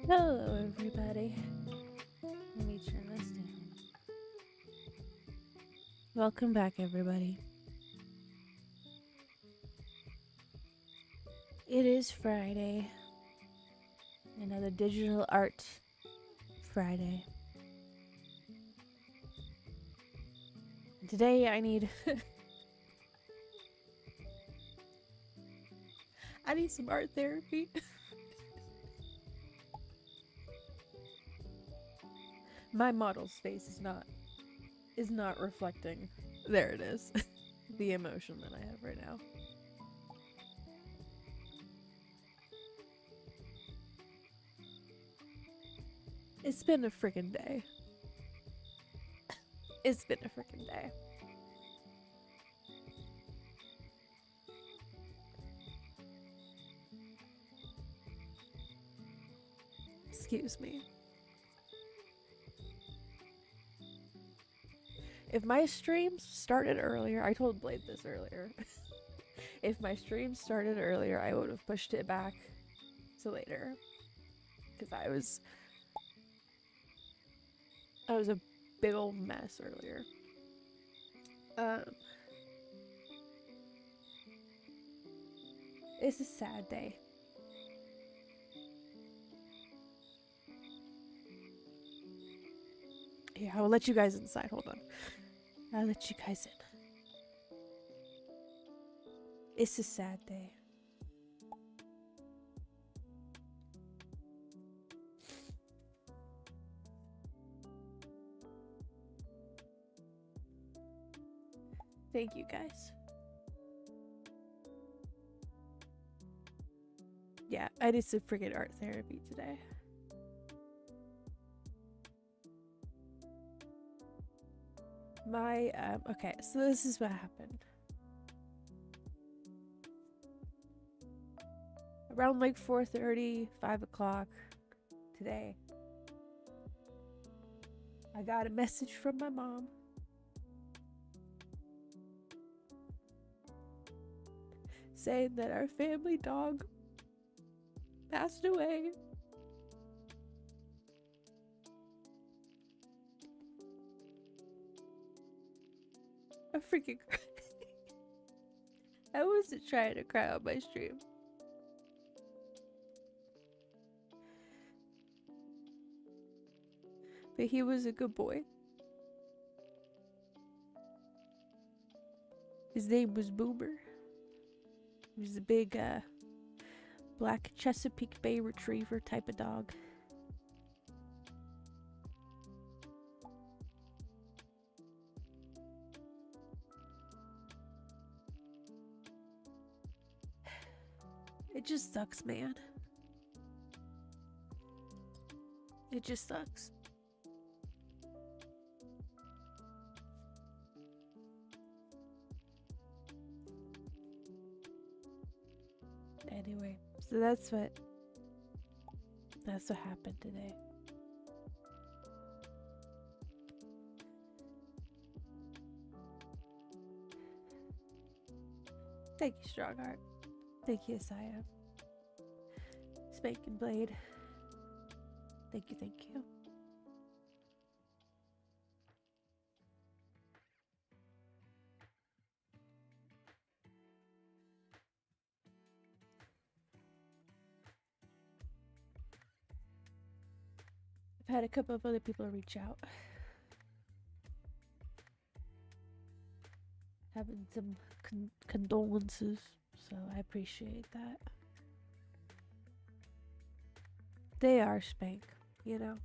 Hello, everybody. Let me turn this down. Welcome back, everybody. It is Friday. Another digital art Friday. Today I need I need some art therapy. My model's face is not reflecting. There it is. The emotion that I have right now. It's been a freaking day. It's been a freaking day. Excuse me. If my streams started earlier, I told Blade this earlier. If my stream started earlier, I would have pushed it back to later. Because I was a big old mess earlier. It's a sad day. Here, I will let you guys inside. Hold on. I'll let you guys in. It's a sad day. Thank you, guys. Yeah, I did some freaking art therapy today. Okay, so this is what happened. Around like 4:30, 5 o'clock today, I got a message from my mom saying that our family dog passed away. I freaking cried. I wasn't trying to cry on my stream. But he was a good boy. His name was Boomer. He was a big, black Chesapeake Bay Retriever type of dog. It just sucks, man. It just sucks. Anyway, so that's what happened today. Thank you, Strongheart. Thank you, Asaya. Spank and Blade. Thank you, thank you. I've had a couple of other people reach out. Having some condolences, So I appreciate that. They are spank, you know.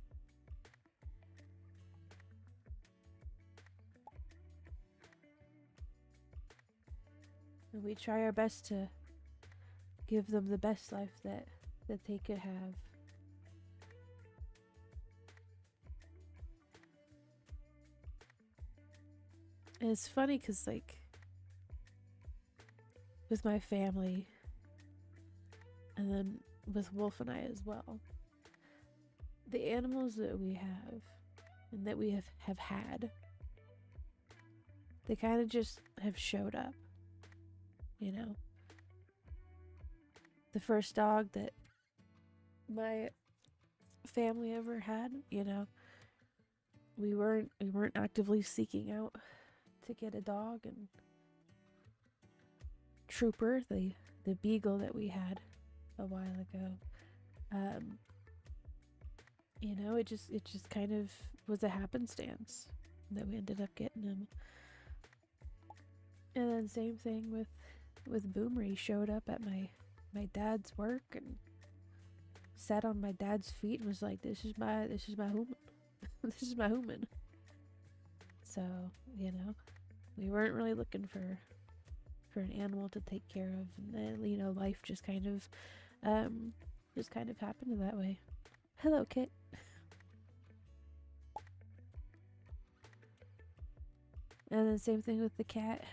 And we try our best to give them the best life that they could have. And it's funny because, like, with my family, and then with Wolf and I as well, the animals that we have and that we have had, they kind of just have showed up, you know. The first dog that my family ever had, you know, we weren't actively seeking out to get a dog. And Trooper, the beagle that we had a while ago, you know, it just kind of was a happenstance that we ended up getting him. And then same thing with Boomer. He showed up at my dad's work and sat on my dad's feet and was like, this is my human. This is my human. So, you know, we weren't really looking for an animal to take care of, and then, you know, life just kind of happened that way. Hello, Kit. And then same thing with the cat,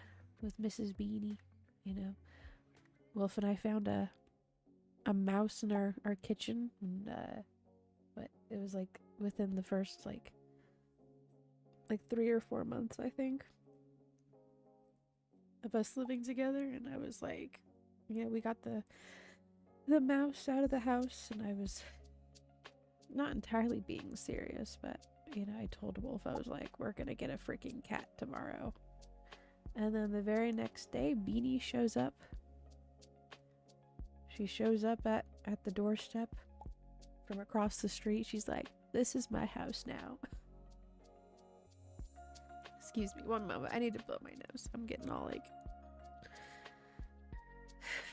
with Mrs. Beanie, you know. Wolf and I found a mouse in our kitchen, and but it was like within the first like 3 or 4 months, I think, of us living together. And I was like, you know, we got the mouse out of the house, and I was not entirely being serious, but, you know, I told Wolf, I was like, we're gonna get a freaking cat tomorrow. And then the very next day, Beanie shows up. She shows up at the doorstep from across the street. She's like, this is my house now. Excuse me, one moment. I need to blow my nose. I'm getting all like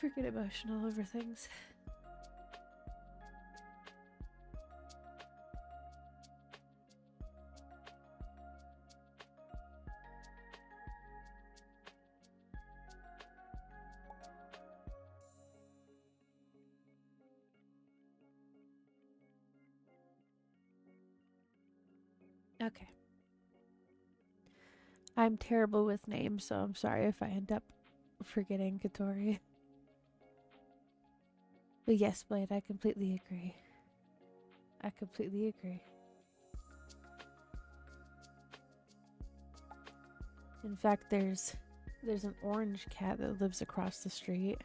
freaking emotional over things. Okay. I'm terrible with names, so I'm sorry if I end up forgetting Katori. But yes, Blade, I completely agree. I completely agree. In fact, there's an orange cat that lives across the street.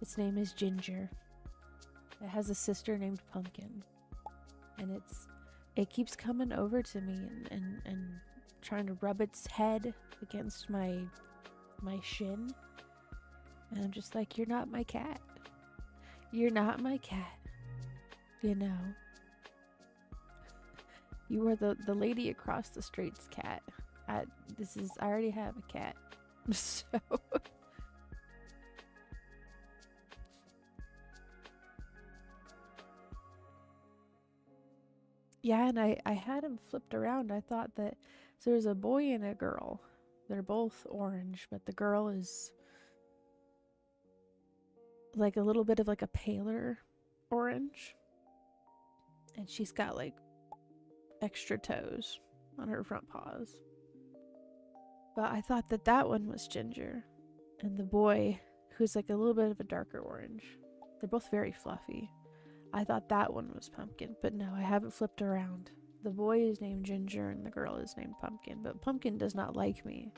Its name is Ginger. It has a sister named Pumpkin. And it keeps coming over to me and trying to rub its head against my shin. And I'm just like, you're not my cat. You're not my cat. You know. You are the lady across the street's cat. I already have a cat. So yeah, and I had him flipped around. I thought that, so there's a boy and a girl. They're both orange, but the girl is like a little bit of like a paler orange. And she's got like extra toes on her front paws. But I thought that one was Ginger. And the boy, who's like a little bit of a darker orange, they're both very fluffy. I thought that one was Pumpkin, but no, I have it flipped around. The boy is named Ginger and the girl is named Pumpkin, but Pumpkin does not like me.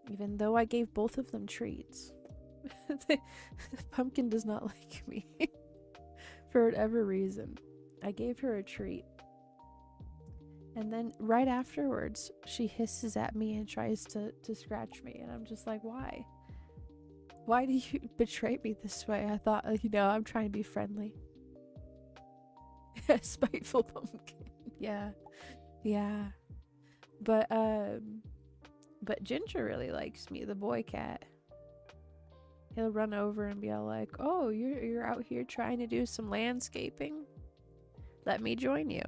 Even though I gave both of them treats. Pumpkin does not like me. For whatever reason. I gave her a treat. And then right afterwards, she hisses at me and tries to scratch me. And I'm just like, why? Why do you betray me this way? I thought, you know, I'm trying to be friendly. Spiteful Pumpkin. Yeah. Yeah. But Ginger really likes me, the boy cat. He'll run over and be all like, "Oh, you're out here trying to do some landscaping? Let me join you."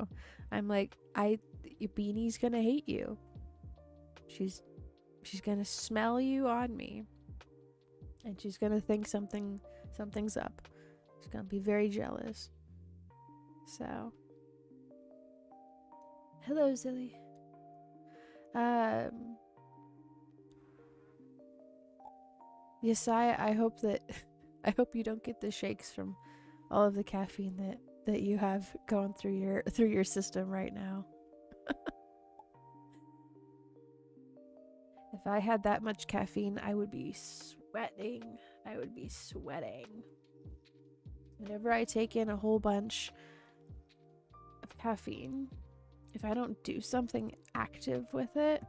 I'm like, Beanie's gonna hate you. She's gonna smell you on me, and she's gonna think something's up. She's gonna be very jealous. So, hello, Zilly. Yesai, I hope you don't get the shakes from all of the caffeine that you have going through your system right now. If I had that much caffeine, I would be sweating. Whenever I take in a whole bunch of caffeine, if I don't do something active with it,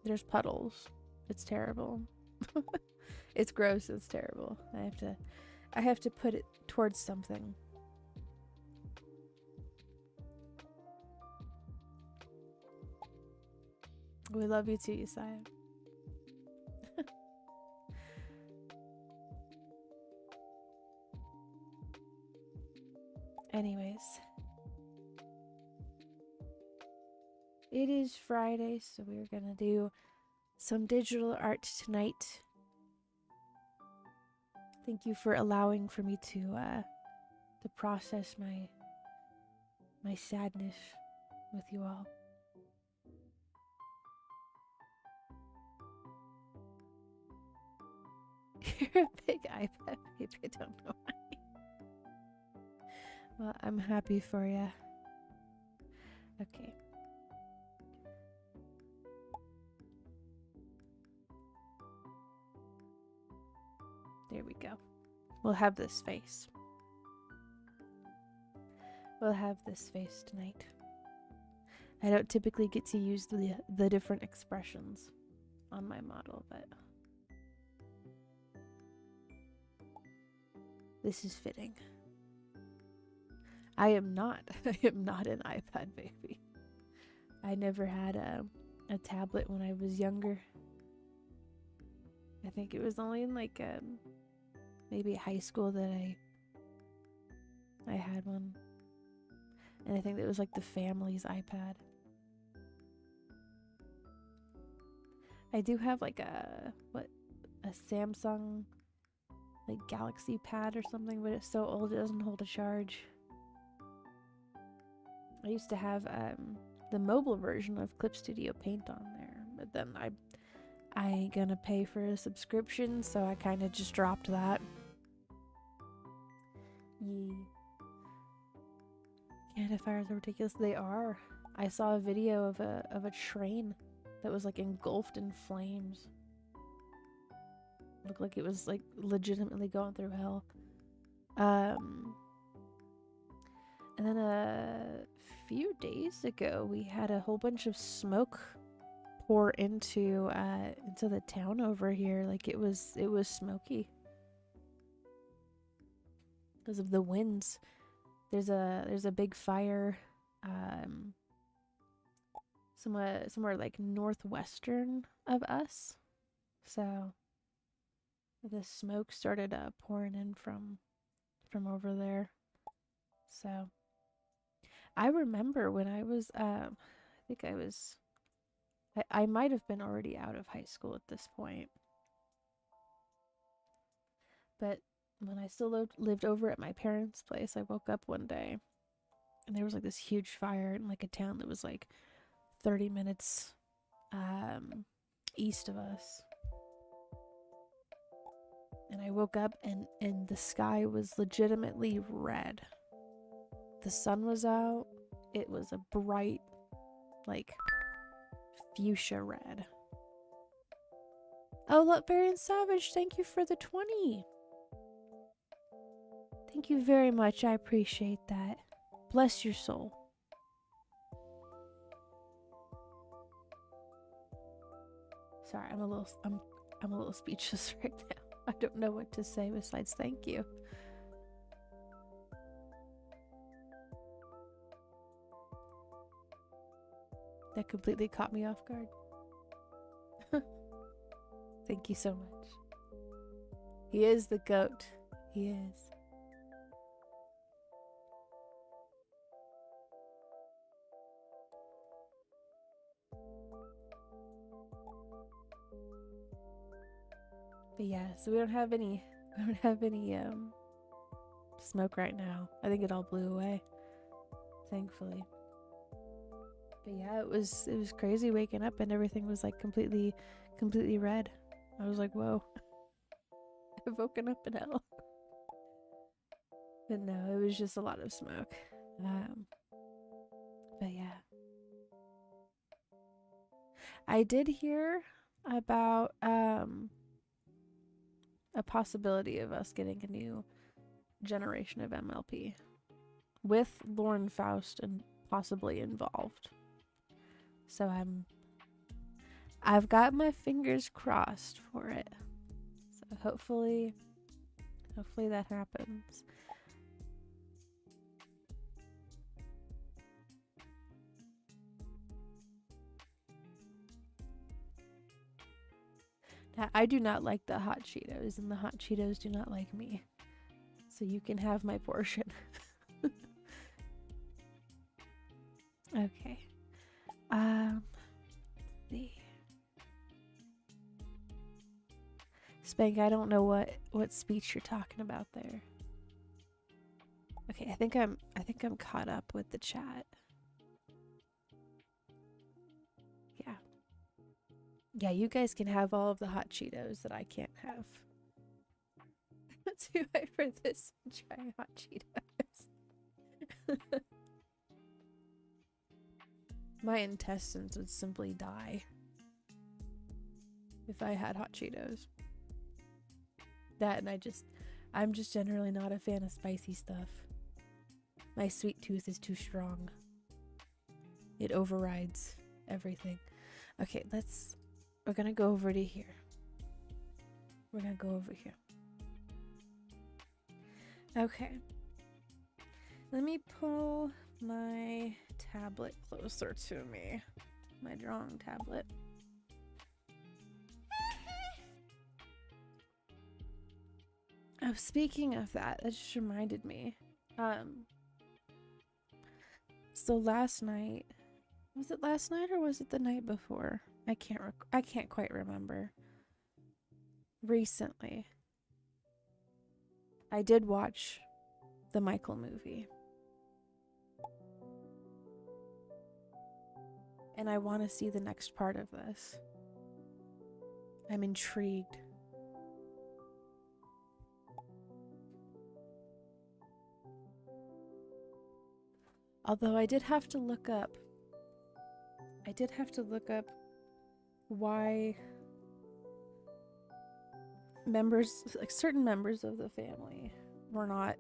there's puddles. It's terrible. It's gross, it's terrible. I have to put it towards something. We love you too, Yesaya. Anyways. It is Friday, so we're gonna do some digital art tonight. Thank you for allowing for me to process my sadness with you all. You're a big iPad baby, I don't know why. Well, I'm happy for you. Okay. There we go. We'll have this face. We'll have this face tonight. I don't typically get to use the different expressions on my model, but this is fitting. I am not an iPad baby. I never had a tablet when I was younger. I think it was only in like maybe high school that I had one. And I think that was like the family's iPad. I do have like a Samsung like Galaxy Pad or something, but it's so old it doesn't hold a charge. I used to have the mobile version of Clip Studio Paint on there, but then I ain't gonna pay for a subscription, so I kind of just dropped that. Yeah. Canada fires are ridiculous. They are. I saw a video of a train that was like engulfed in flames. Looked like it was like legitimately going through hell. And then a few days ago, we had a whole bunch of smoke pour into the town over here. Like it was smoky because of the winds. There's a big fire somewhere like northwestern of us. So the smoke started pouring in from over there. So I remember when I was I think I might have been already out of high school at this point. But when I still lived over at my parents' place, I woke up one day and there was like this huge fire in like a town that was like 30 minutes east of us. And I woke up and the sky was legitimately red. The sun was out. It was a bright, like, fuchsia red. Oh, look, Barry and Savage, thank you for the 20. Thank you very much. I appreciate that. Bless your soul. Sorry, I'm a little speechless right now. I don't know what to say besides thank you. That completely caught me off guard. Thank you so much. He is the goat. He is. But yeah, so we don't have any smoke right now. I think it all blew away, thankfully. But yeah, it was crazy waking up and everything was like completely red. I was like, whoa. I've woken up in hell. But no, it was just a lot of smoke. But yeah. I did hear about a possibility of us getting a new generation of MLP with Lauren Faust and possibly involved. So I've got my fingers crossed for it. So hopefully that happens. Now, I do not like the hot Cheetos, and the hot Cheetos do not like me. So you can have my portion. Okay. Let's see. Spank, I don't know what speech you're talking about there. Okay, I think I'm caught up with the chat. Yeah. Yeah, you guys can have all of the hot Cheetos that I can't have. Too high for this. Try hot Cheetos. My intestines would simply die if I had hot Cheetos. That and I'm just generally not a fan of spicy stuff. My sweet tooth is too strong. It overrides everything. Okay, we're gonna go over to here. We're gonna go over here. Okay. Let me pull my tablet closer to me. My drawing tablet. Oh, speaking of that just reminded me. So last night, was it last night or was it the night before? I can't quite remember. Recently, I did watch the Michael movie. And I want to see the next part of this. I'm intrigued. Although I did have to look up why certain members of the family were not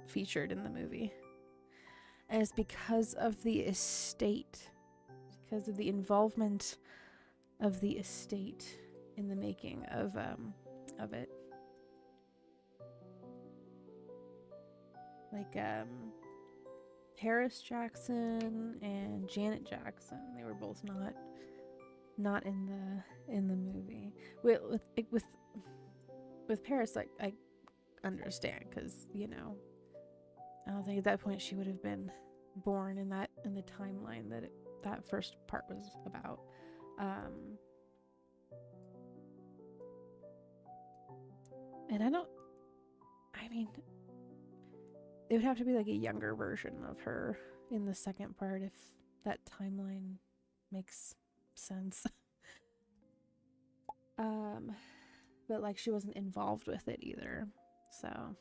featured in the movie. And it's because of the estate. Because of the involvement of the estate in the making of it. Like Paris Jackson and Janet Jackson, they were both not in the movie. With Paris, I understand, because I don't think at that point she would have been born in the timeline that first part was about. And it would have to be like a younger version of her in the second part if that timeline makes sense. But like she wasn't involved with it either. So,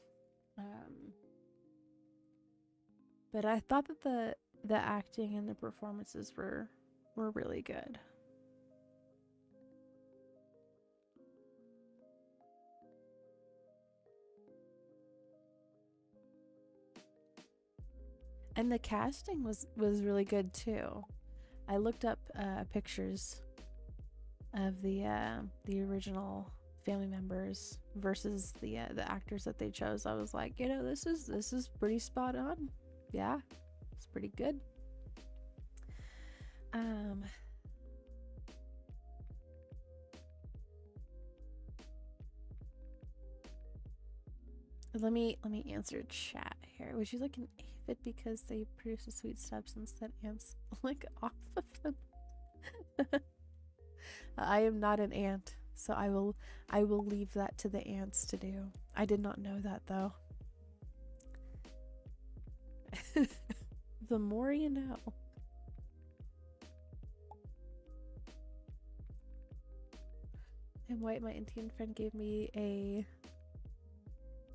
but I thought that the acting and the performances were really good. And the casting was really good too. I looked up pictures of the original family members versus the actors that they chose. I was like, this is pretty spot on. Yeah, it's pretty good. Let me answer chat here. Would you like an aphid because they produce a sweet substance that ants lick off of them? I am not an ant, so I will leave that to the ants to do. I did not know that though. The more you know. And White, my Indian friend, gave me a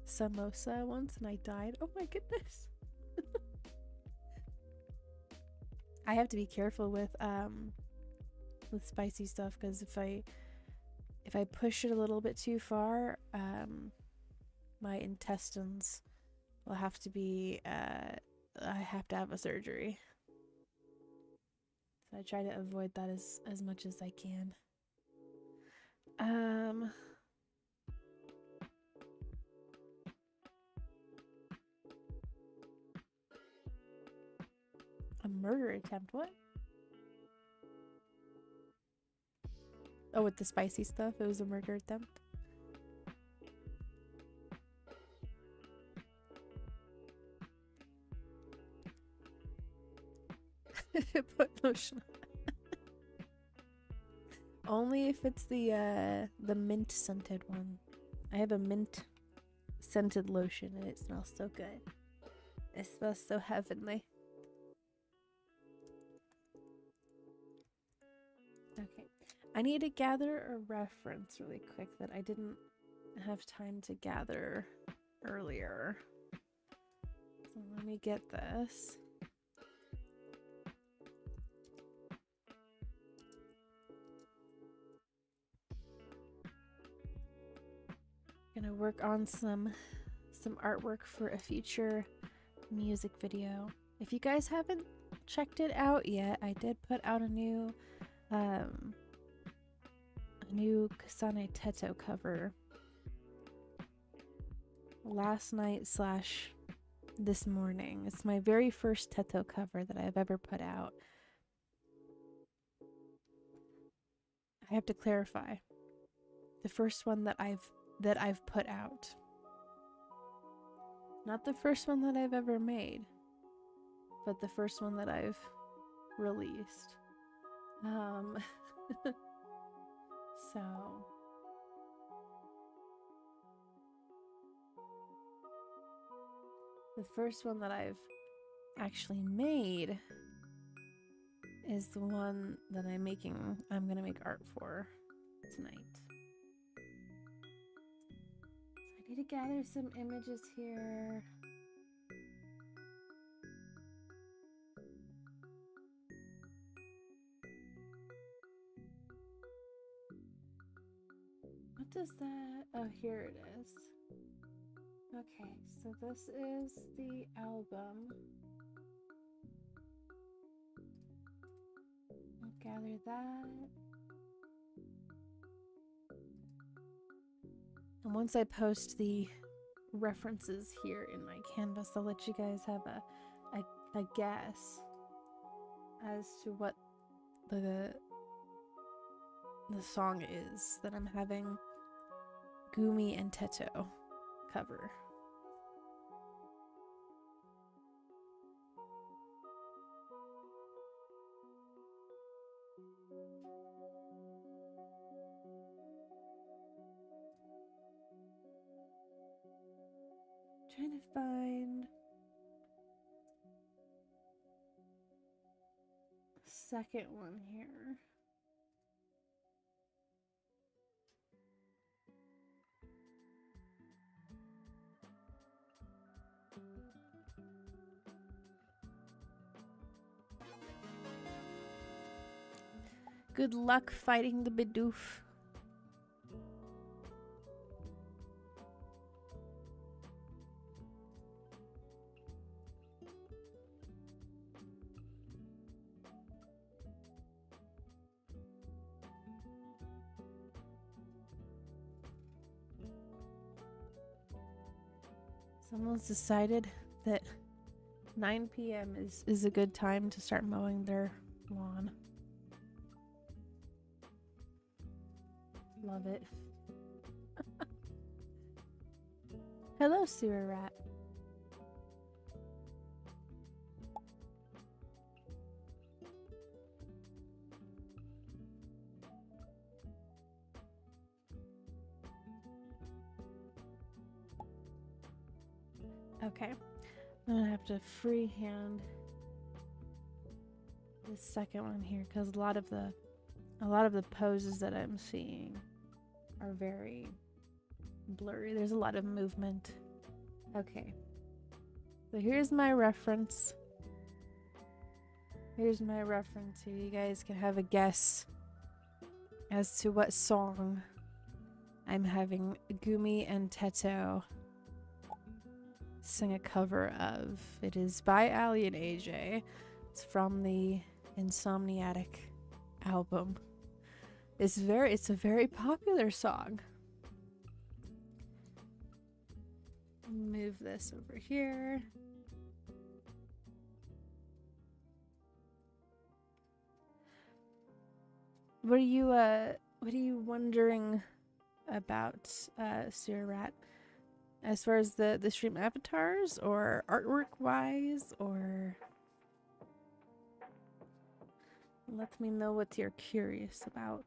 samosa once and I died. Oh my goodness. I have to be careful with spicy stuff because if I push it a little bit too far, my intestines will have to be I have to have a surgery. So I try to avoid that as much as I can. A murder attempt, what? Oh, with the spicy stuff, it was a murder attempt. Put lotion. Only if it's the mint scented one. I have a mint scented lotion and it smells so good. It smells so heavenly. Okay. I need to gather a reference really quick that I didn't have time to gather earlier. So let me get this. Gonna work on some artwork for a future music video. If you guys haven't checked it out yet, I did put out a new Kasane Teto cover last night / this morning. It's my very first Teto cover that I've ever put out. I have to clarify. The first one that I've put out. Not the first one that I've ever made, but the first one that I've released. So the first one that I've actually made is the one that I'm gonna make art for tonight. So I need to gather some images here. What does that? Oh, here it is. Okay, so this is the album. I'll gather that. And once I post the references here in my canvas, I'll let you guys have a guess as to what the song is that I'm having Gumi and Teto cover. Trying to find a second one here. Good luck fighting the Bidoof. Someone's decided that 9 p.m. is a good time to start mowing their lawn. Love it. Hello, sewer rat. Okay, I'm gonna have to freehand the second one here because a lot of the poses that I'm seeing are very blurry. There's a lot of movement. Okay, so here's my reference. Here's my reference here. You guys can have a guess as to what song I'm having Gumi and Teto sing a cover of. It is by Ali and AJ. It's from the Insomniatic album. It's a very popular song. Move this over here. What are you wondering about, Sewer Rat? As far as the stream avatars or artwork wise, or let me know what you're curious about.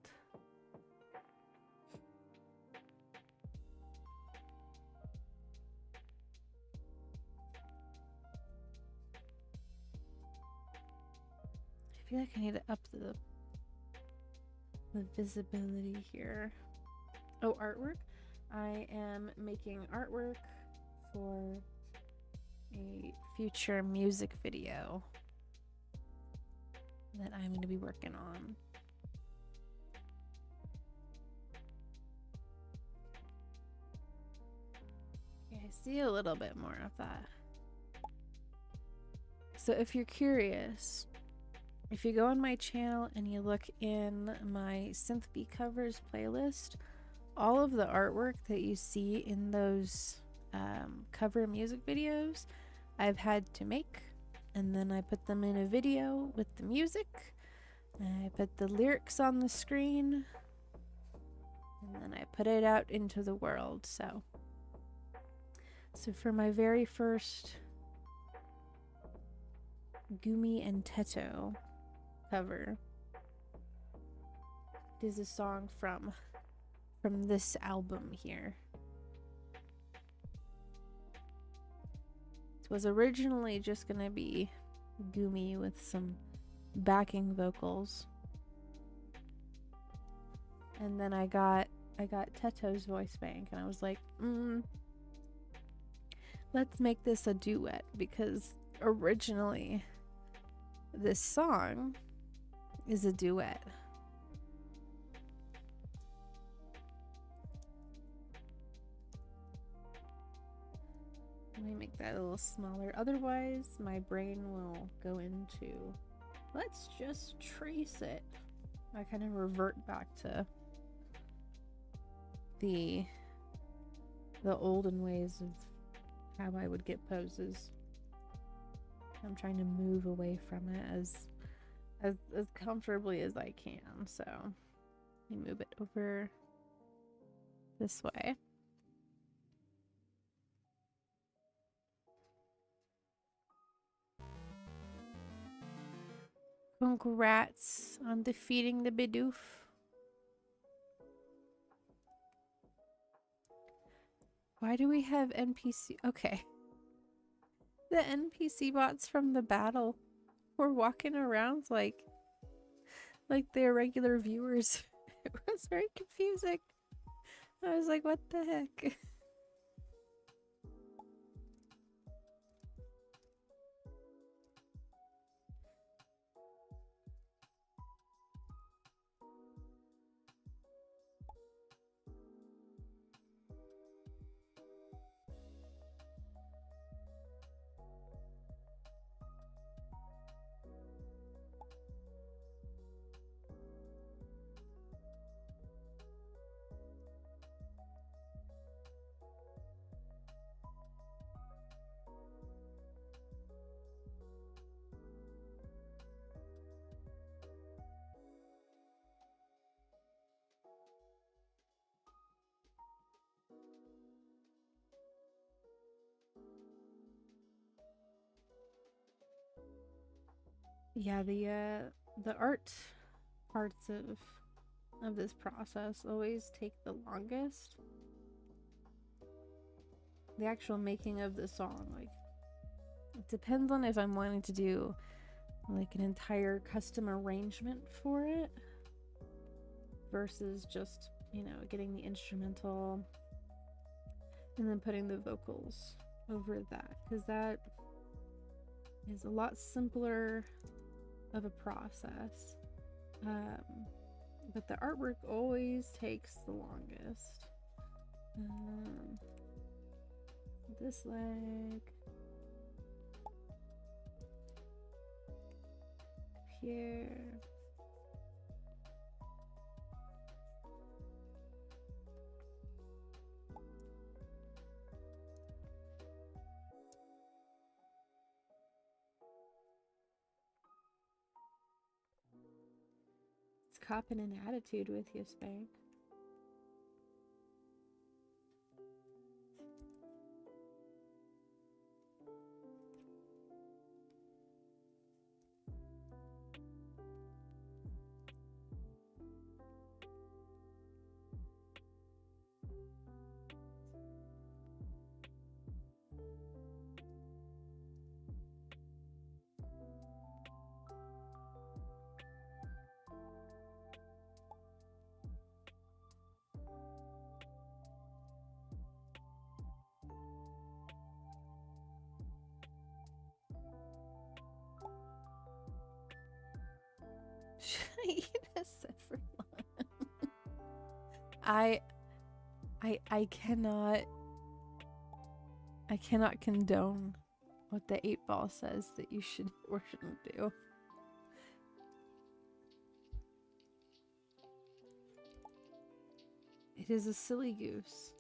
I feel like I need to up the visibility here. Oh, artwork. I am making artwork for a future music video that I'm going to be working on. Yeah, I see a little bit more of that. So if you're curious, if you go on my channel and you look in my synth beat covers playlist, all of the artwork that you see in those cover music videos, I've had to make, and then I put them in a video with the music, and I put the lyrics on the screen, and then I put it out into the world. So for my very first Gumi and Teto cover, it is a song from this album here. It was originally just gonna be Gumi with some backing vocals, and then I got Teto's voice bank, and I was like, let's make this a duet, because originally this song is a duet. Let me make that a little smaller. Otherwise, my brain will go into, let's just trace it. I kind of revert back to the olden ways of how I would get poses. I'm trying to move away from it as comfortably as I can. So let me move it over this way. Congrats on defeating the Bidoof. Why do we have NPC? Okay. The NPC bots from the battle were walking around like they're regular viewers. It was very confusing. I was like, what the heck? Yeah, the art parts of this process always take the longest. The actual making of the song, like, it depends on if I'm wanting to do like an entire custom arrangement for it versus just, you know, getting the instrumental and then putting the vocals over that, because that is a lot simpler of a process. But the artwork always takes the longest. This leg here. It's copping an attitude with you, Spank. Should I eat a Saffron? I cannot condone what the 8-ball says that you should or shouldn't do. It is a silly goose.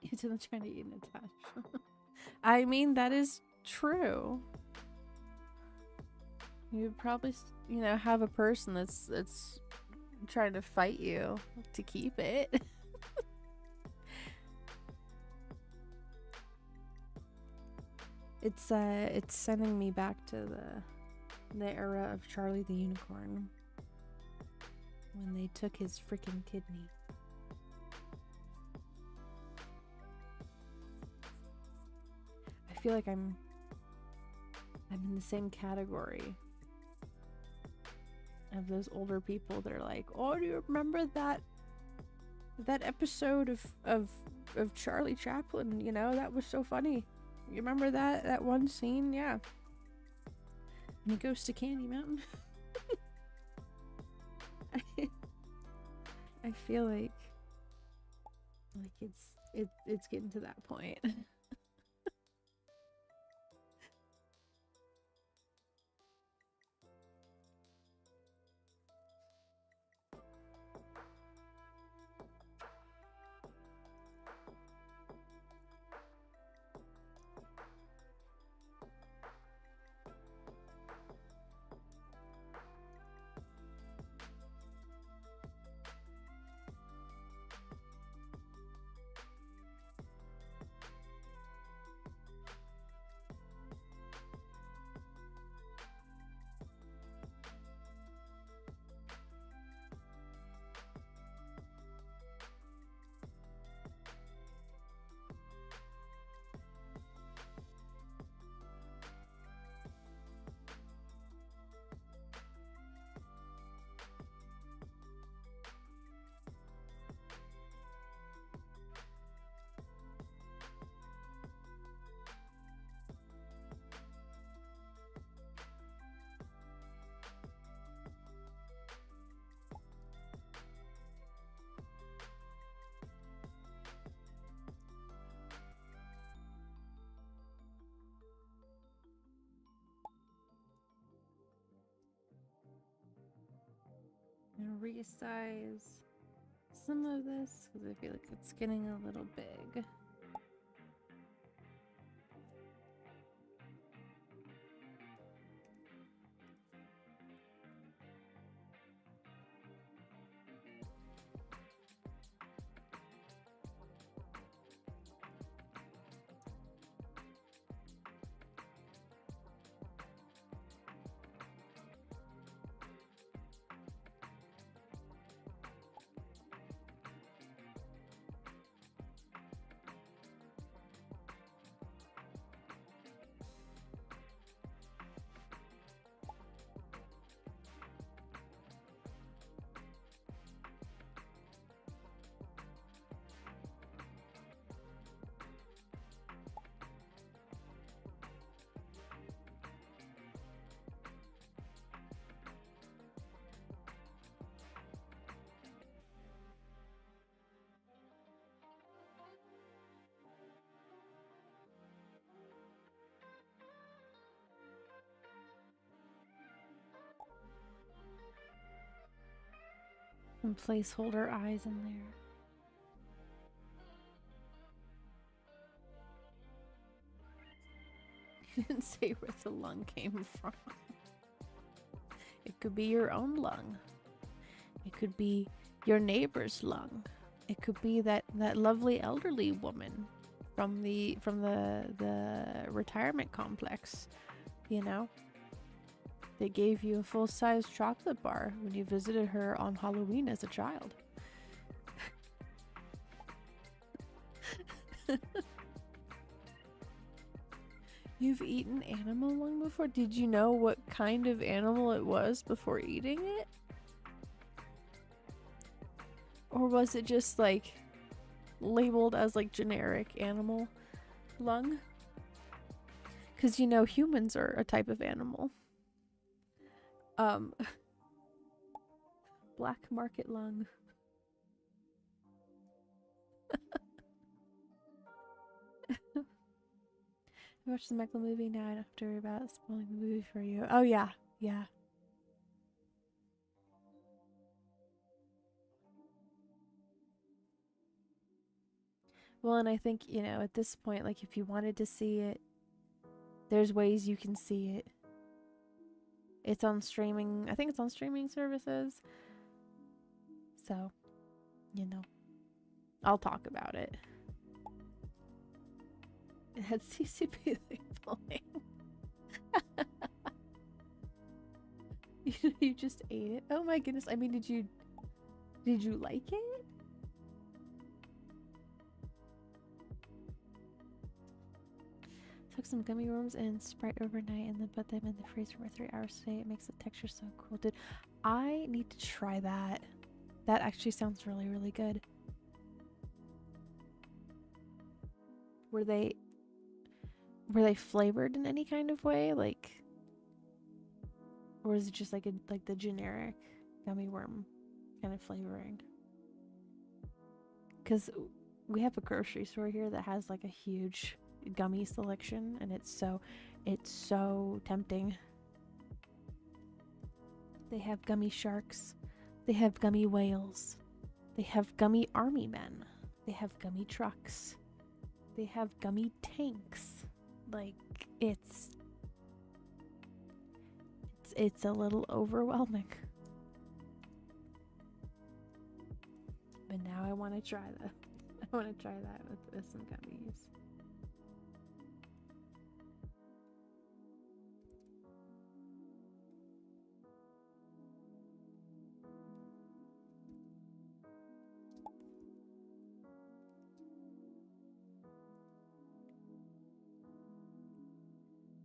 You didn't try to eat Natasha. I mean, that is true. You'd probably, you know, have a person that's trying to fight you to keep it. It's sending me back to the era of Charlie the Unicorn when they took his freaking kidney. I feel like I'm in the same category of those older people that are like, oh, do you remember that episode of Charlie Chaplin? You know, that was so funny. You remember that one scene? Yeah. And he goes to Candy Mountain. I feel like it's getting to that point. resize some of this because I feel like it's getting a little big. Some placeholder eyes in there. You didn't say where the lung came from. It could be your own lung. It could be your neighbor's lung. It could be that lovely elderly woman from the retirement complex, you know? They gave you a full-size chocolate bar when you visited her on Halloween as a child. You've eaten animal lung before? Did you know what kind of animal it was before eating it? Or was it just like labeled as like generic animal lung? Because you know humans are a type of animal. Black market lung. I watched the Michael movie now. I don't have to worry about spoiling the movie for you. Oh yeah, yeah. Well, and I think, you know, at this point, like if you wanted to see it, there's ways you can see it. It's on streaming. I think it's on streaming services. So, you know, I'll talk about it. It had CCP labeling. You just ate it. Oh my goodness. I mean, did you like it? Took some gummy worms and Sprite overnight and then put them in the freezer for 3 hours today. It makes the texture so cool. Dude, I need to try that. That actually sounds really, really good. Were they flavored in any kind of way? Like, or is it just like the generic gummy worm kind of flavoring? Because we have a grocery store here that has like a huge gummy selection, and it's so tempting. They have gummy sharks, they have gummy whales, they have gummy army men, they have gummy trucks, they have gummy tanks. Like, it's a little overwhelming. But now I want to try that. I want to try that with some gummies.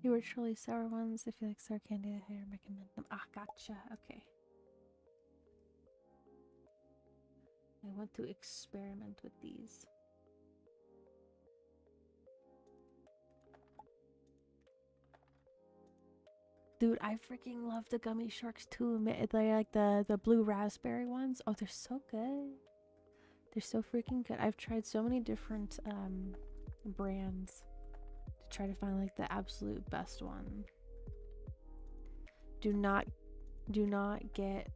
You were truly sour ones. If you like sour candy, I highly recommend them. Ah, gotcha. Okay. I want to experiment with these. Dude, I freaking love the gummy sharks too. They're like the blue raspberry ones. Oh, they're so good. They're so freaking good. I've tried so many different brands to try to find like the absolute best one. Do not get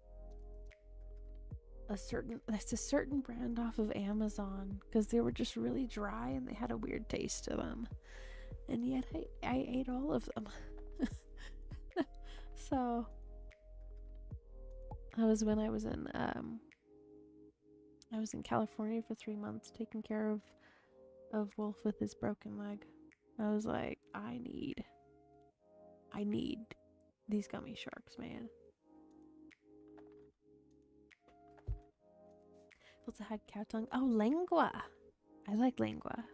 it's a certain brand off of Amazon because they were just really dry and they had a weird taste to them. And yet I ate all of them. So that was when I was in California for 3 months taking care of Wolf with his broken leg. I was like, I need these gummy sharks, man. What's a had cow tongue? Oh, lengua. I like lengua.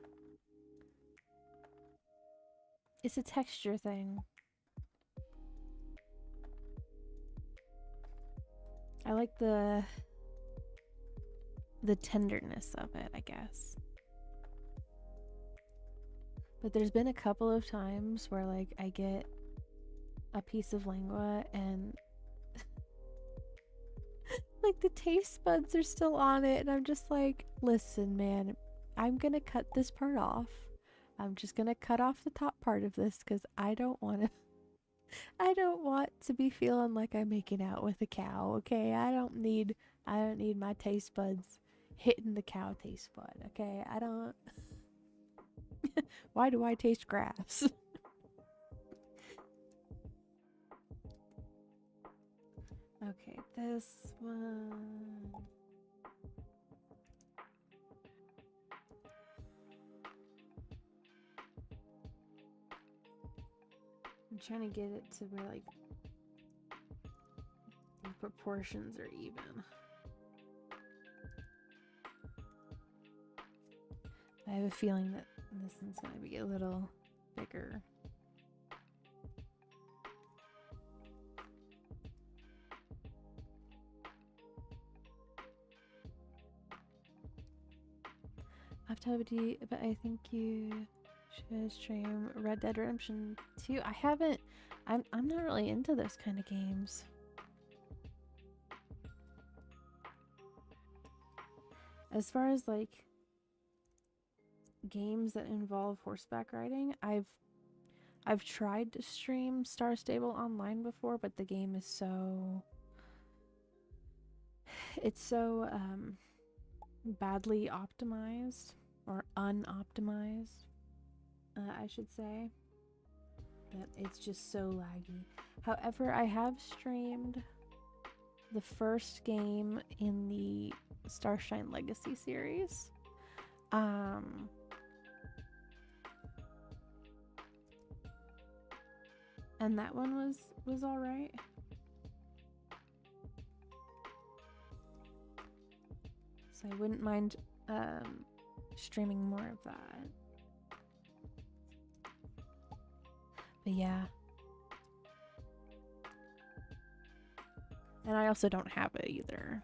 It's a texture thing. I like the tenderness of it, I guess. But there's been a couple of times where like I get a piece of lengua and like the taste buds are still on it and I'm just like, listen, man, I'm gonna cut this part off. I'm just gonna cut off the top part of this because I don't want to be feeling like I'm making out with a cow, okay? I don't need my taste buds hitting the cow taste bud, okay? I don't. Why do I taste grass? Okay, this one. I'm trying to get it to where like the proportions are even. I have a feeling that this one's going to be a little bigger. Octavity, but I think you should stream Red Dead Redemption 2. I haven't. I'm not really into those kind of games. As far as like games that involve horseback riding, I've tried to stream Star Stable Online before, but the game is so badly optimized or unoptimized, I should say, that it's just so laggy. However, I have streamed the first game in the Starshine Legacy series. And that one was all right. So I wouldn't mind streaming more of that. But yeah. And I also don't have it either.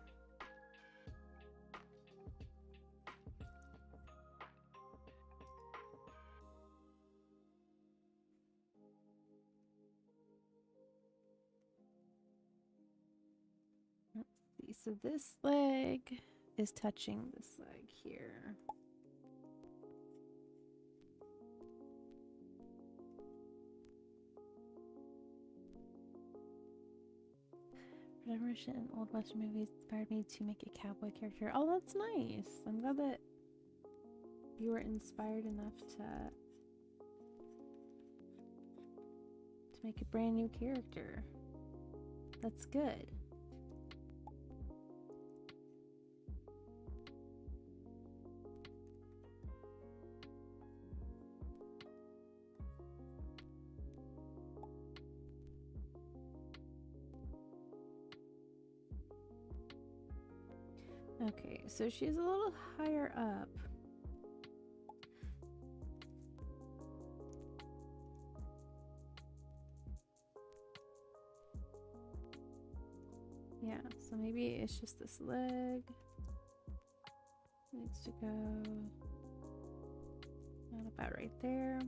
Let's see. So this leg is touching this leg here. Redemption in old Western movies inspired me to make a cowboy character. Oh, that's nice. I'm glad that you were inspired enough to make a brand new character. That's good. Okay, so she's a little higher up. Yeah, so maybe it's just this leg. Needs to go not about right there.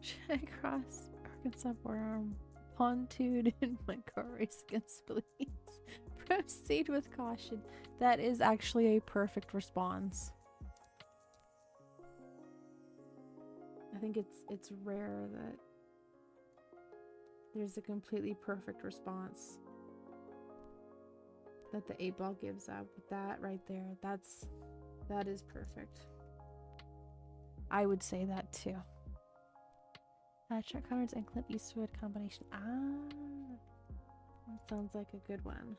Should I cross Arkansas border on pontoon in my car race against police? Proceed with caution. That is actually a perfect response. I think it's rare that there's a completely perfect response that the 8 ball gives out. But that right there, that is perfect. I would say that too. Chuck Connors and Clint Eastwood combination. That sounds like a good one.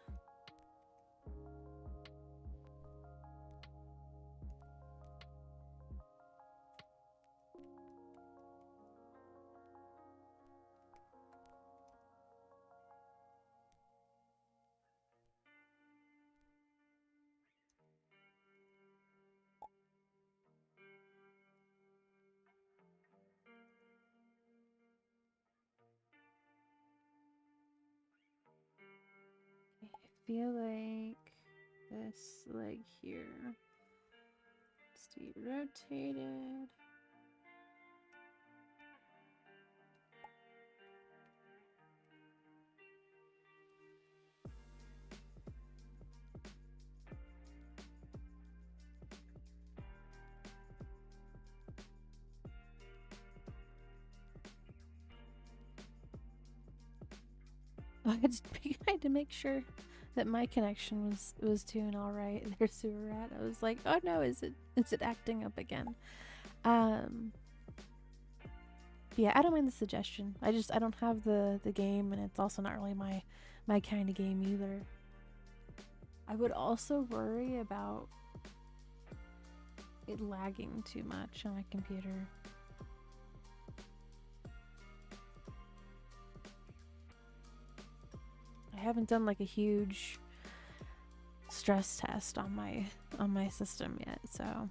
I feel like this leg here needs to be rotated. I had to make sure that my connection was doing all right. There's Sewer Rat. I was like, oh no, is it acting up again? Yeah, I don't mind the suggestion. I don't have the game, and it's also not really my kind of game either. I would also worry about it lagging too much on my computer. I haven't done like a huge stress test on my system yet, so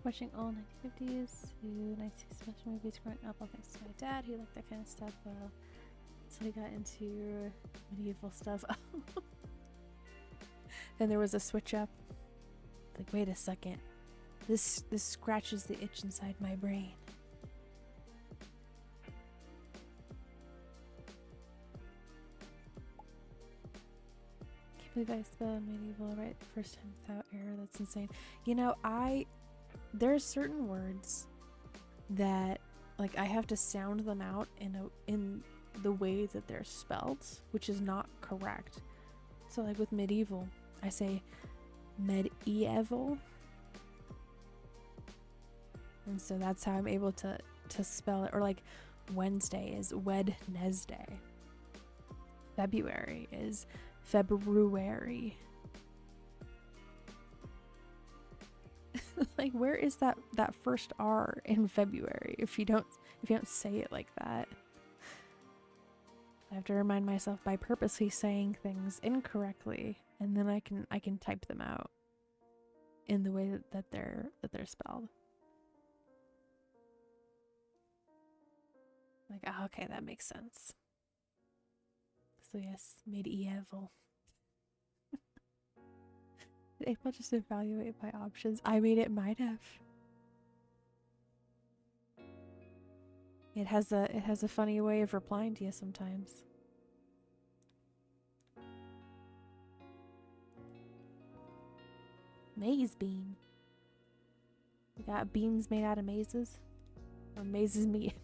watching all 1950s to 1960s special movies growing up, all thanks to my dad. He liked that kind of stuff. So he got into medieval stuff. And there was a switch up. Like, wait a second. This scratches the itch inside my brain. Can't believe I spelled medieval right the first time without error. That's insane. You know, there's certain words that like I have to sound them out in the way that they're spelled, which is not correct. So like with medieval, I say medieval, and so that's how I'm able to spell it. Or like Wednesday is Wednesday. February is February. Like, where is that first R in February if you don't say it like that? I have to remind myself by purposely saying things incorrectly, and then I can type them out in the way that they're spelled. Like, oh, okay, that makes sense. So yes, medieval. Did April just evaluate my options? I mean, it might have. It has a funny way of replying to you sometimes. Maze bean. We got beans made out of mazes, or mazes made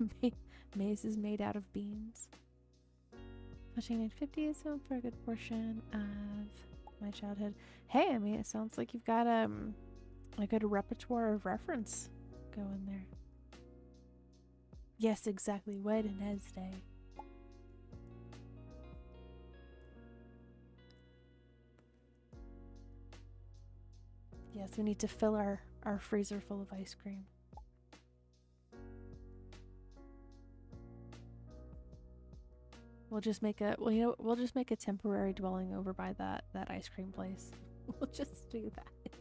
out of beans. Watching 1950s for a good portion of my childhood. Hey, I mean, it sounds like you've got a good repertoire of reference going there. Yes, exactly. Wednesday. Yes, we need to fill our freezer full of ice cream. We'll just make a we'll just make a temporary dwelling over by that ice cream place. We'll just do that.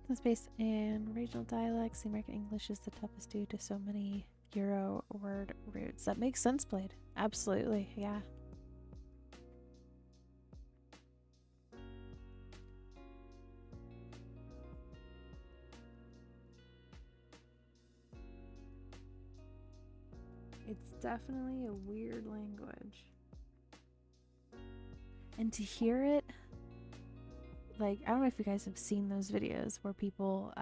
It's based in regional dialects. The American English is the toughest due to so many Euro word roots. That makes sense, Blade. Absolutely, yeah. It's definitely a weird language. And to hear it, like, I don't know if you guys have seen those videos where people,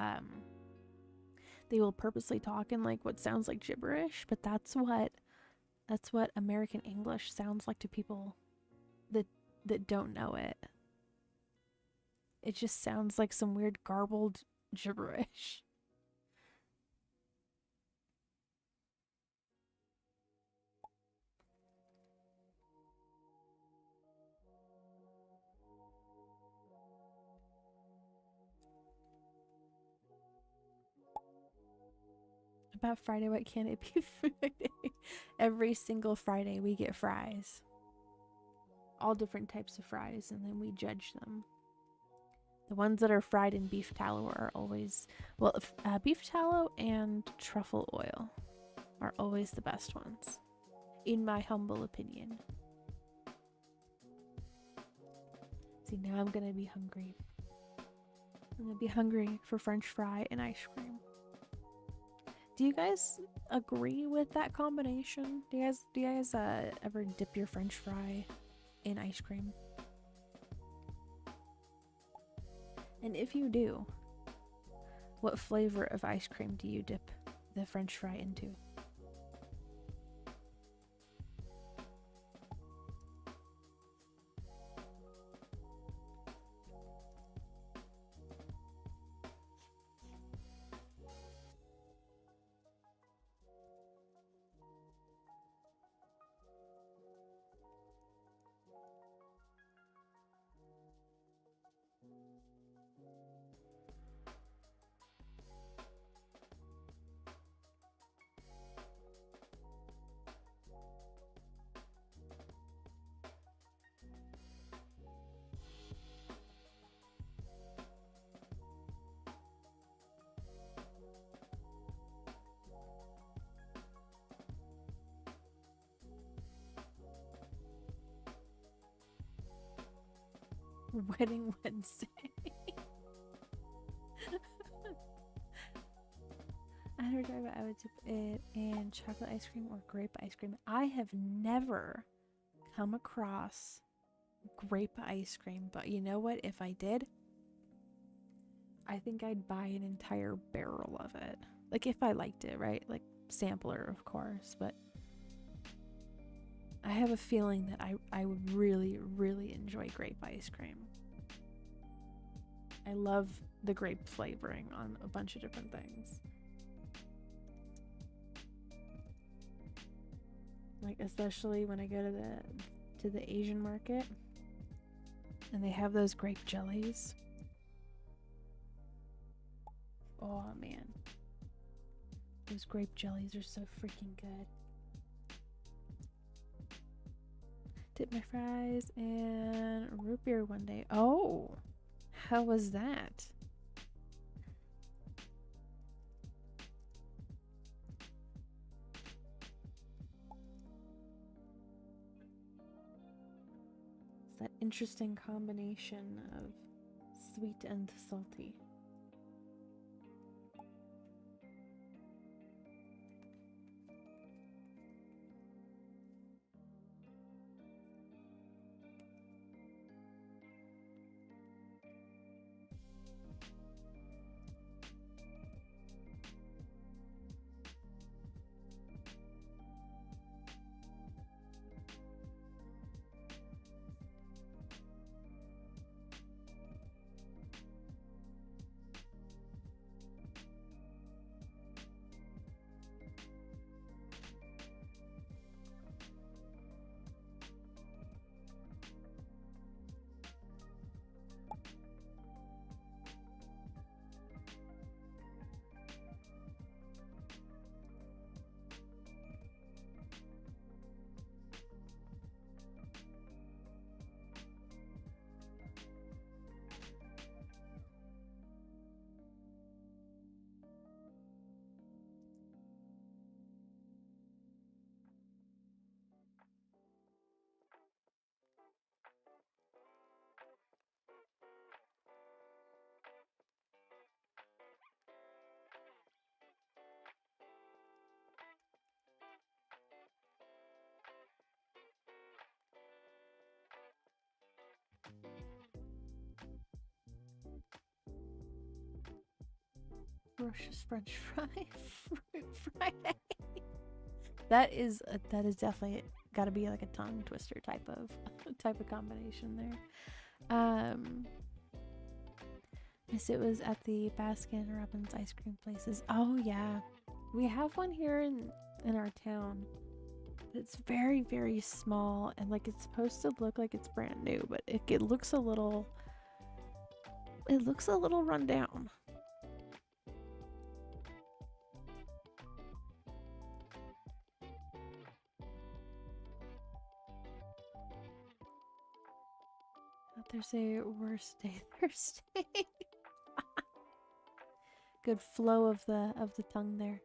they will purposely talk in like what sounds like gibberish, but that's what American English sounds like to people that don't know it. It just sounds like some weird garbled gibberish. About Friday, what can it be Friday? Every single Friday we get fries. All different types of fries, and then we judge them. The ones that are fried in beef tallow are always, well, beef tallow and truffle oil are always the best ones, in my humble opinion. See, now I'm gonna be hungry. I'm gonna be hungry for French fry and ice cream. Do you guys agree with that combination? Do you guys ever dip your French fry in ice cream? And if you do, what flavor of ice cream do you dip the French fry into? Wedding Wednesday. I never tried, but I would dip it in chocolate ice cream or grape ice cream. I have never come across grape ice cream, but you know what? If I did, I think I'd buy an entire barrel of it. Like, if I liked it, right? Like, sampler, of course, but I have a feeling that I would really, really enjoy grape ice cream. I love the grape flavoring on a bunch of different things. Like, especially when I go to the Asian market and they have those grape jellies. Oh man. Those grape jellies are so freaking good. Dip my fries in root beer one day. Oh, how was that? It's that interesting combination of sweet and salty. ferocious French fry fruit Friday. That is definitely got to be like a tongue twister type of combination there. Yes, it was at the Baskin Robbins ice cream places. Oh yeah, we have one here in our town. It's very, very small, and like it's supposed to look like it's brand new, but it looks a little run down. Thursday, worst day Thursday. Good flow of the tongue there.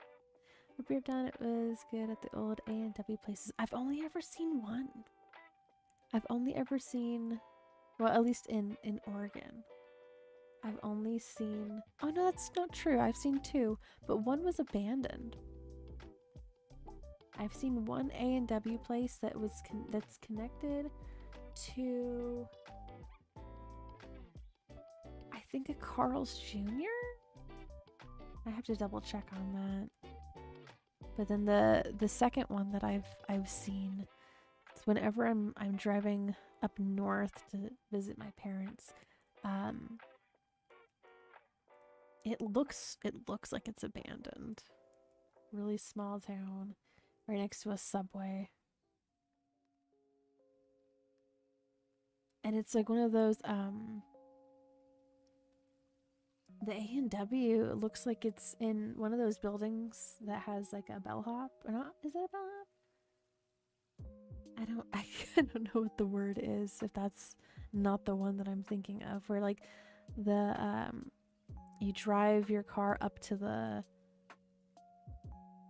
What we've done, it was good at the old A&W places. I've only ever seen one. I've only ever seen, well, at least in Oregon. I've only seen, oh no, that's not true. I've seen two, but one was abandoned. I've seen one A&W place that was that's connected to, I think, a Carl's Jr. I have to double check on that. But then the second one that I've seen, it's whenever I'm driving up north to visit my parents. It looks like it's abandoned. Really small town, right next to a subway. And it's like one of those the A&W looks like it's in one of those buildings that has like a bellhop. Or not? Is it a bellhop? I don't know what the word is, if that's not the one that I'm thinking of, where like the you drive your car up to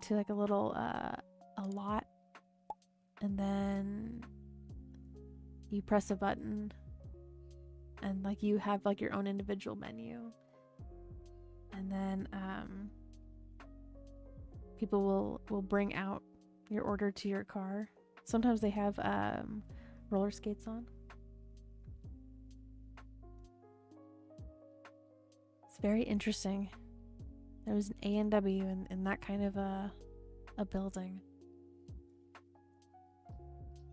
like a little a lot, and then you press a button and like you have like your own individual menu, and then people will bring out your order to your car. Sometimes they have roller skates on. It's very interesting. There was an A&W in that kind of a building.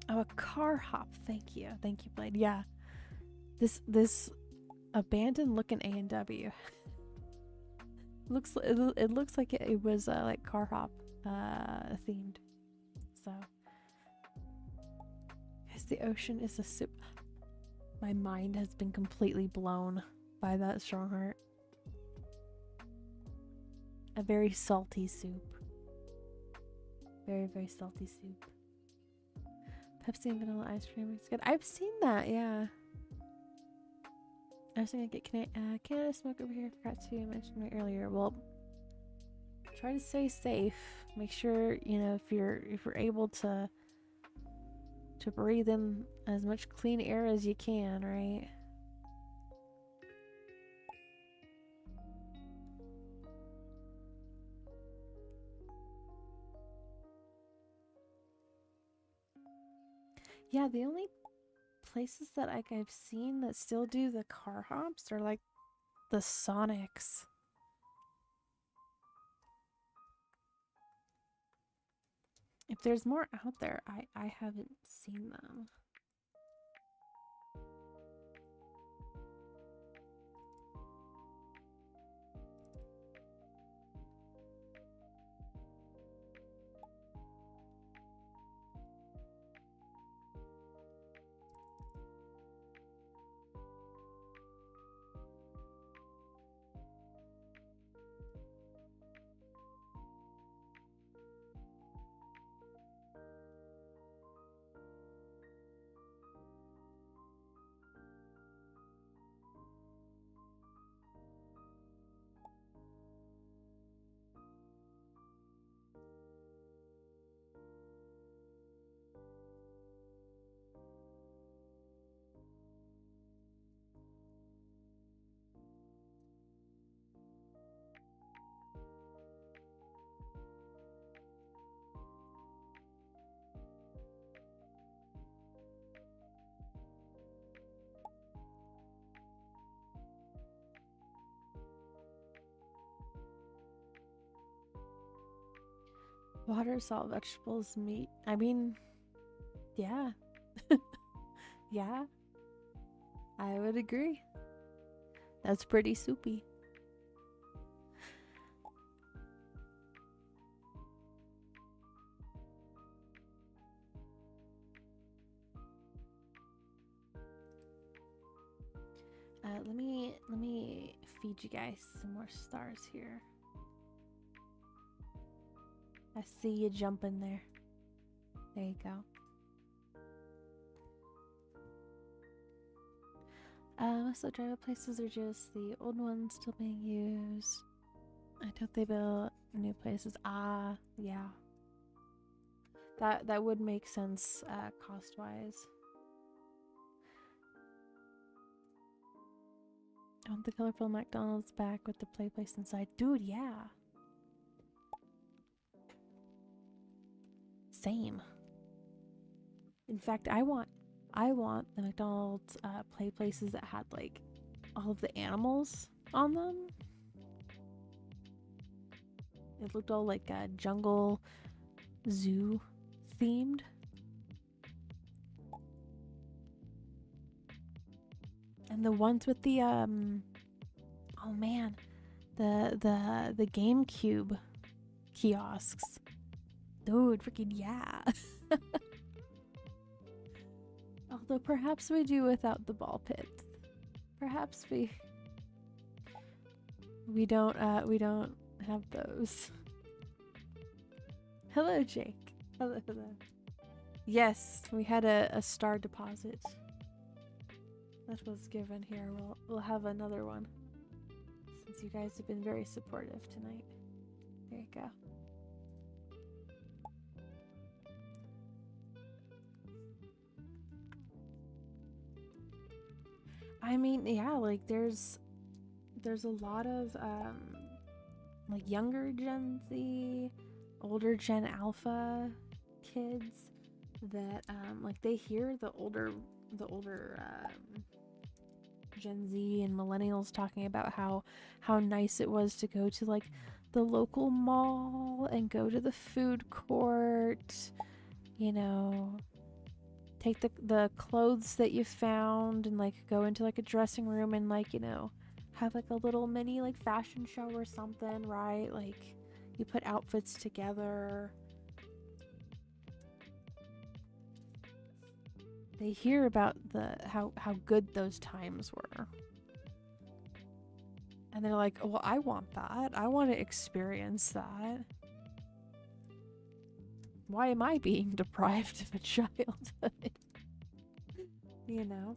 Oh, a car hop. Thank you, Blade. Yeah, this abandoned looking A&W. It looks like it was like car hop themed. So, yes, the ocean is a soup. My mind has been completely blown by that Strongheart. A very salty soup. Very, very salty soup. Pepsi and vanilla ice cream is good. I've seen that, yeah. I was gonna get Canada smoke over here. Forgot to mention right earlier. Well, try to stay safe. Make sure, you know, if you're able to breathe in as much clean air as you can, right? Yeah, the only places that like I've seen that still do the car hops are like the Sonics. If there's more out there, I haven't seen them. Water, salt, vegetables, meat. I mean, yeah. Yeah, I would agree. That's pretty soupy. Let me feed you guys some more stars here. I see you jumping there. There you go. So drive-up places are just the old ones still being used. I doubt they built new places. Ah, yeah. That would make sense cost-wise. I want the colorful McDonald's back with the play place inside. Dude, yeah. Same. In fact, I want the McDonald's play places that had like all of the animals on them. It looked all like jungle zoo themed. And the ones with the oh man, the GameCube kiosks. Dude, freaking yeah. Although perhaps we do without the ball pits. Perhaps we don't have those. Hello, Jake. Hello. Yes, we had a star deposit. That was given here. We'll have another one. Since you guys have been very supportive tonight. There you go. I mean, yeah, like there's a lot of like younger Gen Z, older Gen Alpha kids that like they hear the older Gen Z and millennials talking about how nice it was to go to like the local mall and go to the food court, you know, take the clothes that you found and like go into like a dressing room and like, you know, have like a little mini like fashion show or something, right? Like you put outfits together. They hear about how good those times were. And they're like, well, I want that. I want to experience that. Why am I being deprived of a childhood? You know?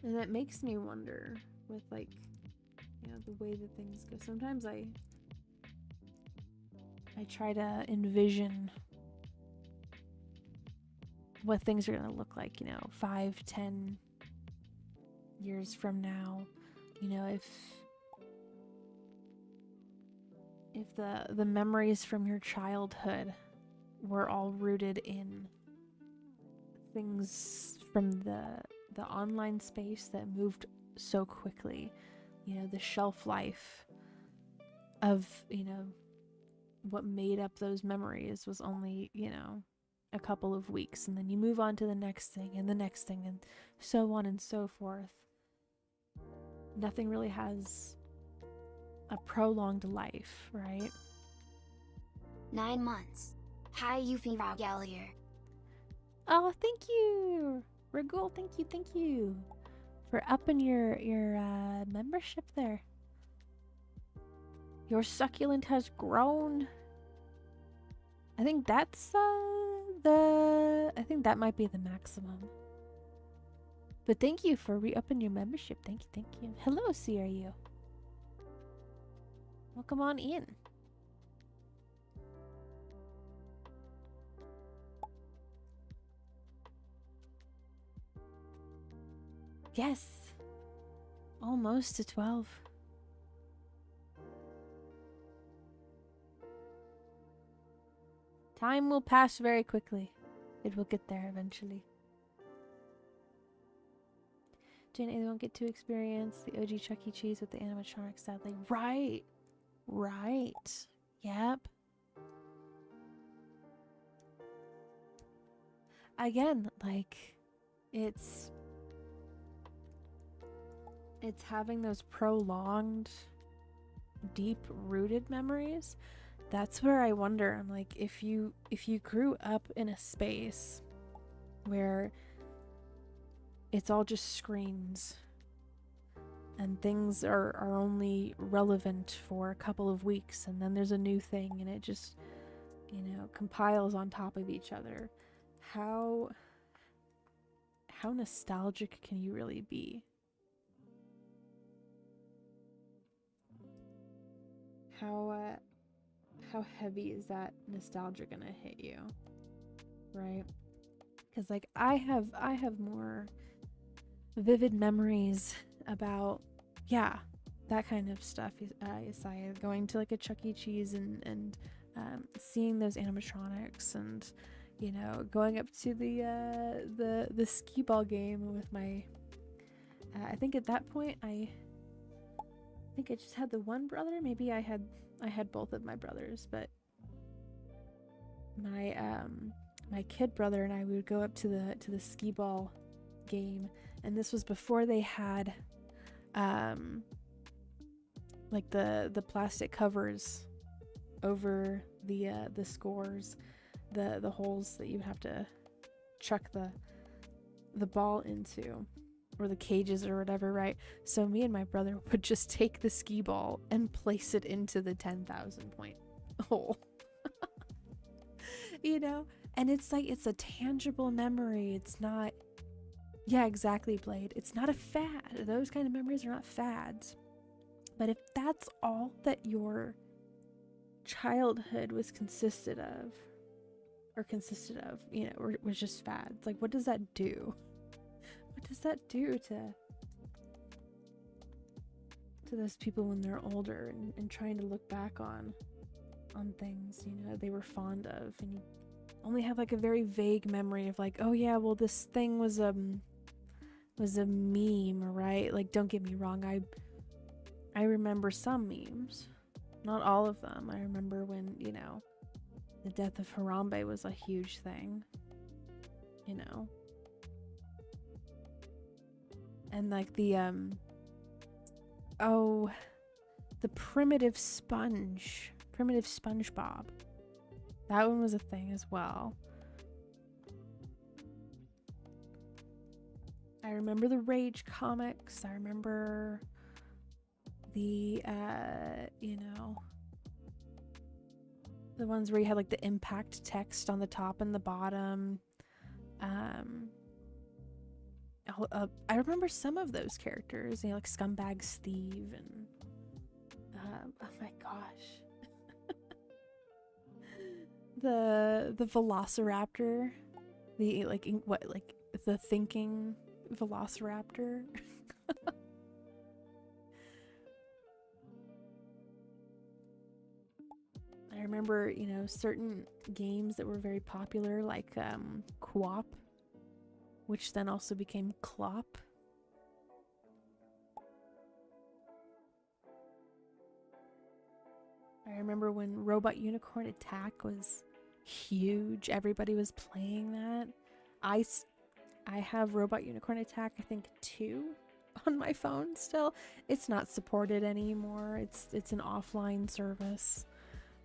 And that makes me wonder with like, you know, the way that things go. Sometimes I try to envision what things are going to look like, you know, 5-10 years from now. You know, if the memories from your childhood were all rooted in things from the online space that moved so quickly, you know, the shelf life of, you know, what made up those memories was only, you know, a couple of weeks, and then you move on to the next thing and the next thing and so on and so forth. Nothing really has a prolonged life, right? 9 months. Hi, Euphie Rogelier. Oh, thank you, Regul. Thank you for upping your membership there. Your succulent has grown. I think that's I think that might be the maximum. But thank you for re-upping your membership. Thank you. Hello, CRU. Welcome on in. Yes. Almost to 12. Time will pass very quickly. It will get there eventually. Jane, they won't get to experience the OG Chuck E. Cheese with the animatronics, sadly. Right! Right. Yep. Again, like it's having those prolonged, deep-rooted memories. That's where I wonder, I'm like, if you grew up in a space where it's all just screens and things are only relevant for a couple of weeks, and then there's a new thing and it just, compiles on top of each other, how nostalgic can you really be? How heavy is that nostalgia gonna hit you, right? Because like I have more vivid memories about, yeah, that kind of stuff. Isaiah, going to like a Chuck E. Cheese and seeing those animatronics, and going up to the skee ball game with my. I think at that point I think I just had the one brother. Maybe I had both of my brothers, but my kid brother and I, we would go up to the skee ball game, and this was before they had like the plastic covers over the scores, the holes that you have to chuck the ball into, or the cages or whatever, right? So me and my brother would just take the skee ball and place it into the 10,000 point hole. And it's like, it's a tangible memory. It's not, yeah, exactly, Blade. It's not a fad. Those kind of memories are not fads. But if that's all that your childhood consisted of, or was just fads, like, what does that do? What does that do to those people when they're older and trying to look back on things they were fond of, and you only have like a very vague memory of like, oh yeah, well this thing was a meme, right? Like, don't get me wrong, I remember some memes, not all of them. I remember when the death of Harambe was a huge thing, and like the primitive SpongeBob. That one was a thing as well. I remember the Rage comics. I remember the the ones where you had like the impact text on the top and the bottom. I remember some of those characters, like Scumbag Steve and oh my gosh. the Velociraptor, the thinking Velociraptor. I remember, certain games that were very popular, like Quap, which then also became Clop. I remember when Robot Unicorn Attack was huge. Everybody was playing that. I have Robot Unicorn Attack, I think 2 on my phone still. It's not supported anymore. It's an offline service.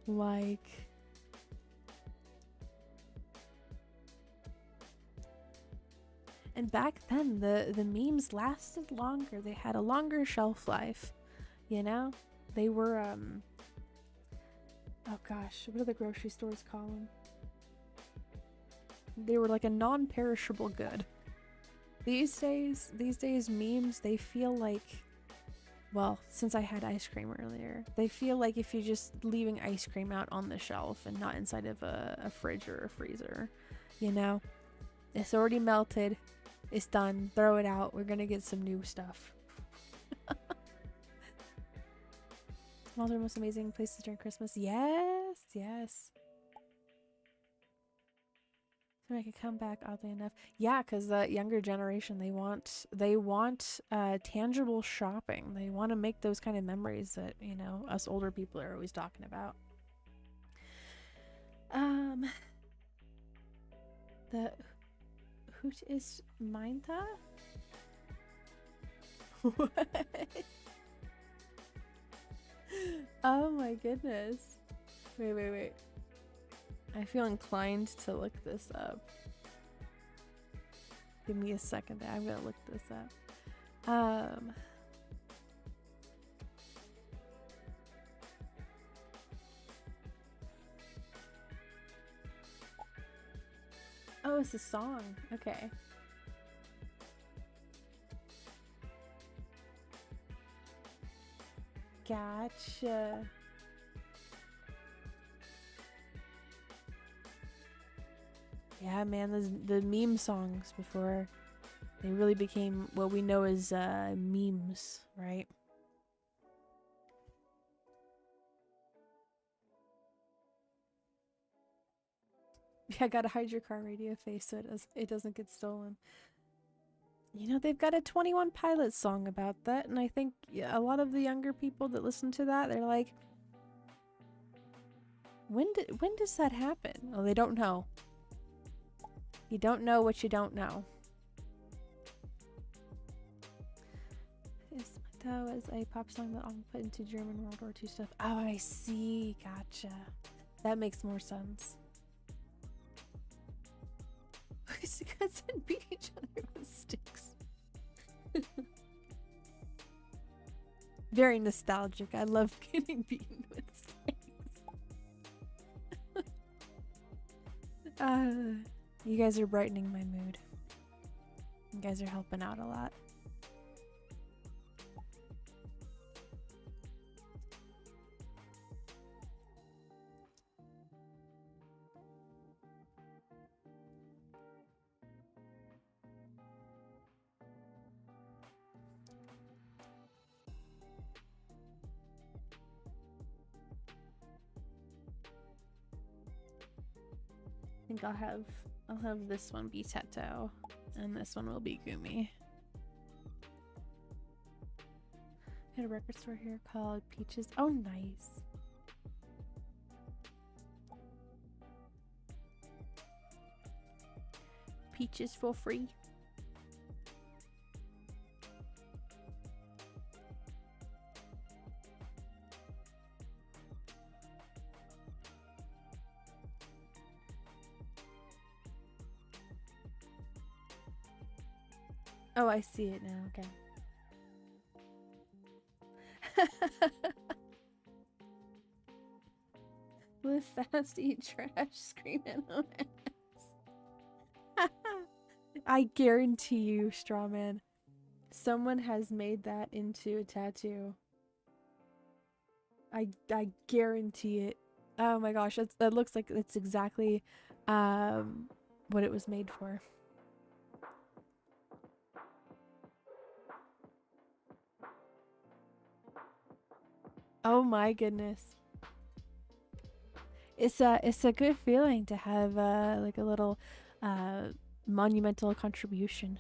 Like, and back then the memes lasted longer. They had a longer shelf life, They were oh gosh, what do the grocery stores call them? They were like a non-perishable good. These days memes, they feel like, well, since I had ice cream earlier, they feel like if you're just leaving ice cream out on the shelf and not inside of a fridge or a freezer, it's already melted, it's done, throw it out, we're gonna get some new stuff. Malls are the most amazing places during Christmas. Yes. to make a comeback, oddly enough. Yeah, because the younger generation, they want tangible shopping. They want to make those kind of memories that, you know, us older people are always talking about. The Hoot is Minta? What? Oh my goodness. Wait. I feel inclined to look this up. Give me a second there. I'm gonna look this up. Oh, it's a song. Okay. Gotcha. Yeah, man, the meme songs before they really became what we know as memes, right? Yeah, gotta hide your car radio face so it doesn't get stolen. You know, they've got a 21 Pilots song about that, and I think a lot of the younger people that listen to that, they're like, when does that happen? Oh, they don't know. You don't know what you don't know. That was a pop song that often put into German World War II stuff. Oh, I see. Gotcha. That makes more sense. Because they beat each other with sticks. Very nostalgic. I love getting beaten with sticks. You guys are brightening my mood. You guys are helping out a lot. I think I'll have this one be Teto, and this one will be Gumi. I had a record store here called Peaches. Oh, nice. Peaches for free. Oh, I see it now. Okay. Live fast, eat trash, scream at I guarantee you, Strawman, someone has made that into a tattoo. I guarantee it. Oh my gosh, that looks like it's exactly what it was made for. Oh my goodness. It's a good feeling to have like a little monumental contribution.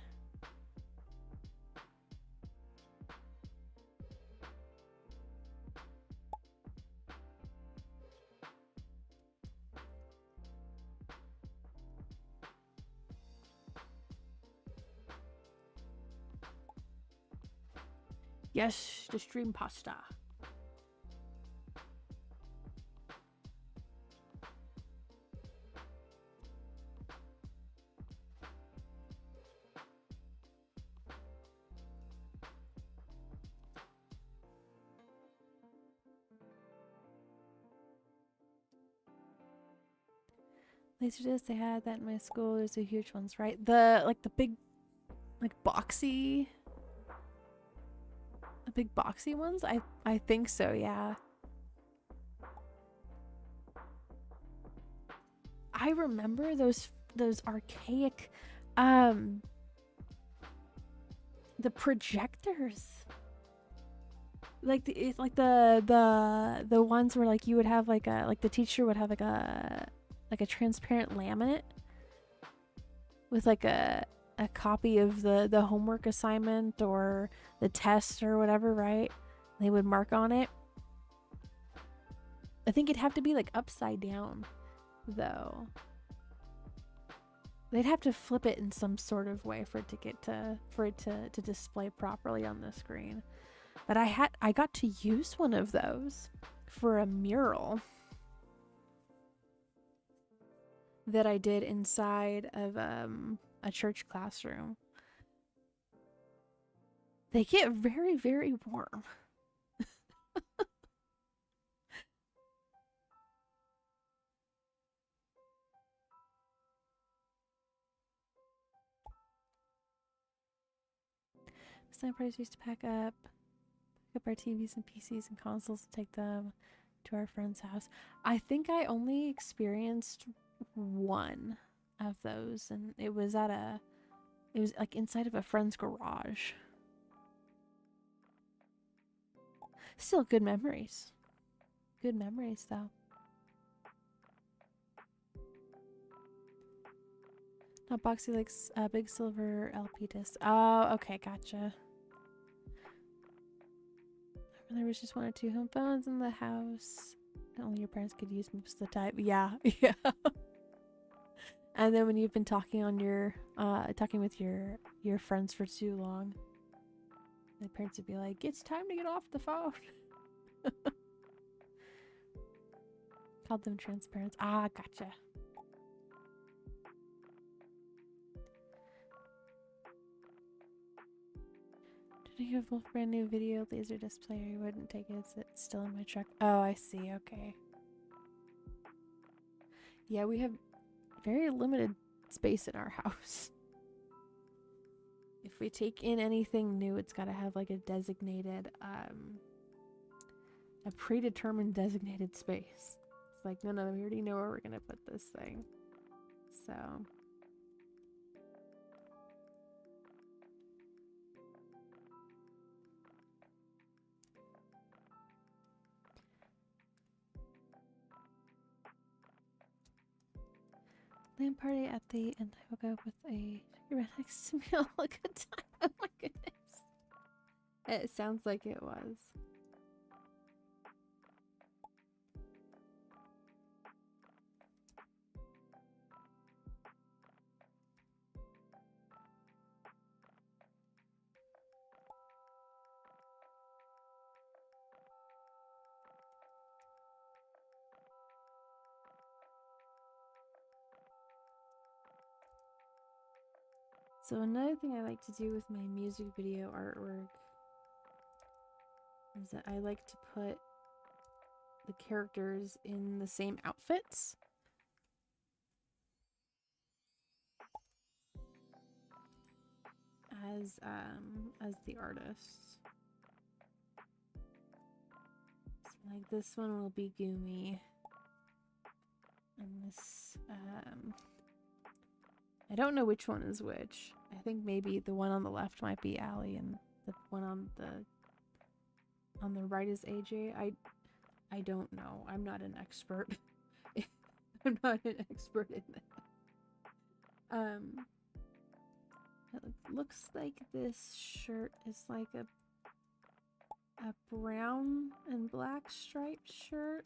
Yes, the stream pasta. Laserdisc, they had that in my school. There's the huge ones, right? The big, like boxy, the big boxy ones. I think so. Yeah. I remember those archaic, the projectors. Like the ones where like you would have like the teacher would have like a transparent laminate with like a copy of the homework assignment or the test or whatever, right? They would mark on it. I think it'd have to be like upside down, though. They'd have to flip it in some sort of way for it to display properly on the screen. But I got to use one of those for a mural that I did inside of a church classroom. They get very, very warm. Some parties used to pack up our TVs and PCs and consoles and take them to our friend's house. I think I only experienced one of those, and it was like inside of a friend's garage. Still good memories. Good memories, though. Not Boxy likes big silver LP discs. Oh, okay, gotcha. There was just 1 or 2 home phones in the house. Only your parents could use most of the time. Yeah, yeah. And then when you've been talking on your talking with your friends for too long, the parents would be like, "It's time to get off the phone." Called them transparents. Ah, gotcha. Did you have a brand new video laser disc player? You wouldn't take it. It's still in my truck. Oh, I see. Okay. Yeah, we have very limited space in our house. If we take in anything new, it's got to have like a designated, a predetermined designated space. It's like, no, we already know where we're going to put this thing. So... Land party at the end. I woke up with a cigarette next to me all a good time. Oh my goodness. It sounds like it was. So another thing I like to do with my music video artwork is that I like to put the characters in the same outfits. As the artists. So like this one will be Gumi. And this I don't know which one is which. I think maybe the one on the left might be Allie and the one on the right is AJ. I don't know. I'm not an expert. I'm not an expert in that. It looks like this shirt is like a brown and black striped shirt.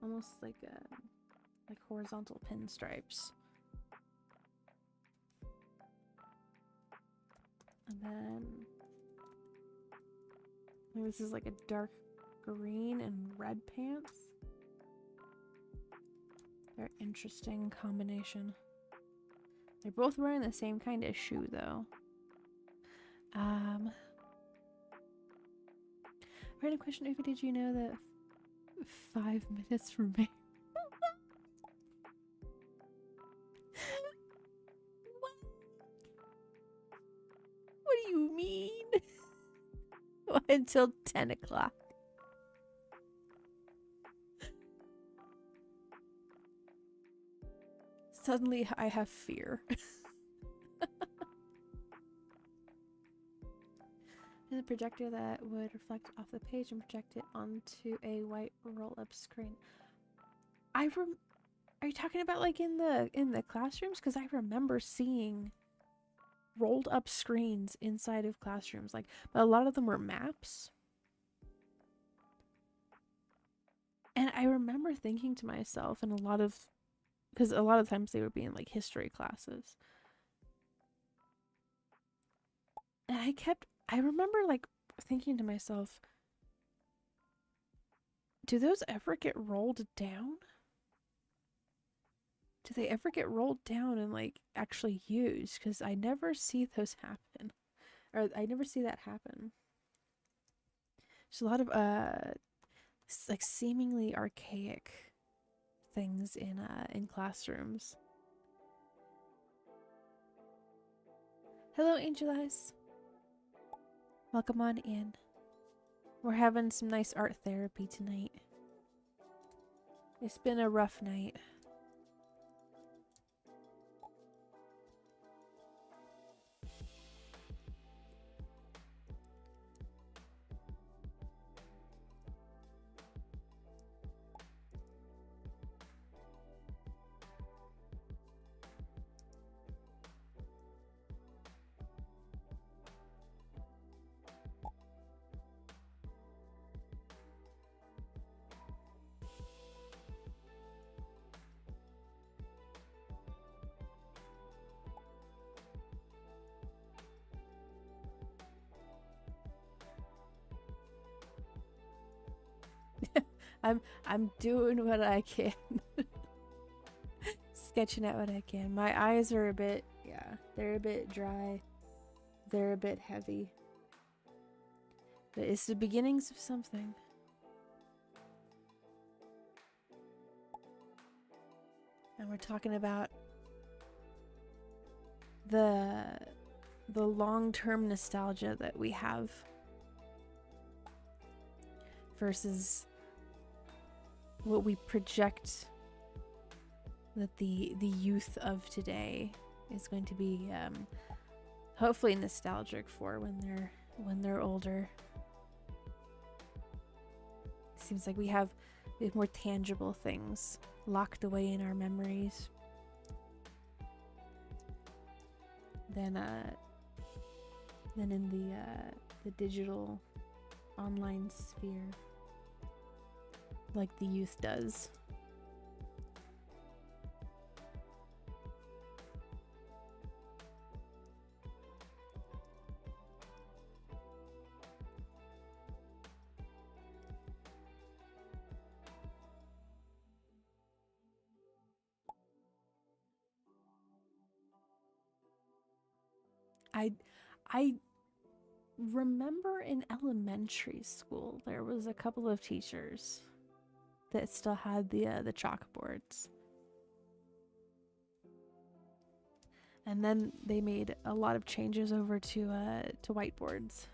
Almost like horizontal pinstripes. And then this is like a dark green and red pants. Very interesting combination. They're both wearing the same kind of shoe though. Random question, Euphie, did you know that 5 minutes remain? What do you mean? Until 10 o'clock. Suddenly I have fear. And a projector that would reflect off the page and project it onto a white roll-up screen. I Are you talking about like in the classrooms? Because I remember seeing rolled up screens inside of classrooms, like, but a lot of them were maps. And I remember thinking to myself, and because a lot of times they would be in like history classes, and I remember like thinking to myself, do those ever get rolled down? Do they ever get rolled down and like actually used? Because I never see those happen, or I never see that happen. There's a lot of like seemingly archaic things in classrooms. Hello, Angel Eyes. Welcome on in. We're having some nice art therapy tonight. It's been a rough night. I'm doing what I can. Sketching out what I can. My eyes are a bit, yeah, they're a bit dry. They're a bit heavy. But it's the beginnings of something. And we're talking about the long-term nostalgia that we have versus what we project that the youth of today is going to be hopefully nostalgic for when they're older. It seems like we have more tangible things locked away in our memories than in the digital online sphere, like the youth does. I remember in elementary school there was a couple of teachers that still had the chalkboards, and then they made a lot of changes over to whiteboards.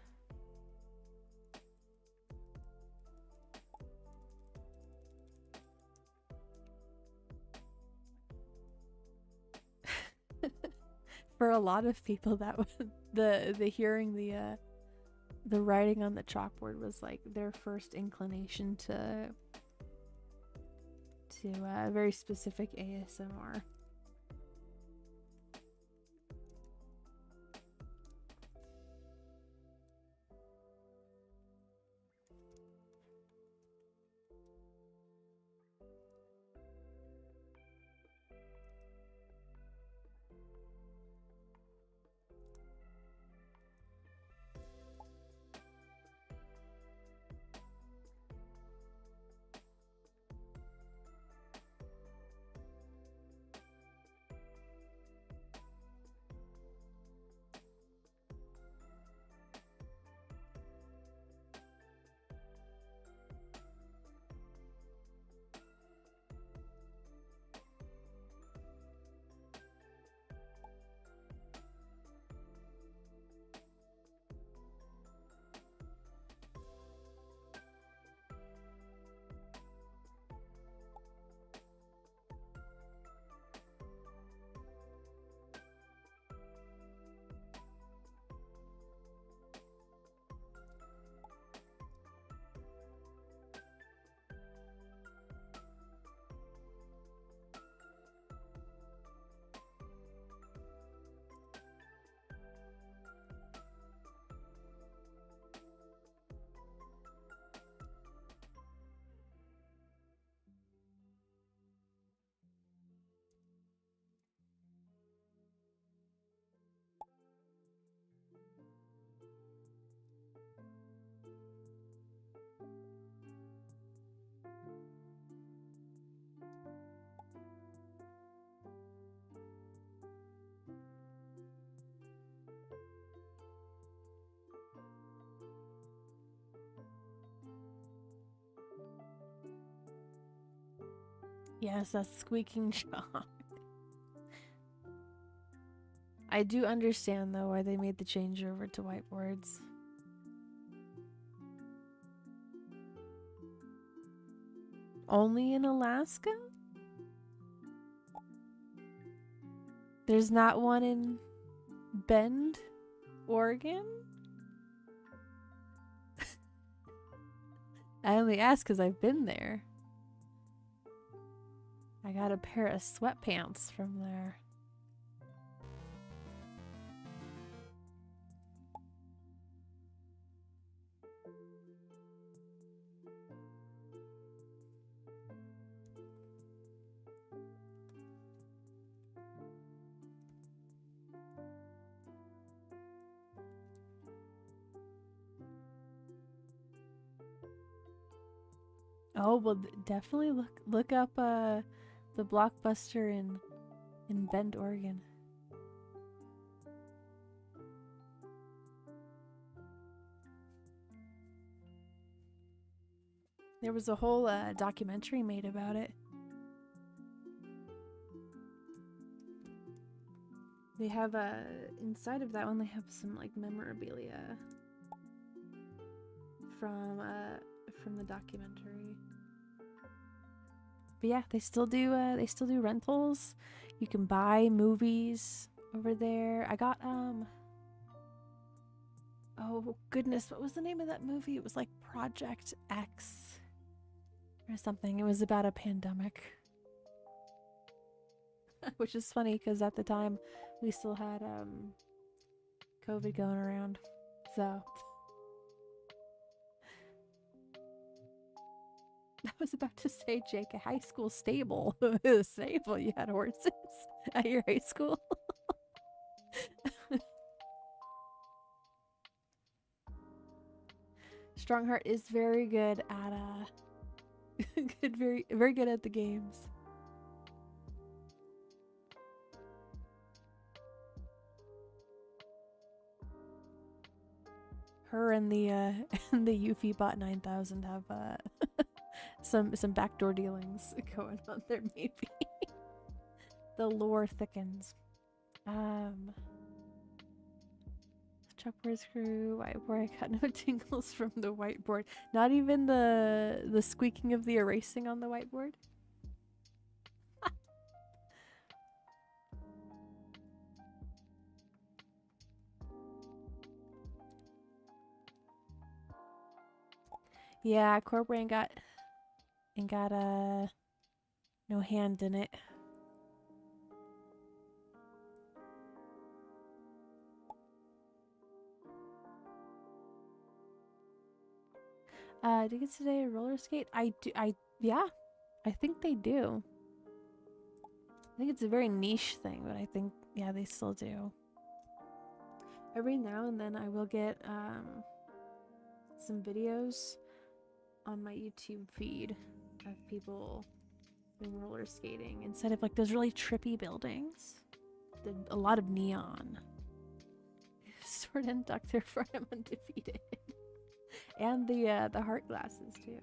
For a lot of people, that was the hearing the writing on the chalkboard was like their first inclination to very specific ASMR. Yes, that's squeaking chalk. I do understand though why they made the change over to whiteboards. Only in Alaska? There's not one in Bend, Oregon? I only ask because I've been there. I got a pair of sweatpants from there. Oh, well, definitely look up the Blockbuster in Bend, Oregon. There was a whole documentary made about it. They have inside of that one they have some like memorabilia from the documentary. But yeah, they still do rentals. You can buy movies over there. I got oh goodness, what was the name of that movie? It was like Project X or something. It was about a pandemic. Which is funny because at the time we still had COVID going around. So I was about to say, Jake, a high school stable. Stable, you had horses at your high school. Strongheart is very good at very good at the games. Her and the and the Euphie bot 9000 have some backdoor dealings going on there maybe. The lore thickens. Chalkboard screw, whiteboard. I got no tingles from the whiteboard. Not even the squeaking of the erasing on the whiteboard. Yeah, Corbrain ain't got no hand in it. Do kids today roller skate? Yeah, I think they do. I think it's a very niche thing, but I think, yeah, they still do. Every now and then I will get some videos on my YouTube feed of people doing roller skating instead of like those really trippy buildings. A lot of neon. Sword and duck, therefore I'm undefeated. And the heart glasses too.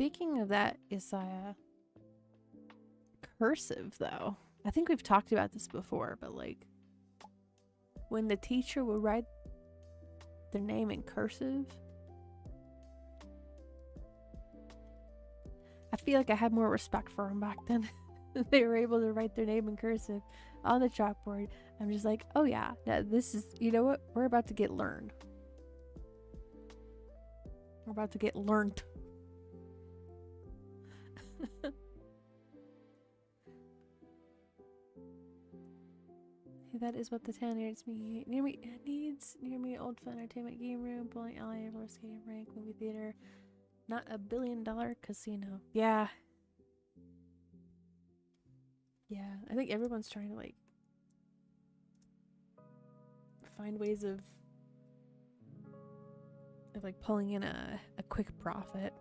Speaking of that, Isaiah, cursive though. I think we've talked about this before, but like when the teacher would write their name in cursive, I feel like I had more respect for them back then. They were able to write their name in cursive on the chalkboard. I'm just like, oh yeah, this is, you know what? We're about to get learned. We're about to get learned. That is what the town needs me. Near me, old fun entertainment game room, bowling alley, roller skating rink, movie theater. Not $1 billion casino. Yeah. Yeah, I think everyone's trying to like find ways of like pulling in a quick profit.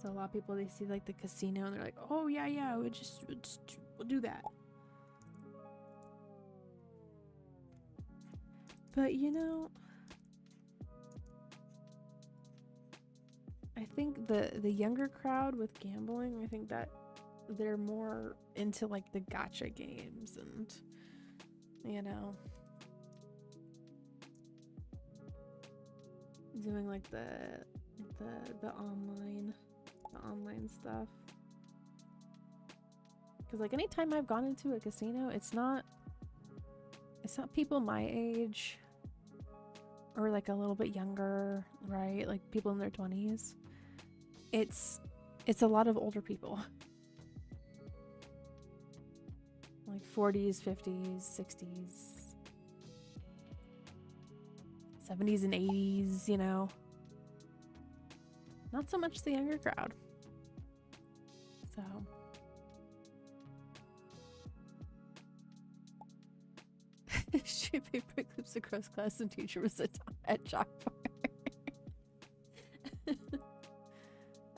So a lot of people, they see like the casino and they're like, oh yeah, we'll do that. But you know, I think the younger crowd with gambling, I think that they're more into like the gacha games and, you know, doing like the online stuff. Because like anytime I've gone into a casino, it's not people my age or like a little bit younger, right? Like people in their 20s. It's a lot of older people. Like 40s, 50s, 60s, 70s and 80s, you know. Not so much the younger crowd. So shoot paper clips across class and teacher was at chalkboard.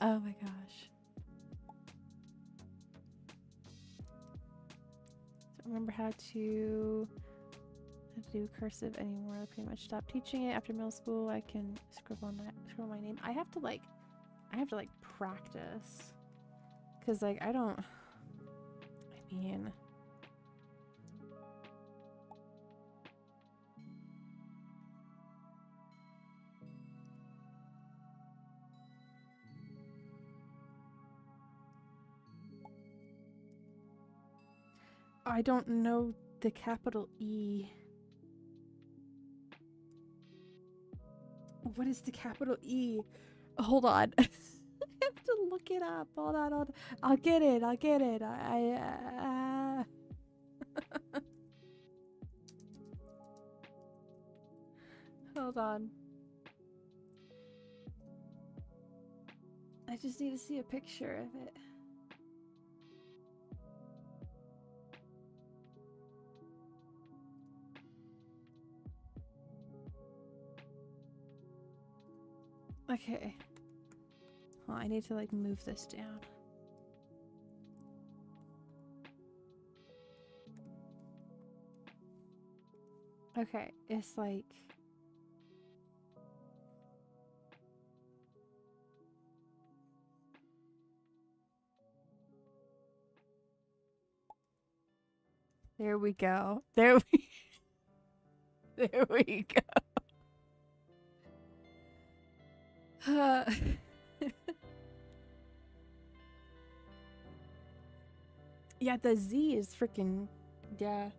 Oh my gosh. Don't remember how to do cursive anymore. I pretty much stopped teaching it after middle school. I can scribble my name. I have to practice. Cause like I mean I don't know the capital E. What is the capital E? Hold on. I have to look it up. Hold on. I'll get it. Hold on. I just need to see a picture of it. Okay. Well, I need to like move this down. Okay, it's like there we go. There we go. Yeah, the Z is freaking, yeah,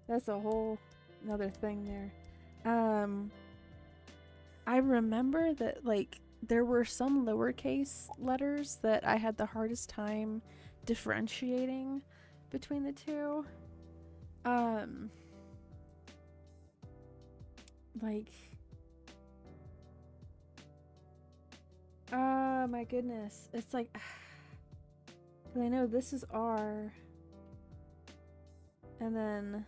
that's a whole another thing there. I remember that like there were some lowercase letters that I had the hardest time differentiating between the two. Like, oh my goodness, it's like, I know this is R, and then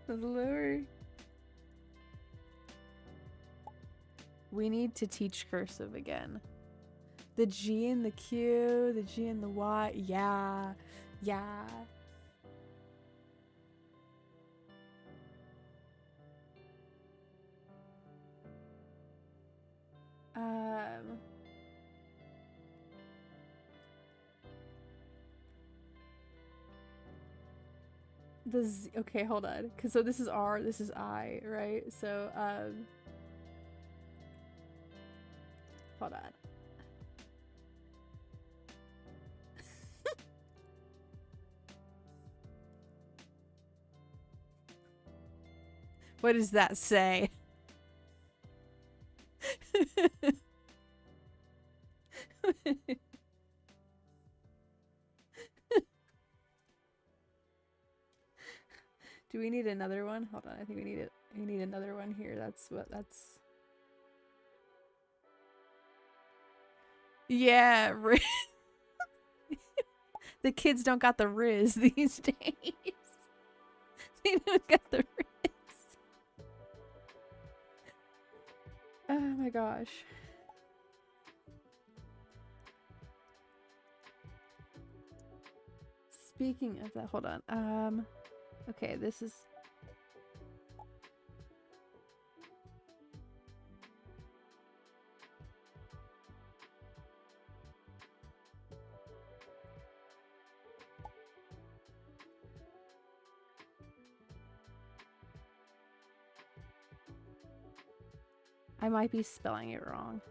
the lower. We need to teach cursive again. The G and the Q, the G and the Y. Yeah. Yeah. The Z, okay, hold on. Cause so this is R, this is I, right? So hold on. What does that say? Do we need another one? Hold on, I think we need it. We need another one here. That's what that's. Yeah, the kids don't got the riz these days. They don't got the riz. Oh my gosh. Speaking of that, hold on. Okay, this is. I might be spelling it wrong.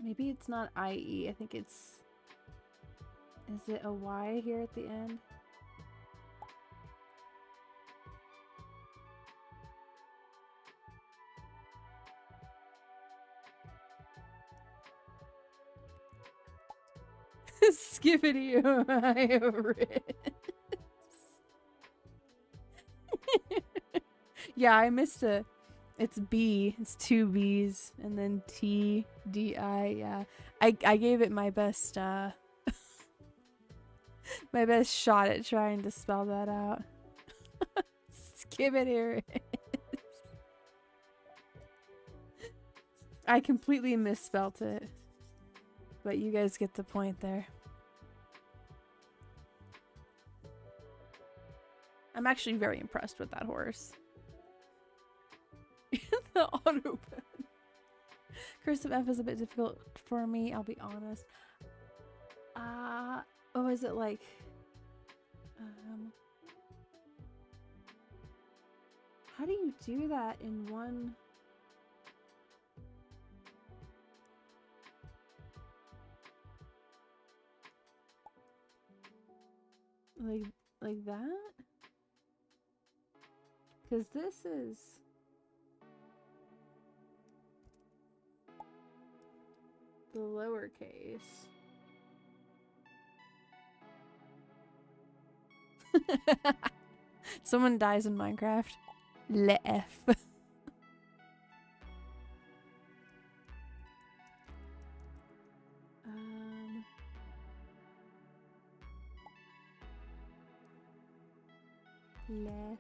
Maybe it's not IE. I think it's. Is it a Y here at the end? Skippity Yeah, I missed a. It's B. It's two B's and then T D I. Yeah, I gave it my best my best shot at trying to spell that out. Skippity. I completely misspelt it, but you guys get the point there. I'm actually very impressed with that horse. The auto pen. Cursive F is a bit difficult for me, I'll be honest. Oh, is it like how do you do that in one? Like that? Because this is the lowercase. Someone dies in Minecraft. Le F. Le.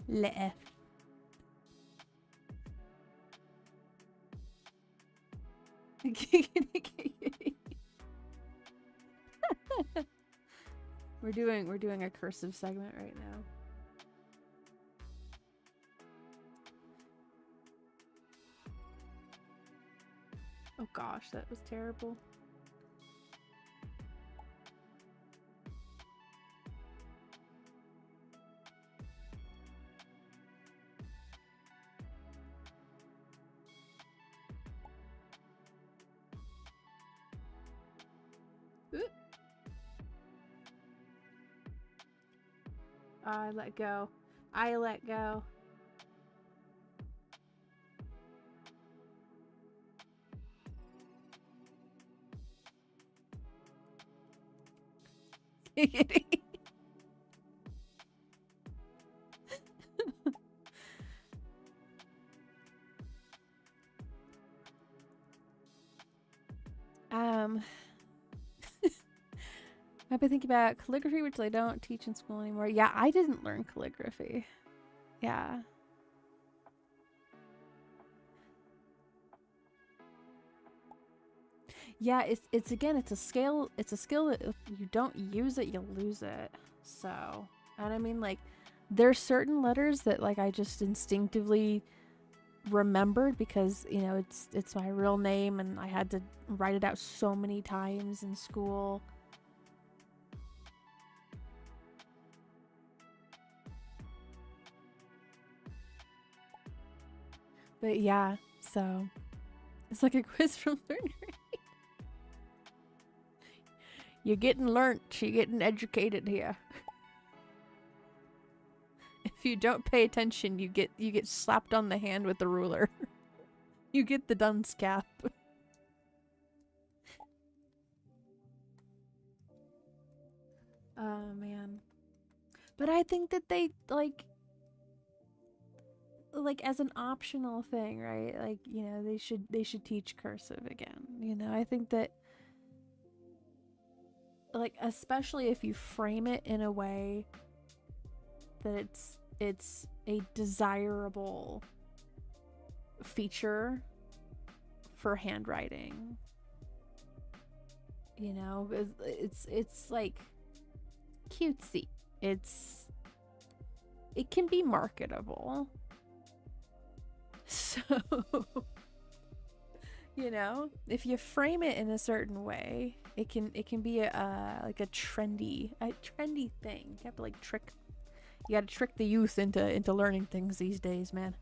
Le F. We're doing a cursive segment right now. Oh gosh, that was terrible. Oop. I let go. I let go. I've been thinking about calligraphy, which they don't teach in school anymore. Yeah, I didn't learn calligraphy. Yeah. Yeah, it's again, it's a skill that if you don't use it, you lose it. So, and I mean, like, there's certain letters that like I just instinctively remembered because, you know, it's my real name and I had to write it out so many times in school. But yeah, so it's like a quiz from third grade. You're getting learnt, you're getting educated here. If you don't pay attention, you get slapped on the hand with the ruler. You get the dunce cap. Oh man. But I think that they like as an optional thing, right? Like, you know, they should teach cursive again. You know, I think that like especially if you frame it in a way that it's a desirable feature for handwriting. You know, it's like cutesy. It can be marketable. So, you know, if you frame it in a certain way, it can be like a trendy thing. You have to like you got to trick the youth into learning things these days, man.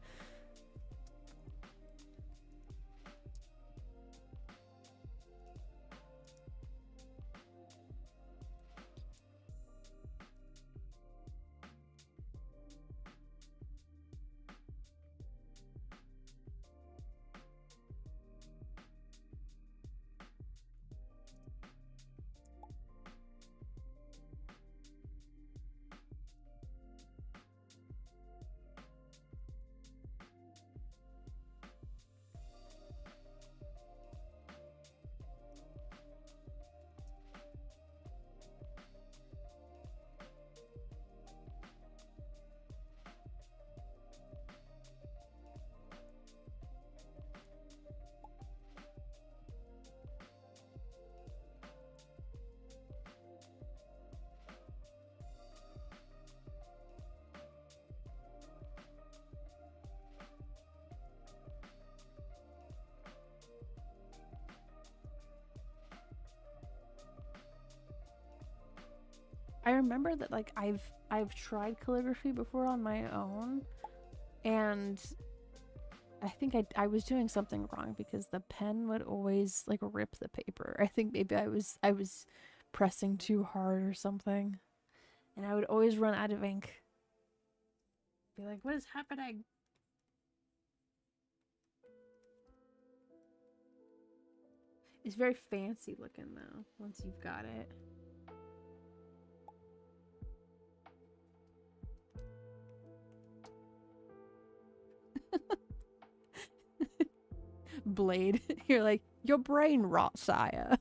I remember that like I've tried calligraphy before on my own, and I think I was doing something wrong because the pen would always like rip the paper. I think maybe I was pressing too hard or something, and I would always run out of ink. Be like, what is happening? It's very fancy looking though once you've got it. Blade. You're like, your brain rot, sire.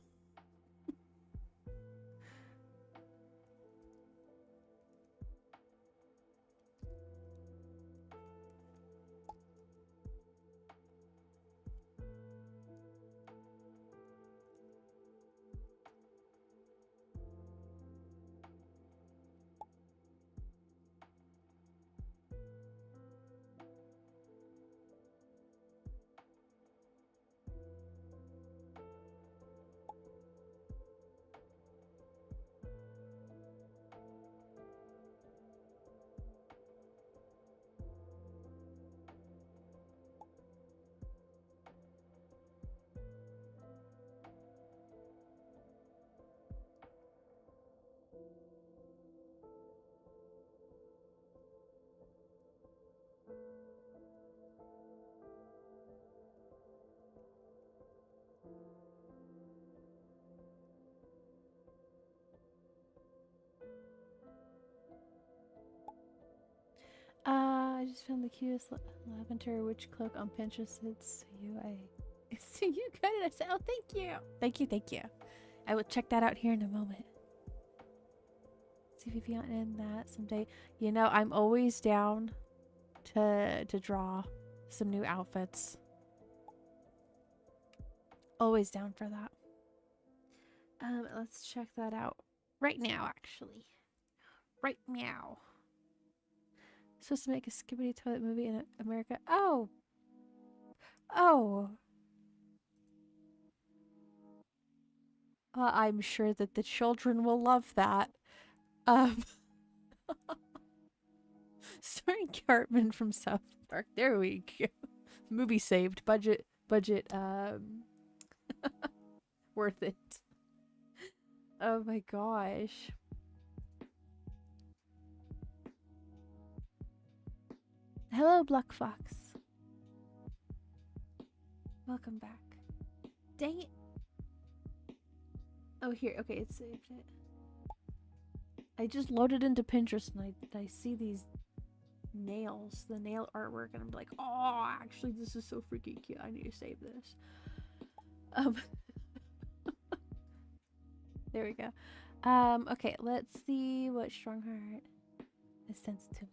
I just found the cutest lavender witch cloak on Pinterest. It's you. So you got it. I said, oh, thank you. Thank you. I will check that out here in a moment. see if you can end that someday. You know, I'm always down to draw some new outfits. Always down for that. Let's check that out right now, actually. Right now. Supposed to make a Skibbity Toilet movie in America. Oh. Oh. I'm sure that the children will love that. Starring Cartman from South Park. There we go. Movie saved. Budget, worth it. Oh my gosh. Hello, Black Fox. Welcome back. Dang it. Oh, here. Okay, it saved it. I just loaded into Pinterest and I see these nails, the nail artwork, and I'm like, oh, actually, this is so freaking cute. I need to save this. There we go. Okay, let's see what Strongheart has sent to me.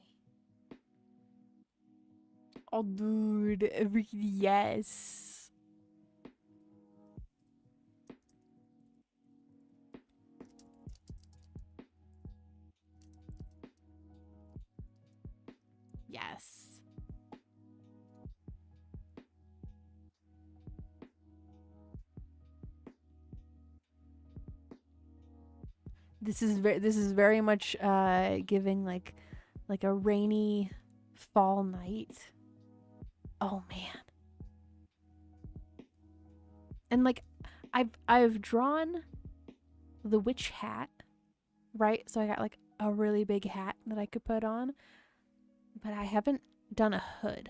Oh, dude, yes. Yes. This is very much giving like a rainy fall night. Oh man. And like I've drawn the witch hat, right? So I got like a really big hat that I could put on, but I haven't done a hood.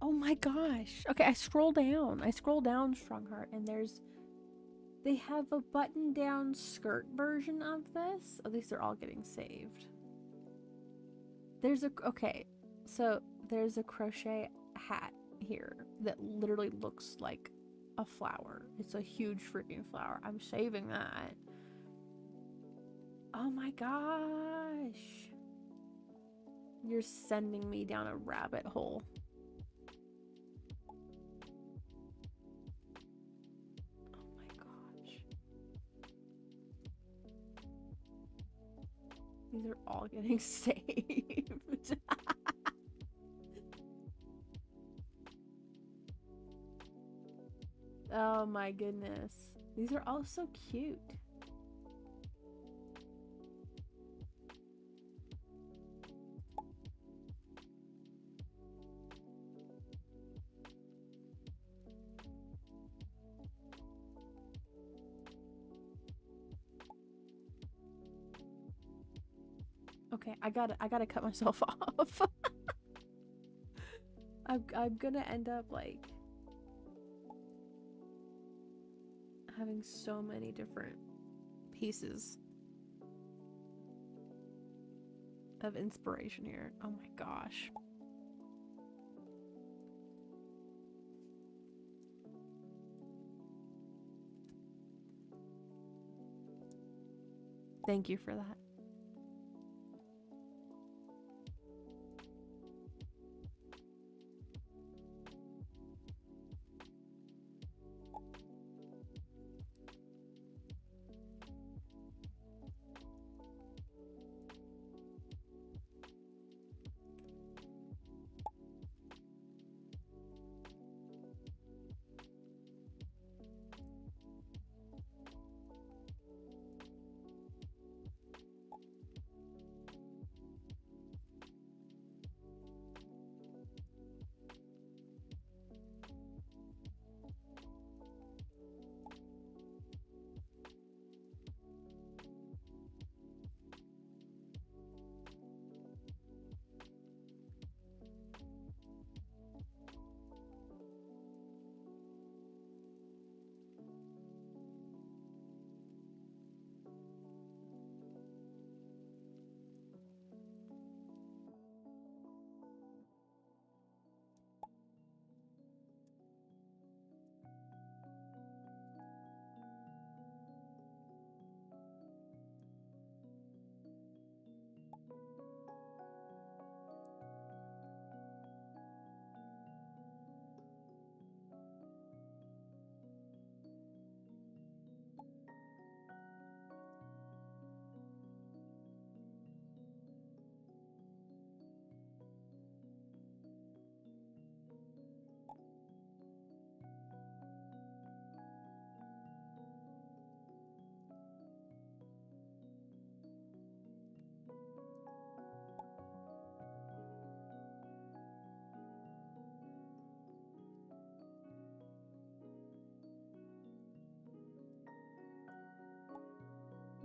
Oh my gosh. Okay, I scroll down. Strongheart, and they have a button down skirt version of this. Oh, these are all getting saved. So there's a crochet hat here that literally looks like a flower. It's a huge freaking flower. I'm saving that. Oh my gosh. You're sending me down a rabbit hole. Oh my gosh. These are all getting saved. Oh my goodness. These are all so cute. Okay, I gotta cut myself off. I'm gonna end up like having so many different pieces of inspiration here. Oh my gosh. Thank you for that.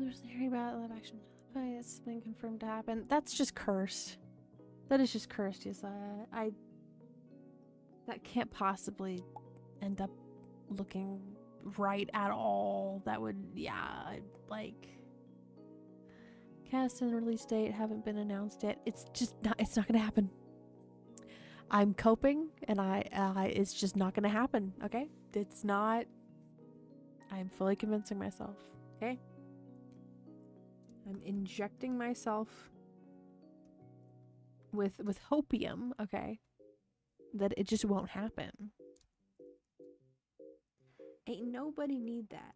There's a hearing about live action. It's been confirmed to happen. That's just cursed. That is just cursed. Yes, that can't possibly end up looking right at all. That would, yeah, like, cast and release date haven't been announced yet. It's just not. It's not gonna happen. I'm coping, and it's just not gonna happen. Okay, it's not. I'm fully convincing myself. Okay, I'm injecting myself with hopium. Okay, that it just won't happen. Ain't nobody need that.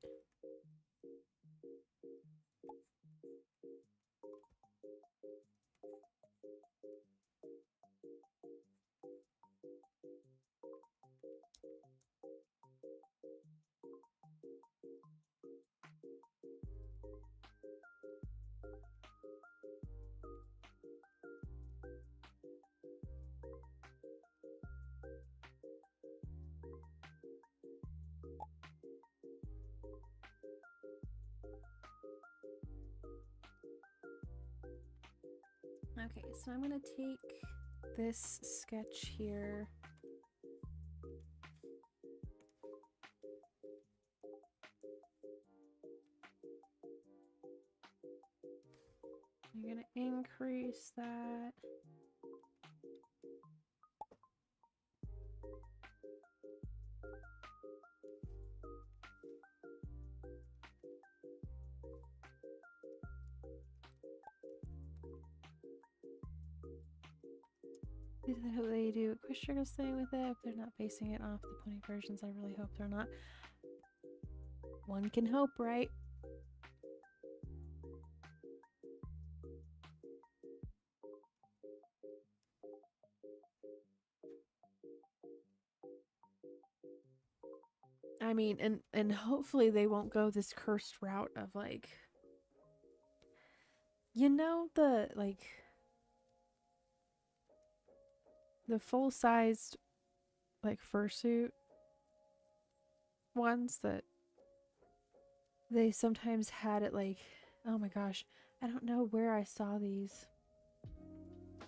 Okay, so I'm gonna take this sketch here. I'm gonna increase that. I hope they do a quick sugar thing with it. If they're not basing it off the pony versions, I really hope they're not. One can hope, right? I mean, and hopefully they won't go this cursed route of like, you know, the full-sized like fursuit ones that they sometimes had at like, oh my gosh, I don't know where I saw these.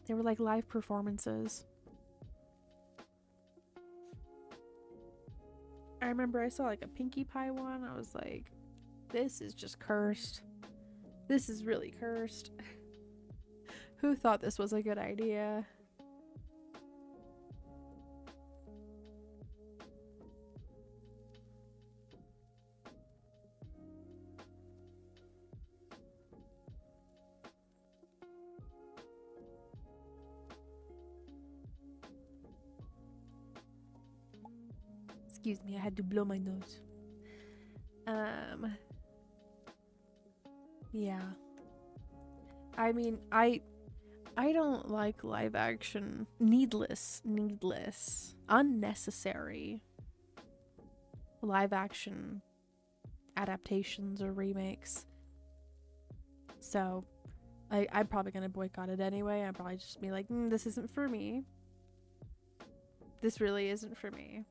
They were like live performances. I remember I saw like a Pinkie Pie one. I was like, this is just cursed. This is really cursed. Who thought this was a good idea? Excuse me, I had to blow my nose. Yeah. I mean, I don't like live action. Needless, unnecessary live action adaptations or remakes. So, I'm probably gonna boycott it anyway. I'm probably just be like, this isn't for me. This really isn't for me.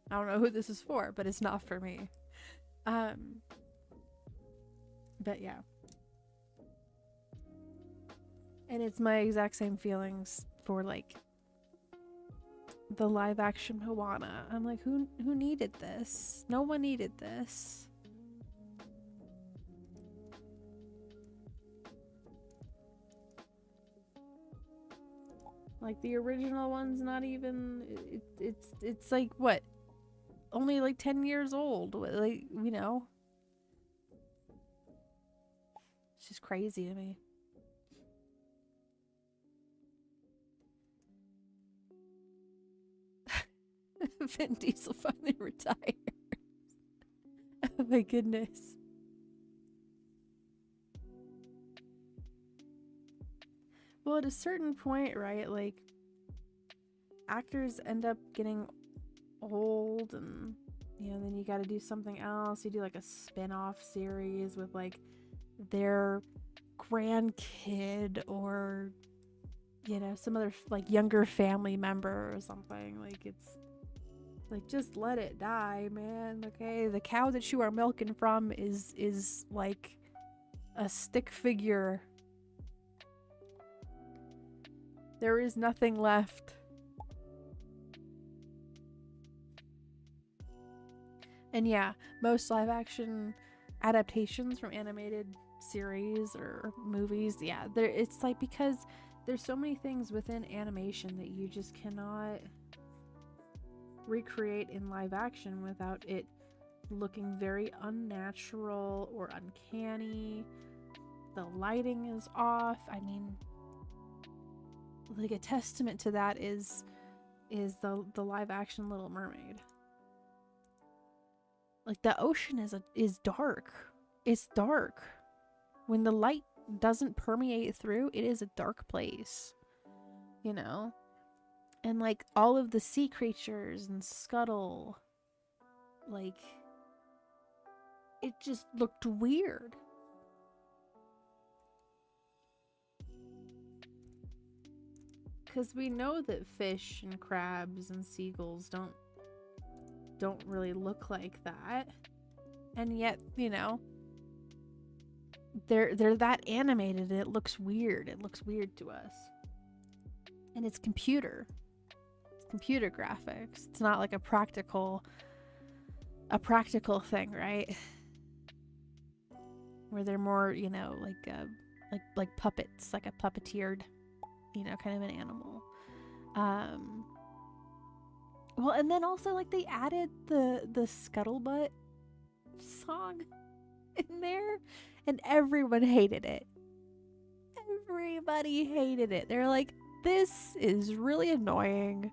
I don't know who this is for, but it's not for me. But yeah. And it's my exact same feelings for like the live action Moana. I'm like, who needed this? No one needed this. Like the original one's not even it's like what? Only like 10 years old. Like, you know. It's just crazy to me. Vin Diesel finally retired. Oh my goodness. Well, at a certain point, right, like actors end up getting old, and you know, then you got to do something else. You do like a spin-off series with like their grandkid, or you know, some other like younger family member or something. Like, it's like, just let it die, man. Okay, the cow that you are milking from is like a stick figure. There is nothing left. And yeah, most live action adaptations from animated series or movies, yeah, it's like because there's so many things within animation that you just cannot recreate in live action without it looking very unnatural or uncanny. The lighting is off. I mean, like a testament to that is the live action Little Mermaid. Like the ocean is dark. It's dark. When the light doesn't permeate through, it is a dark place. You know? And like all of the sea creatures and Scuttle, like it just looked weird. Because we know that fish and crabs and seagulls don't really look like that, and yet, you know, they're that animated and it looks weird. It looks weird to us, and it's computer graphics. It's not like a practical thing, right? Where they're more, you know, like puppets, like a puppeteered, you know, kind of an animal. Well, and then also like they added the Scuttlebutt song in there, and everyone hated it. Everybody hated it. They're like, this is really annoying.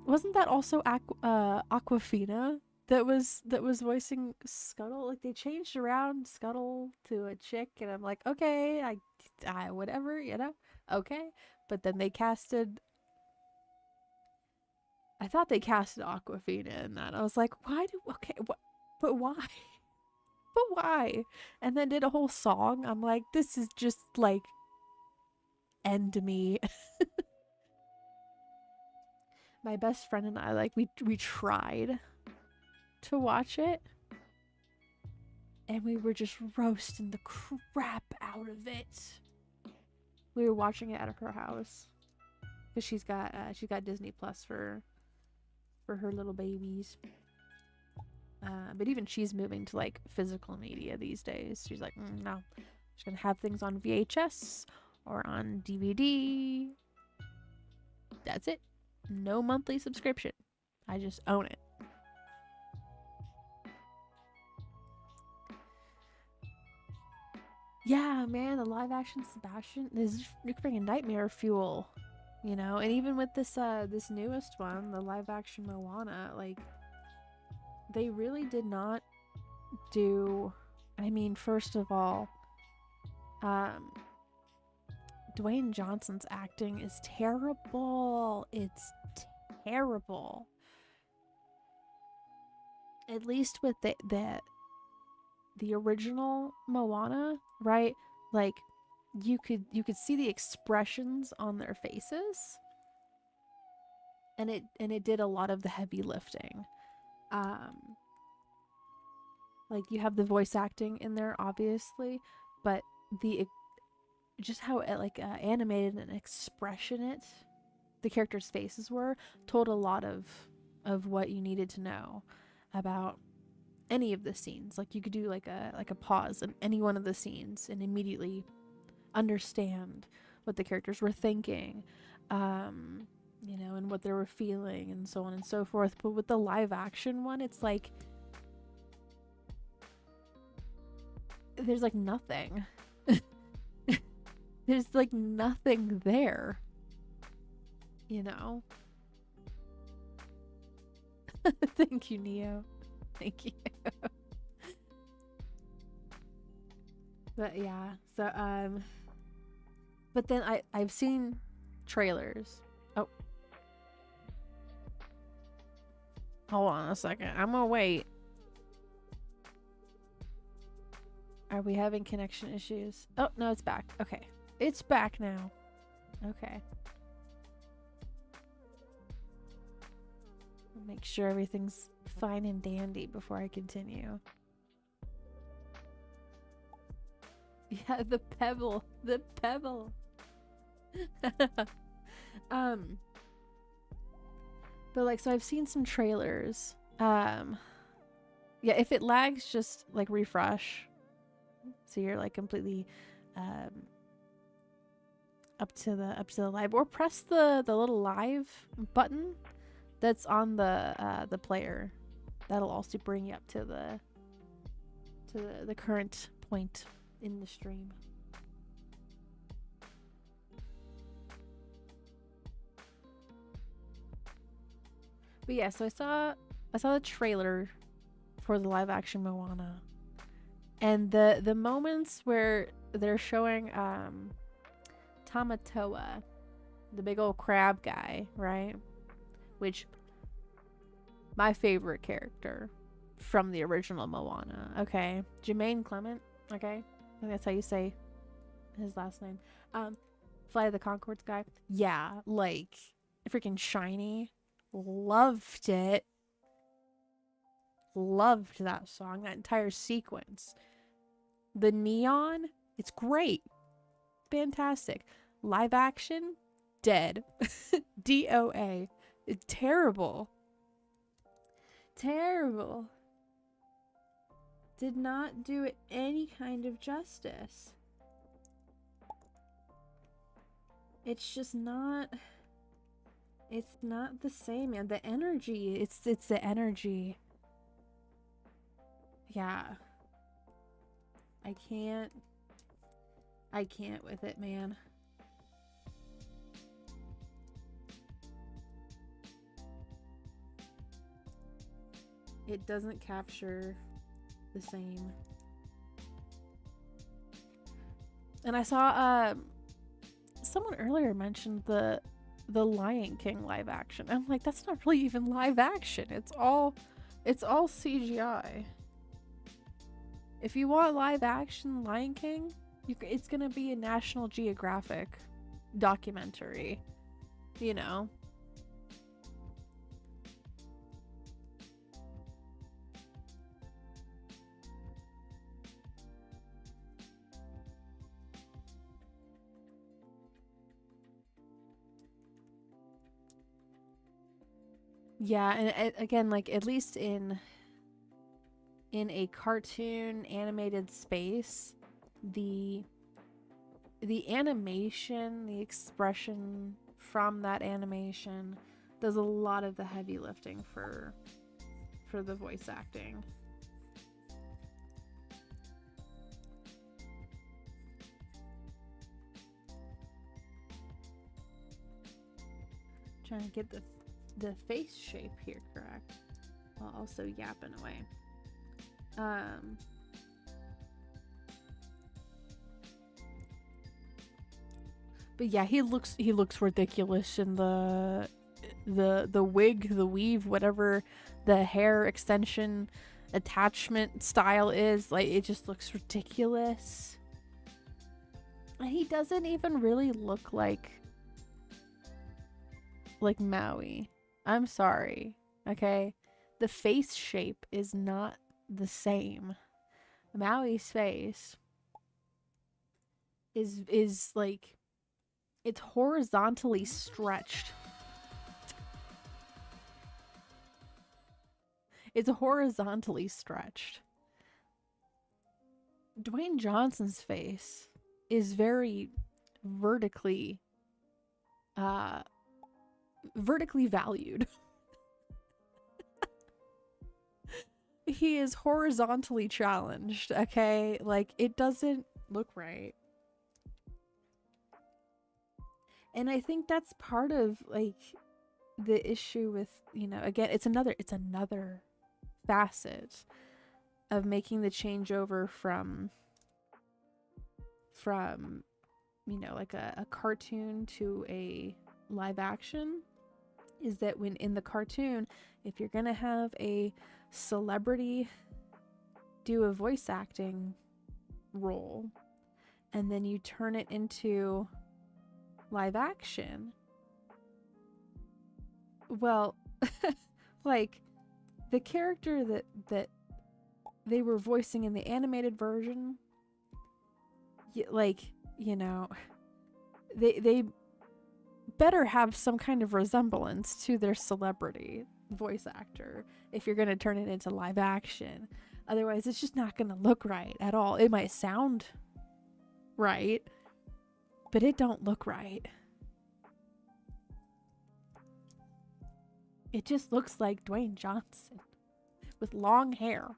Wasn't that also Aquafina that was voicing Scuttle? Like they changed around Scuttle to a chick, and I'm like, okay, I whatever, you know, okay. But then they casted. I thought they casted Aquafina in that. I was like, why? But why? But why? And then did a whole song. I'm like, this is just like, end me. My best friend and I, like, we tried to watch it, and we were just roasting the crap out of it. We were watching it at her house because she's got Disney Plus for her little babies. But even she's moving to like physical media these days. She's like, no, I'm just gonna have things on VHS or on DVD. That's it. No monthly subscription. I just own it. Yeah, man, the live action Sebastian is freaking nightmare fuel, you know. And even with this newest one, the live action Moana, like they really did not do. I mean, first of all, Dwayne Johnson's acting is terrible. It's terrible. At least with the original Moana, right? Like you could see the expressions on their faces, and it did a lot of the heavy lifting. Like you have the voice acting in there, obviously, but just how animated and expressionate the characters' faces were told a lot of what you needed to know about any of the scenes. Like you could do like a pause in any one of the scenes and immediately understand what the characters were thinking, you know, and what they were feeling and so on and so forth. But with the live action one, it's like there's like nothing. There's like nothing there, you know. Thank you, Neo. Thank you. But yeah, so but then I've seen trailers. Oh, hold on a second. I'm gonna wait. Are we having connection issues? Oh no, it's back. Okay, it's back now. Okay. I'll make sure everything's fine and dandy before I continue. Yeah, the pebble. The pebble. But like, so I've seen some trailers. Yeah, if it lags, just like refresh. So you're like completely up to the live, or press the little live button that's on the player. That'll also bring you up to the current point in the stream. But yeah, so I saw the trailer for the live action Moana, and the moments where they're showing Tamatoa, the big old crab guy, right? Which, my favorite character from the original Moana. Okay, Jermaine Clement. Okay, I think that's how you say his last name. Flight of the Conchords guy. Yeah, like freaking shiny. Loved it. Loved that song, that entire sequence. The neon, it's great. Fantastic. Live action, dead. DOA. It's terrible. Terrible. Did not do it any kind of justice. It's just not, it's not the same, man. The energy, it's the energy. Yeah. I can't with it, man. It doesn't capture the same. And I saw someone earlier mentioned the Lion King live action. I'm like, that's not really even live action. It's all CGI. If you want live action Lion King, it's gonna be a National Geographic documentary, you know. Yeah, and again, like, at least in a cartoon animated space, the animation, the expression from that animation does a lot of the heavy lifting for the voice acting. Trying to get the face shape here correct, while also yapping away. But yeah, he looks ridiculous in the wig, the weave, whatever the hair extension attachment style is. Like, it just looks ridiculous. And he doesn't even really look like Maui. I'm sorry. Okay? The face shape is not the same. Maui's face is like, it's horizontally stretched. It's horizontally stretched. Dwayne Johnson's face is very vertically valued. He is horizontally challenged, okay? Like, it doesn't look right. And I think that's part of, like, the issue with, you know, again, it's another facet of making the changeover from you know, like a cartoon to a live action, is that when in the cartoon, if you're gonna have a celebrity do a voice acting role and then you turn it into live action, well, like, the character that they were voicing in the animated version like, you know, they better have some kind of resemblance to their celebrity voice actor if you're going to turn it into live action. Otherwise, it's just not going to look right at all. It might sound right, but it don't look right. It just looks like Dwayne Johnson with long hair.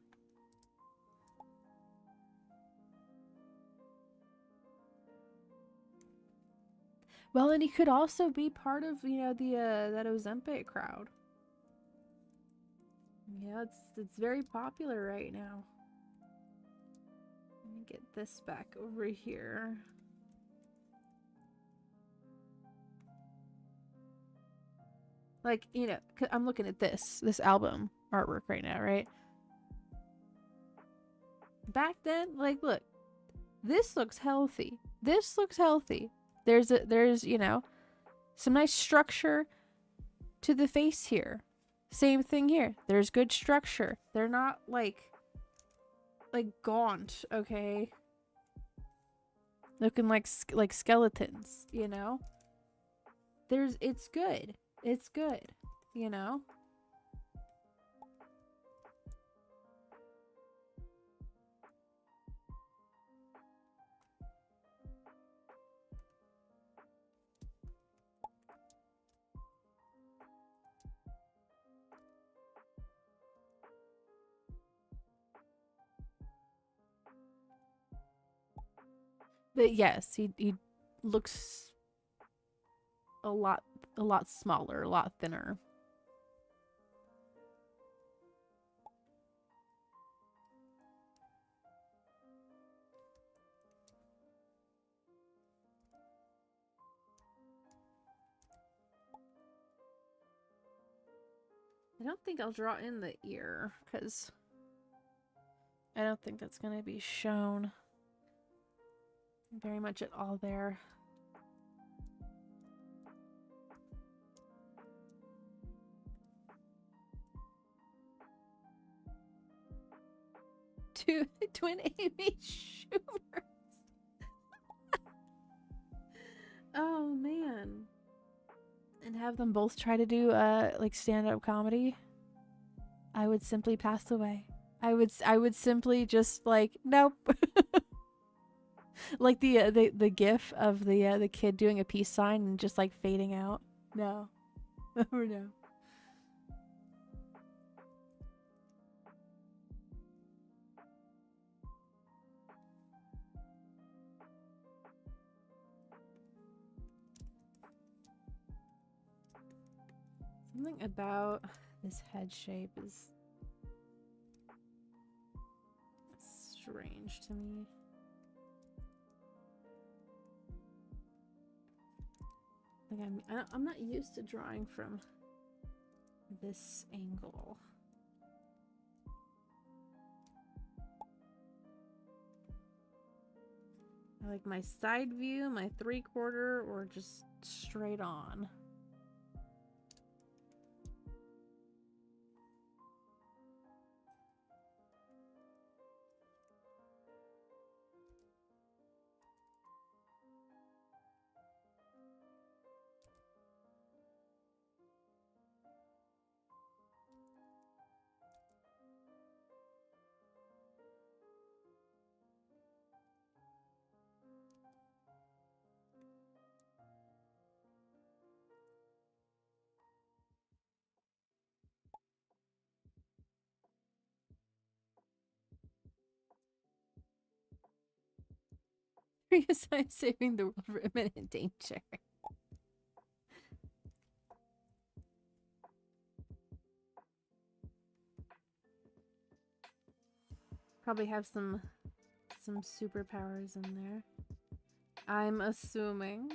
Well, and he could also be part of, you know, the that Ozempic crowd. Yeah, it's very popular right now. Let me get this back over here. Like, you know, I'm looking at this album artwork right now, right? Back then, like, look, this looks healthy. This looks healthy. There's, you know, some nice structure to the face here. Same thing here. There's good structure. They're not like gaunt, okay? Looking like skeletons, you know? It's good. It's good, you know? But yes, he looks a lot smaller, a lot thinner. I don't think I'll draw in the ear because I don't think that's going to be shown very much at all there. Twin Amy Schumers. Oh man. And have them both try to do like stand-up comedy. I would simply pass away. I would simply just like nope. Like the gif of the kid doing a peace sign and just like fading out. No. Or no. Something about this head shape is strange to me. Like I'm not used to drawing from this angle. I like my side view, my 3/4, or just straight on. Because I'm saving the world from imminent danger. Probably have some superpowers in there. I'm assuming.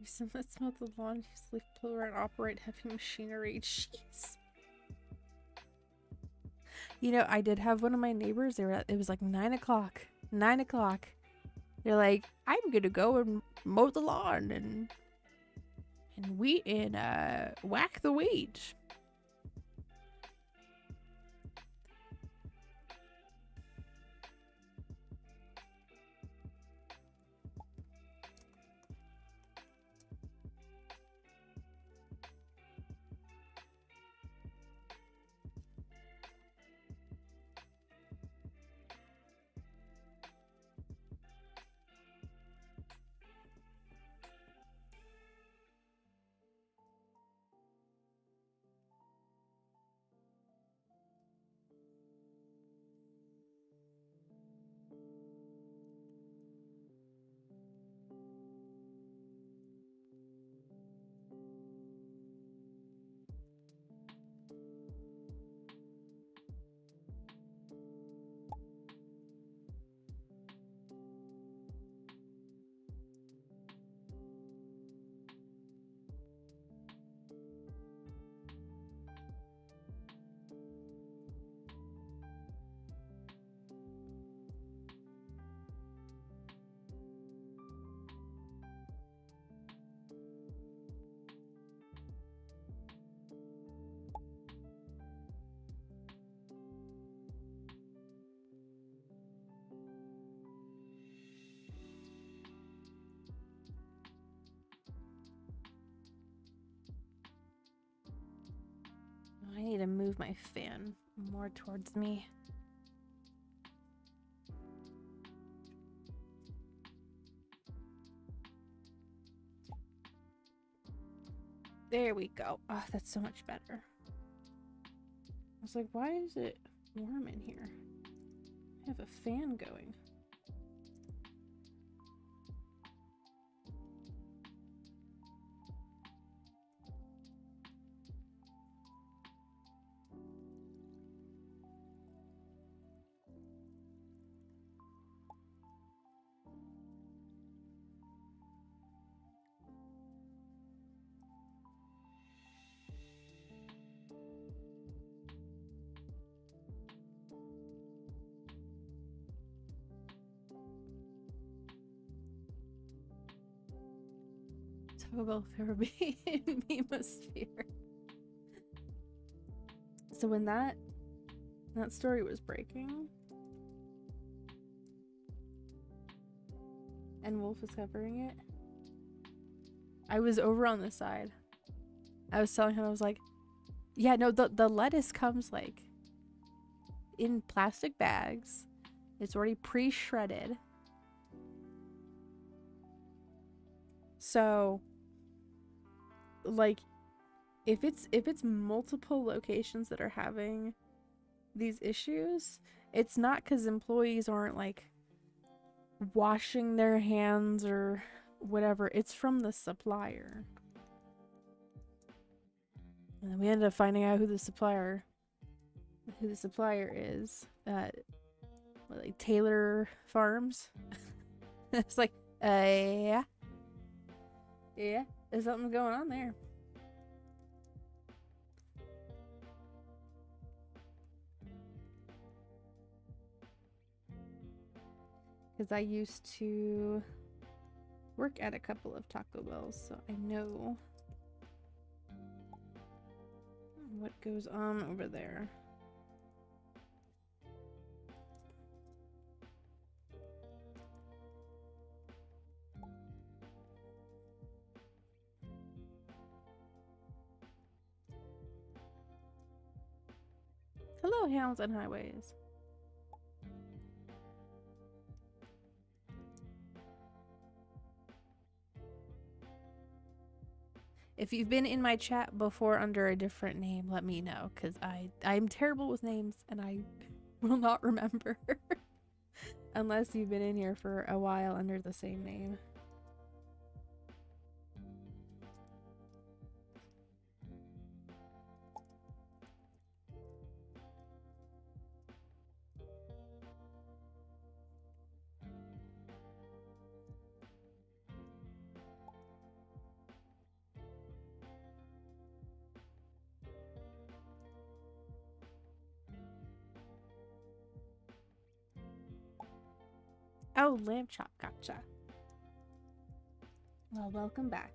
You sometimes smell the lawn, you sleep blower, and operate heavy machinery. Jeez. You know, I did have one of my neighbors. It was like 9 o'clock. 9 o'clock. They're like, I'm gonna go and mow the lawn and whack the weeds. I need to move my fan more towards me. There we go. Oh, that's so much better. I was like, why is it warm in here? I have a fan going. Taco Bell therapy in Memosphere. So when that story was breaking and Wolf was covering it, I was over on the side. I was telling him, I was like, yeah, no, the lettuce comes like in plastic bags. It's already pre-shredded. So like if it's multiple locations that are having these issues, it's not because employees aren't like washing their hands or whatever. It's from the supplier. And then we ended up finding out who the supplier is. Like Taylor Farms. It's like, yeah, there's something going on there. Because I used to work at a couple of Taco Bells, so I know what goes on over there. Hello, hounds and highways. If you've been in my chat before under a different name, let me know, because I'm terrible with names and I will not remember unless you've been in here for a while under the same name. Oh, lamb chop. Gotcha. Well, welcome back.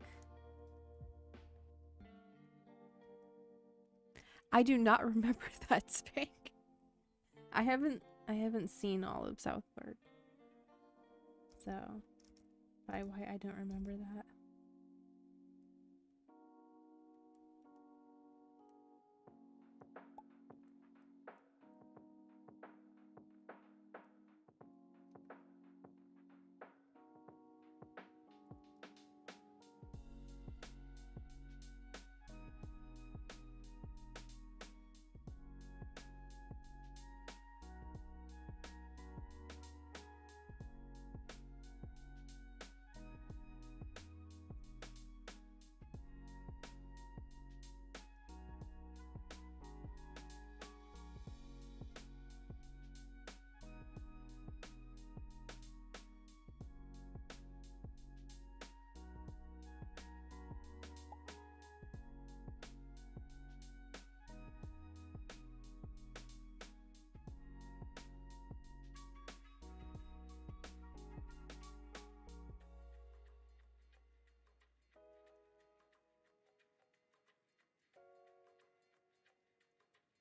I do not remember that spank. I haven't seen all of South Park. So, I don't remember that.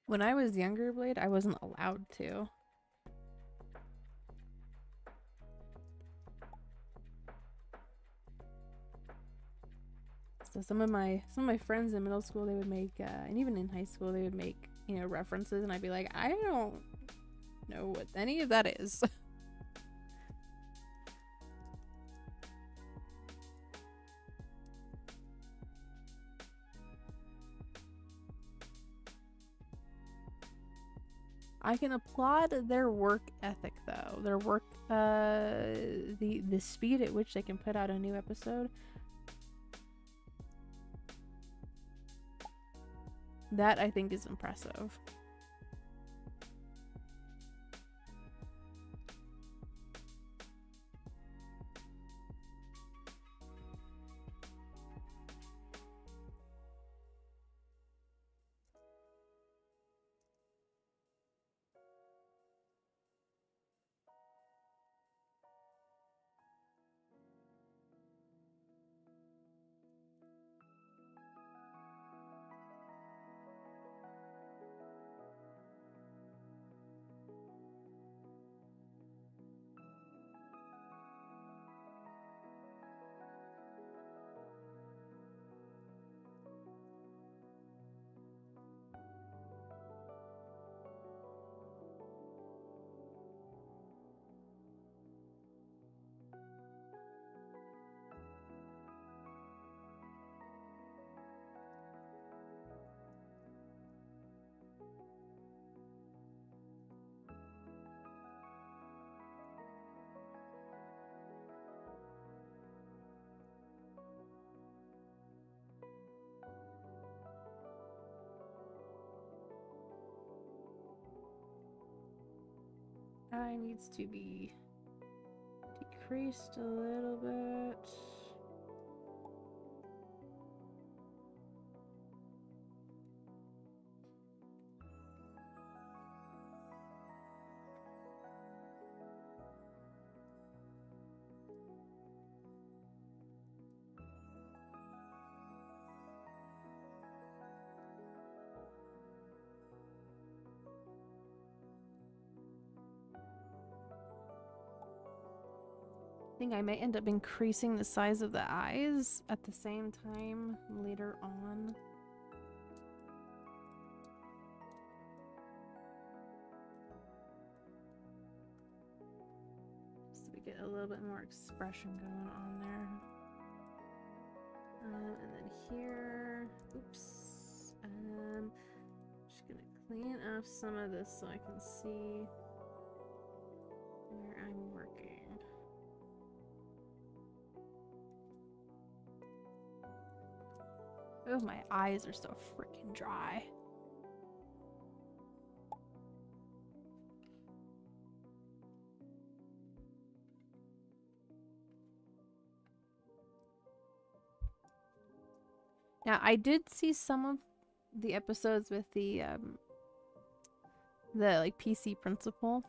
When I was younger, Blade, I wasn't allowed to. So some of my friends in middle school, they would make, and even in high school, they would make, you know, references, and I'd be like, I don't know what any of that is. I can applaud their work ethic, though. Their work, the speed at which they can put out a new episode. That, I think, is impressive. Eye needs to be decreased a little bit. I think I may end up increasing the size of the eyes at the same time later on. So we get a little bit more expression going on there. And then here, oops. Just gonna clean up some of this so I can see where I'm working. Oh, my eyes are so freaking dry. Now, I did see some of the episodes with the like PC principal.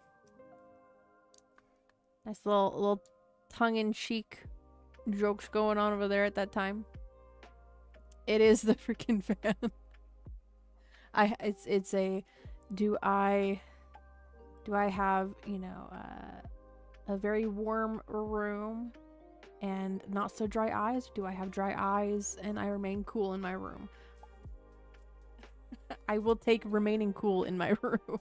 Nice little tongue-in-cheek jokes going on over there at that time. It is the freaking fan. It's a do I have, you know, a very warm room and not so dry eyes? Do I have dry eyes and I remain cool in my room? I will take remaining cool in my room.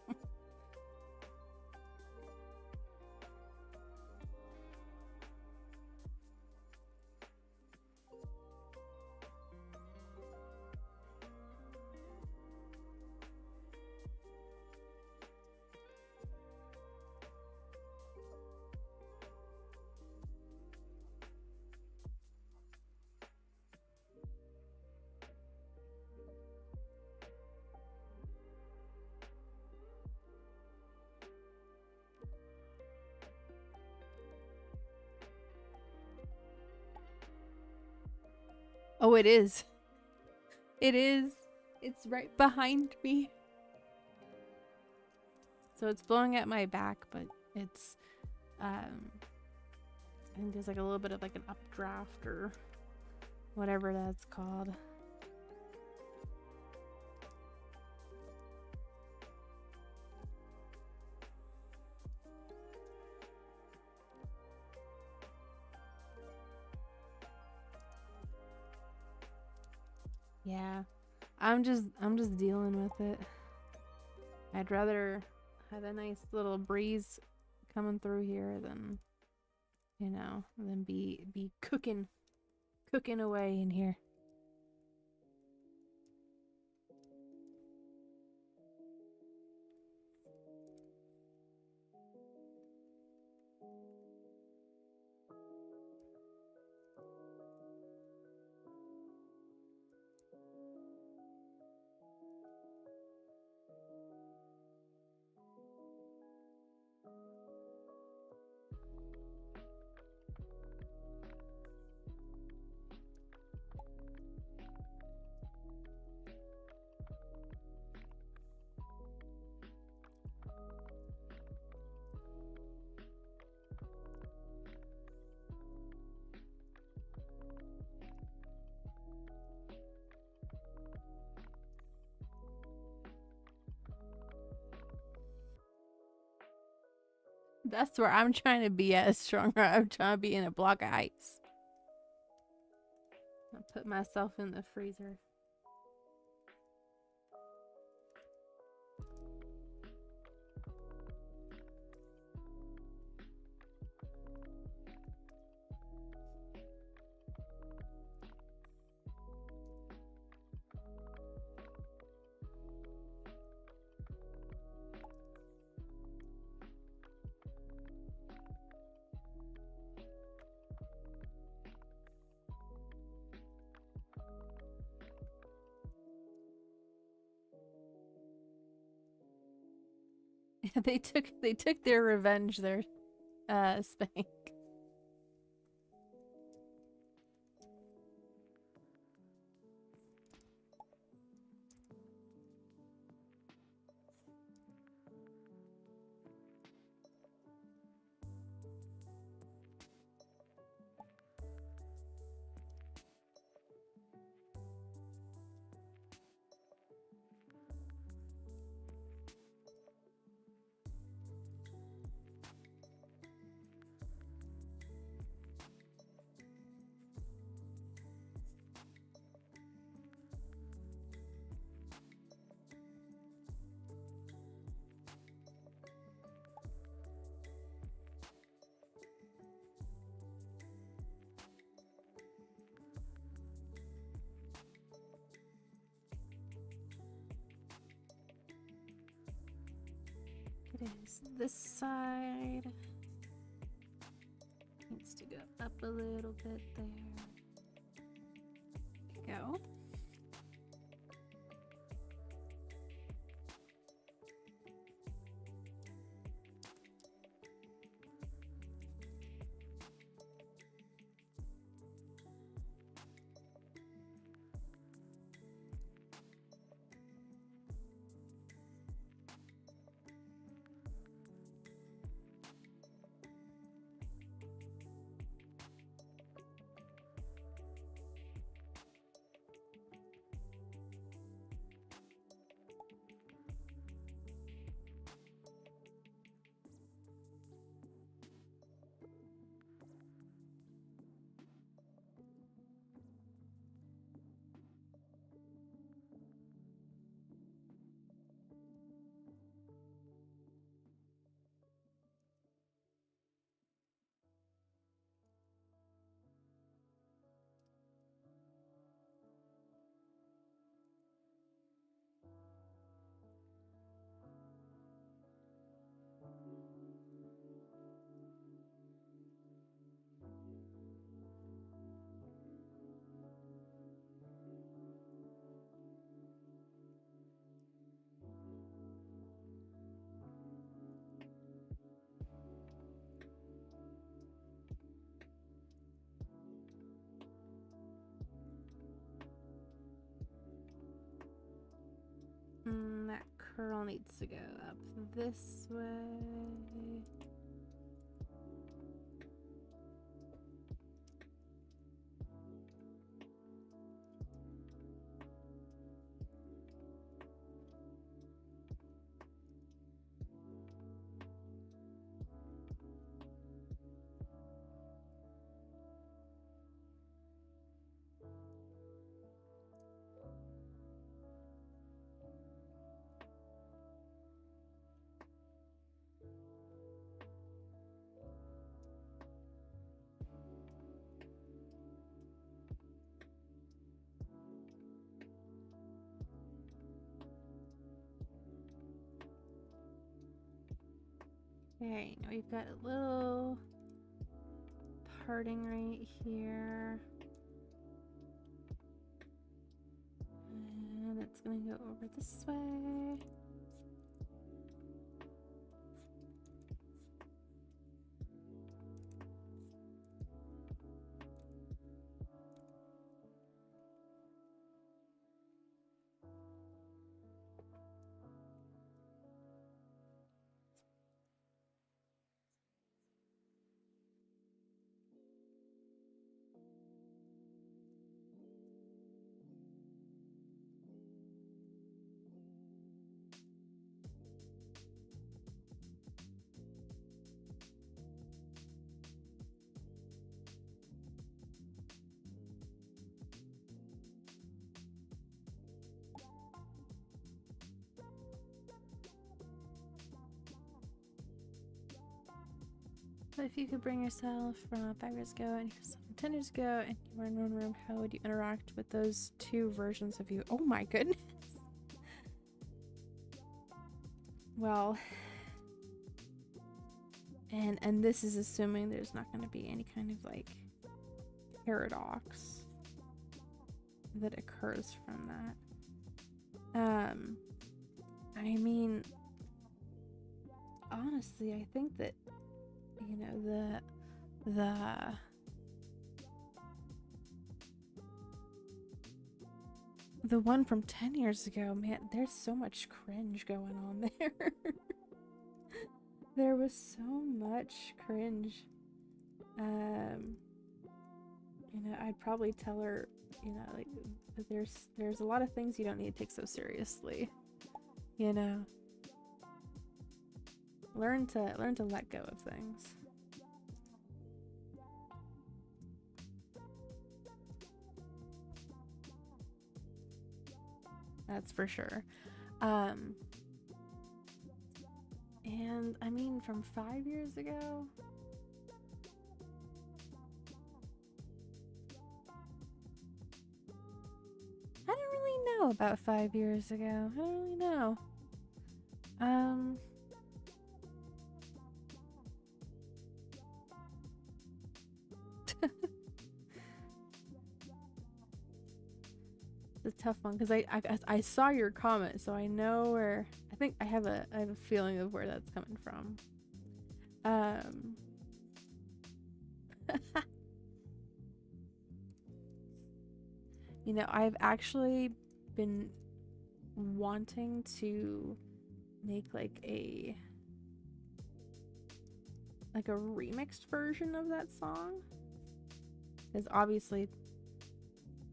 Oh, it is. It is. It's right behind me. So it's blowing at my back, but it's, I think there's like a little bit of like an updraft or whatever that's called. Yeah, I'm just dealing with it. I'd rather have a nice little breeze coming through here than, you know, than be cooking away in here. That's where I'm trying to be at stronger. I'm trying to be in a block of ice. I put myself in the freezer. They took their revenge there, Spank. It is this side. Needs to go up a little bit there. There we go. pearl needs to go up this way. Okay, now we've got a little parting right here. And it's gonna go over this way. So if you could bring yourself from 5 years ago and yourself from 10 years ago and you were in one room, how would you interact with those two versions of you? Oh my goodness. Well, and this is assuming there's not going to be any kind of like paradox that occurs from that. I mean, honestly, I think that, you know, the one from 10 years ago, man, there's so much cringe going on there. There was so much cringe. You know, I'd probably tell her, you know, like, there's a lot of things you don't need to take so seriously. You know, learn to let go of things. That's for sure. And I mean, from 5 years ago, I don't really know about 5 years ago. I don't really know. It's a tough one because I saw your comment, so I know where. I think I have a feeling of where that's coming from. You know, I've actually been wanting to make like a remixed version of that song, because obviously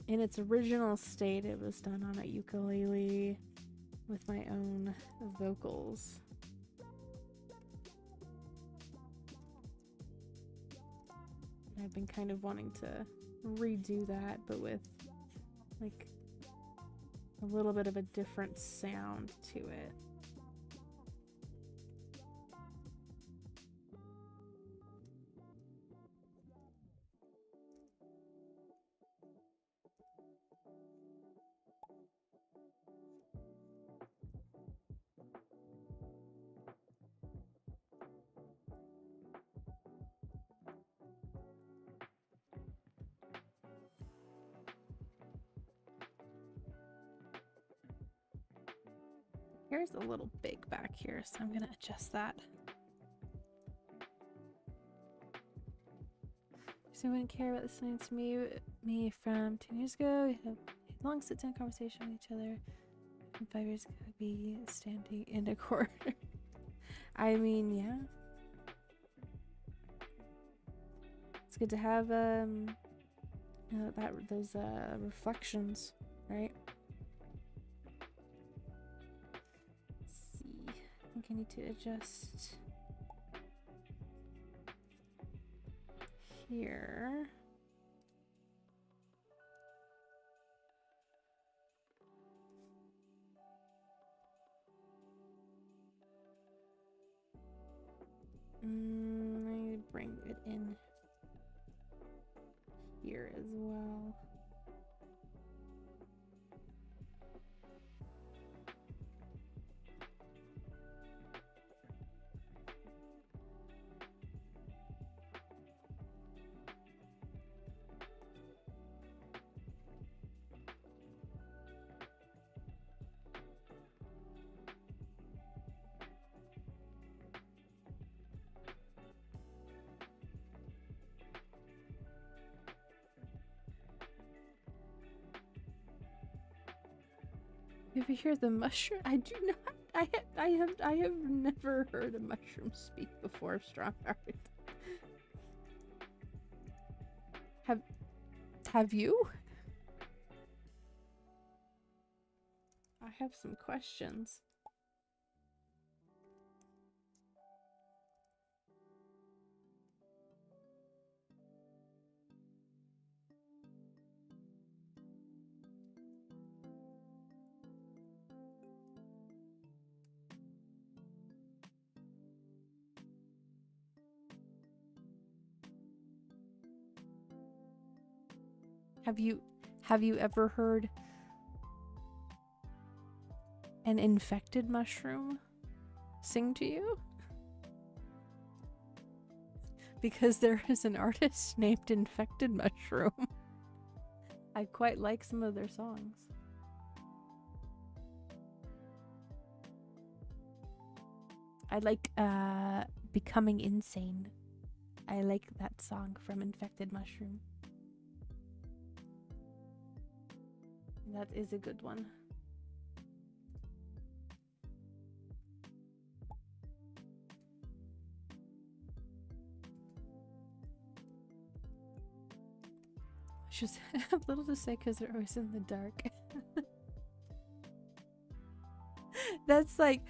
in its original state it was done on a ukulele with my own vocals. And I've been kind of wanting to redo that, but with like a little bit of a different sound to it. Hair's a little big back here, so I'm gonna adjust that. So you wouldn't care about listening to me from 10 years ago. We had a long sit-down conversation with each other. In 5 years could be standing in a corner. I mean, yeah. It's good to have those reflections, right? Let's see. I think I need to adjust here. I bring it in here as well. You ever hear the mushroom? I do not. I have never heard a mushroom speak before, Strongheart. Have you? I have some questions. Have you ever heard an infected mushroom sing to you? Because there is an artist named Infected Mushroom. I quite like some of their songs. I like Becoming Insane. I like that song from Infected Mushroom. That is a good one. Just have little to say because they're always in the dark. That's like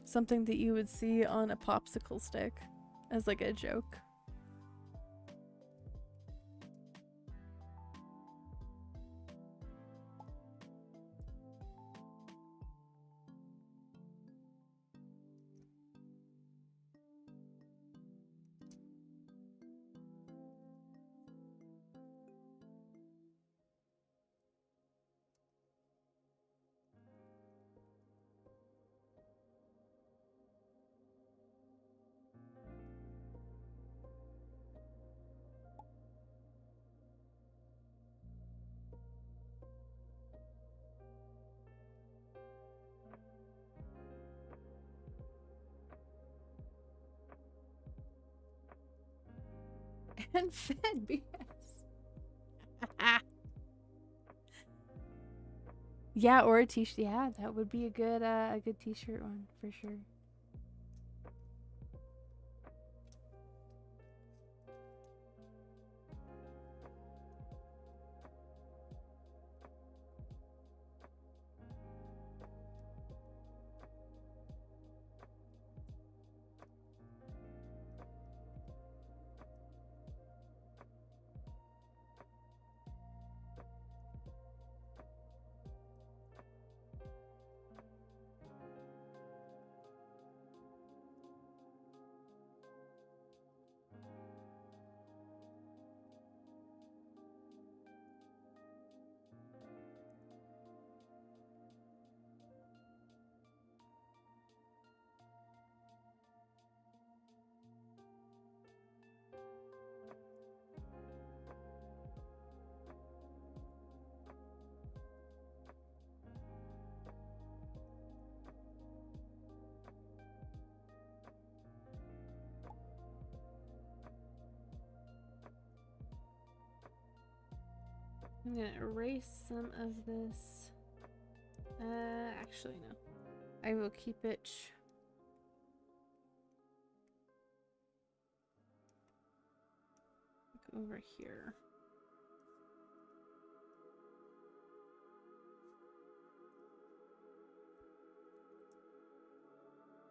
something that you would see on a popsicle stick as like a joke. And fed BS. Yeah, or a t-shirt. Yeah, that would be a good t-shirt one for sure. I'm gonna erase some of this Actually, no. I will keep it. Over here.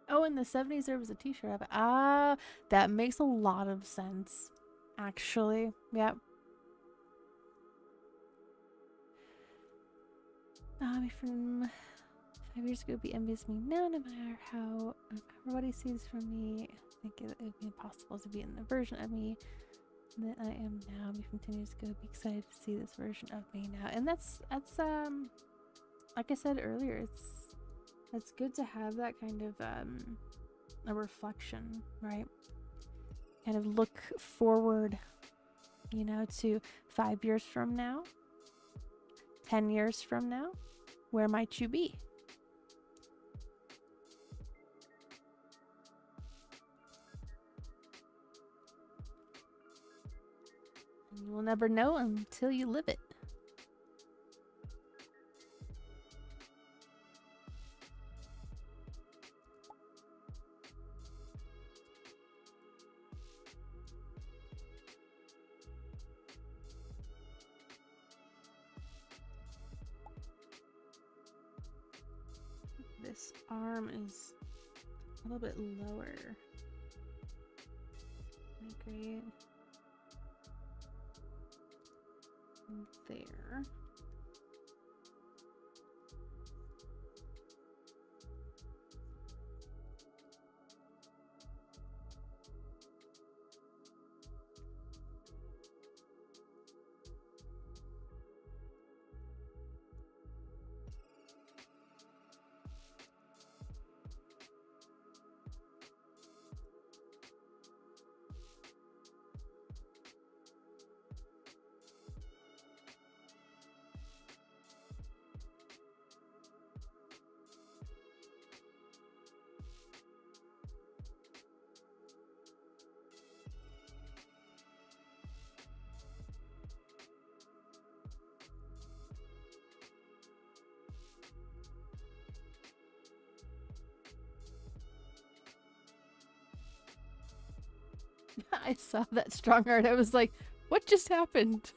Oh, in the 70s there was a t-shirt of it. Ah, that makes a lot of sense. Actually, yep. From 5 years ago, be envious of me now, no matter how everybody sees from me. I think it would be impossible to be in the version of me that I am now. Me from 10 years ago, be excited to see this version of me now. And that's like I said earlier, it's good to have that kind of a reflection, right? Kind of look forward, you know, to 5 years from now, 10 years from now. Where might you be? You will never know until you live it. This arm is a little bit lower. Great. There. I saw that strong art. I was like, what just happened?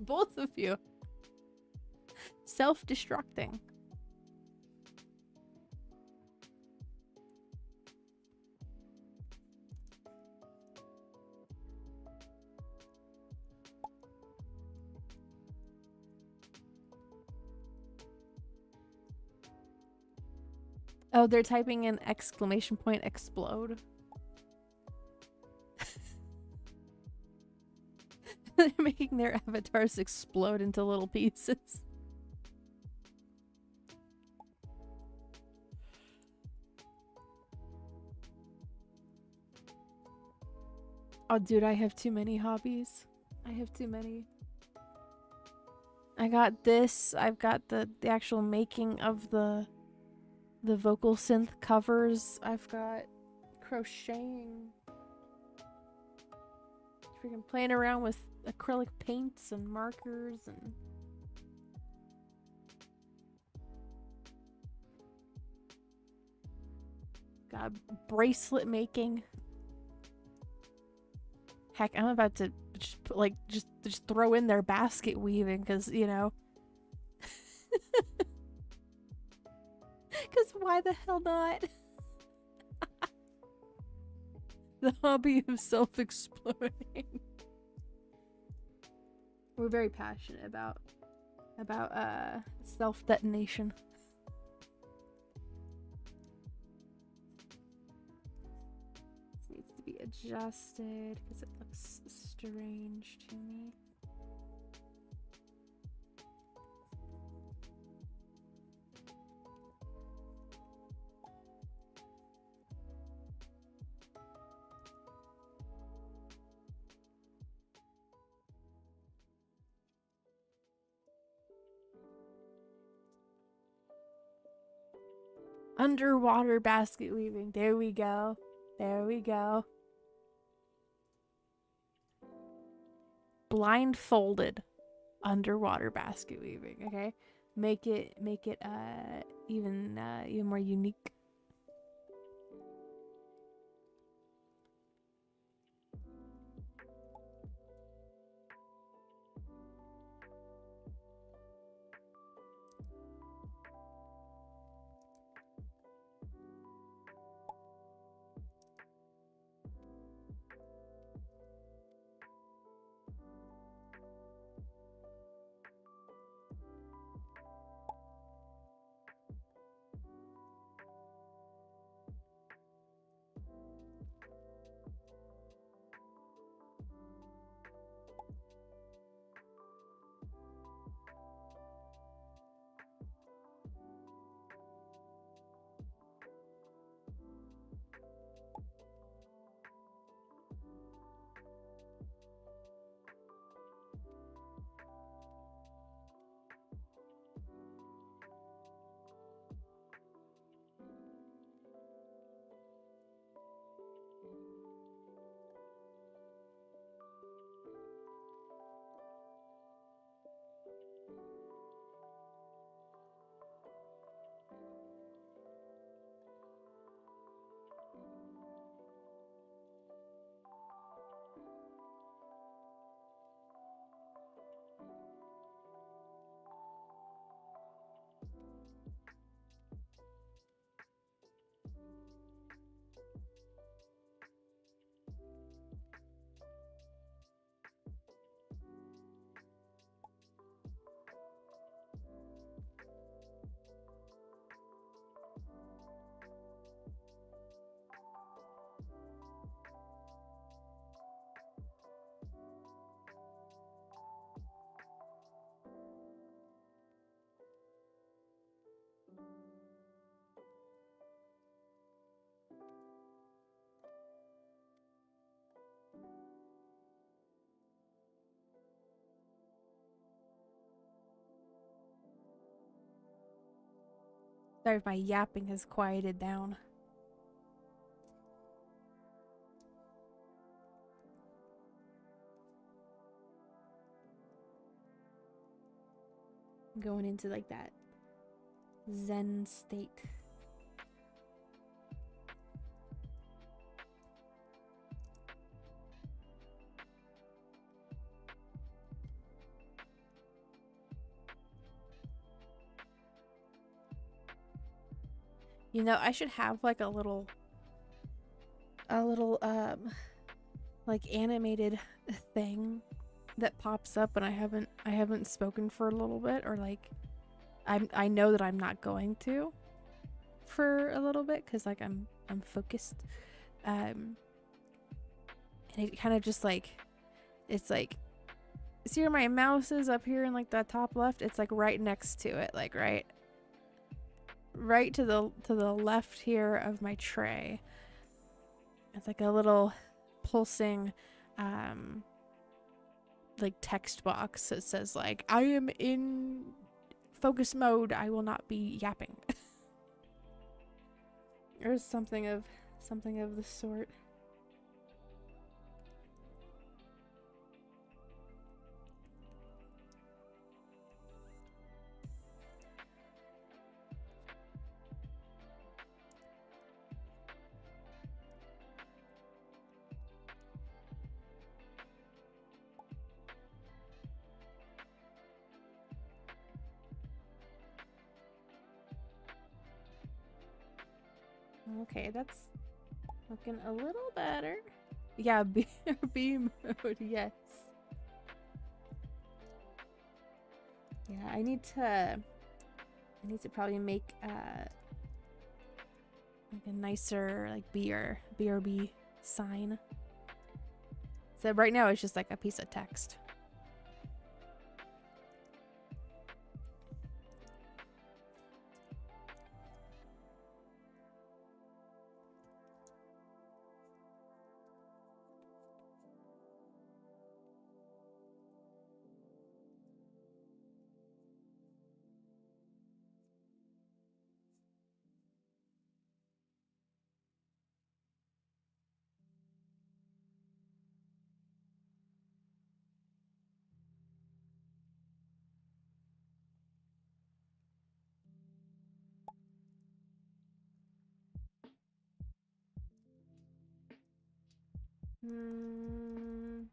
Both of you. Self-destructing. Oh, they're typing in exclamation point explode. They're making their avatars explode into little pieces. Oh, dude, I have too many hobbies. I have too many. I got this. I've got the actual making of the vocal synth covers. I've got crocheting. Freaking playing around with acrylic paints and markers and got bracelet making. Heck, I'm about to just put, like just throw in their basket weaving because, you know. Because why the hell not? The hobby of self-exploding. We're very passionate about self-detonation. This needs to be adjusted because it looks strange to me. Underwater basket weaving. There we go. There we go. Blindfolded underwater basket weaving. Okay, make it even more unique. Sorry if my yapping has quieted down. I'm going into like that Zen state. You know, I should have like a little like animated thing that pops up when I haven't spoken for a little bit, or like I know that I'm not going to for a little bit because like I'm focused, and it kind of just like, it's like, see where my mouse is up here in like the top left? It's like right next to it, like right to the left here of my tray. It's like a little pulsing like text box that says like, I am in focus mode, I will not be yapping. Or something of the sort. Okay, that's looking a little better. Yeah, B mode, yes. Yeah, I need to probably make like a nicer like BRB sign So right now it's just like a piece of text.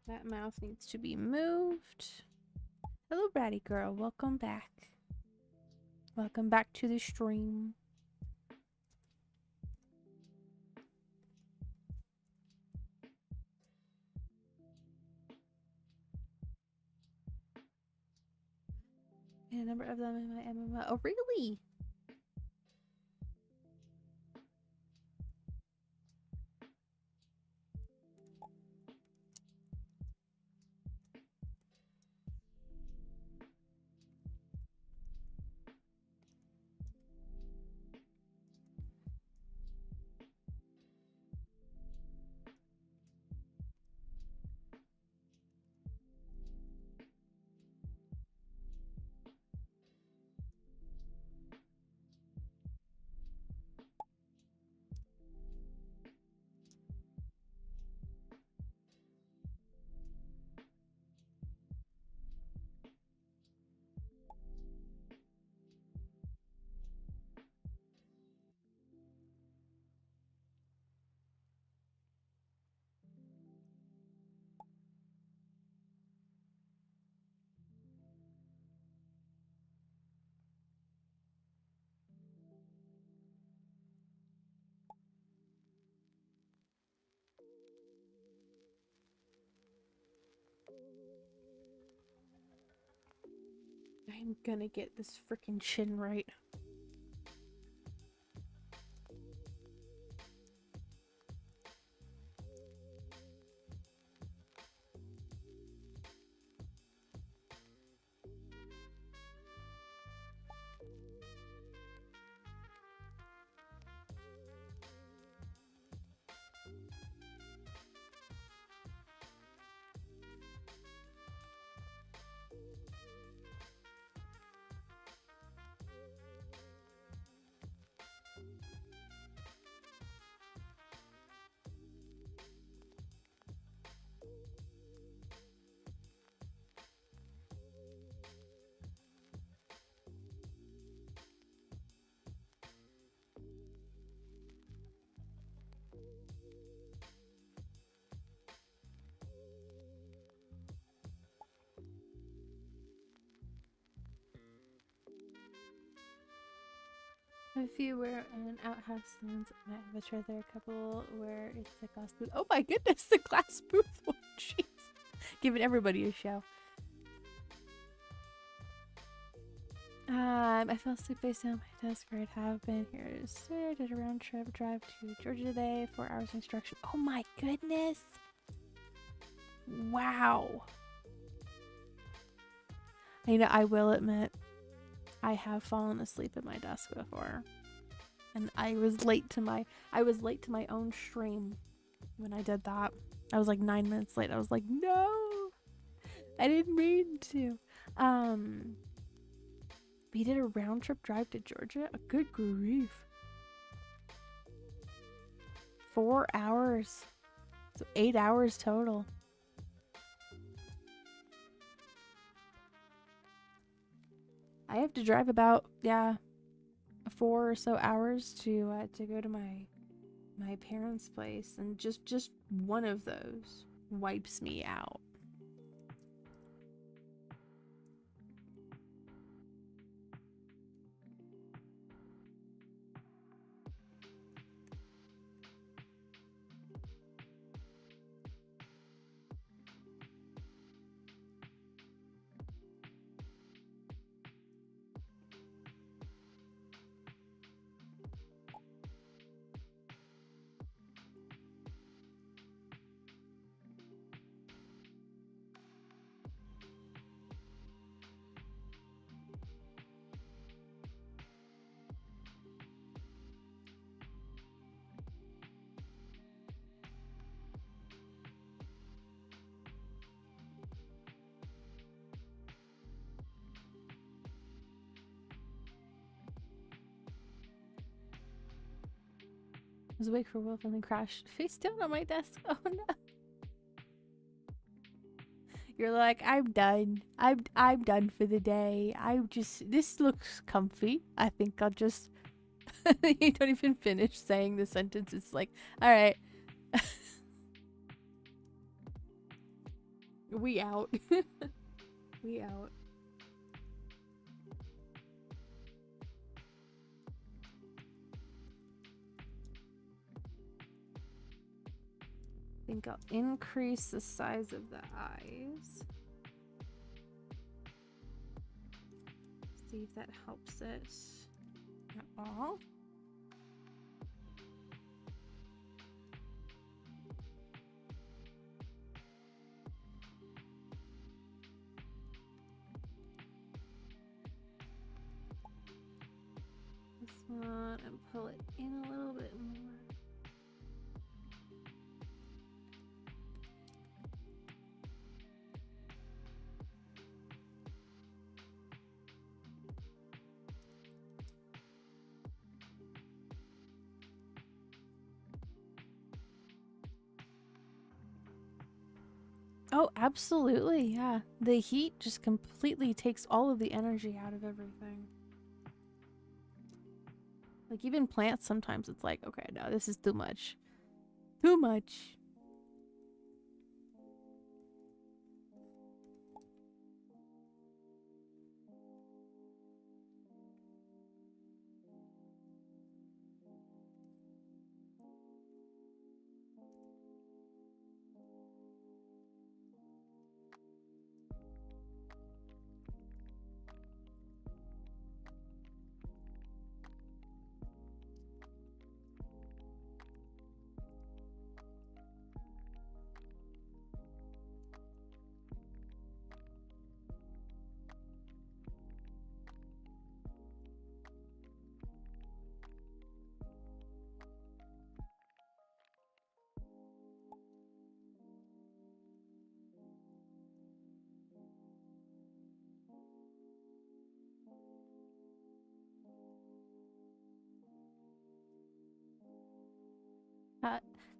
That mouse needs to be moved. Hello, Bratty girl. Welcome back. Welcome back to the stream. A number of them in my MMO. Oh, really? I'm gonna get this freaking chin right. A few were in outhouse stands. I have a chair there. A couple where it's a glass booth. Oh my goodness, the glass booth one. Jeez. Giving everybody a show. I fell asleep face down my desk where I'd have been here. So I did a round trip drive to Georgia today. 4 hours instruction. Oh my goodness. Wow. You know, I will admit, I have fallen asleep at my desk before. And I was late to my own stream when I did that. I was like 9 minutes late. I was like, no, I didn't mean to. We did a round trip drive to Georgia. A good grief. 4 hours. So 8 hours total. I have to drive about 4 or so hours to go to my parents' place, and just one of those wipes me out. was awake for a while and then crashed face down on my desk. Oh no. You're like, I'm done. I'm done for the day. This looks comfy. I think I'll just you don't even finish saying the sentence. It's like, all right. We out. We out. I think I'll increase the size of the eyes. See if that helps it at all. This one, and pull it in a little bit more. Oh, absolutely, yeah. The heat just completely takes all of the energy out of everything. Like, even plants, sometimes it's like, okay, no, this is too much. Too much.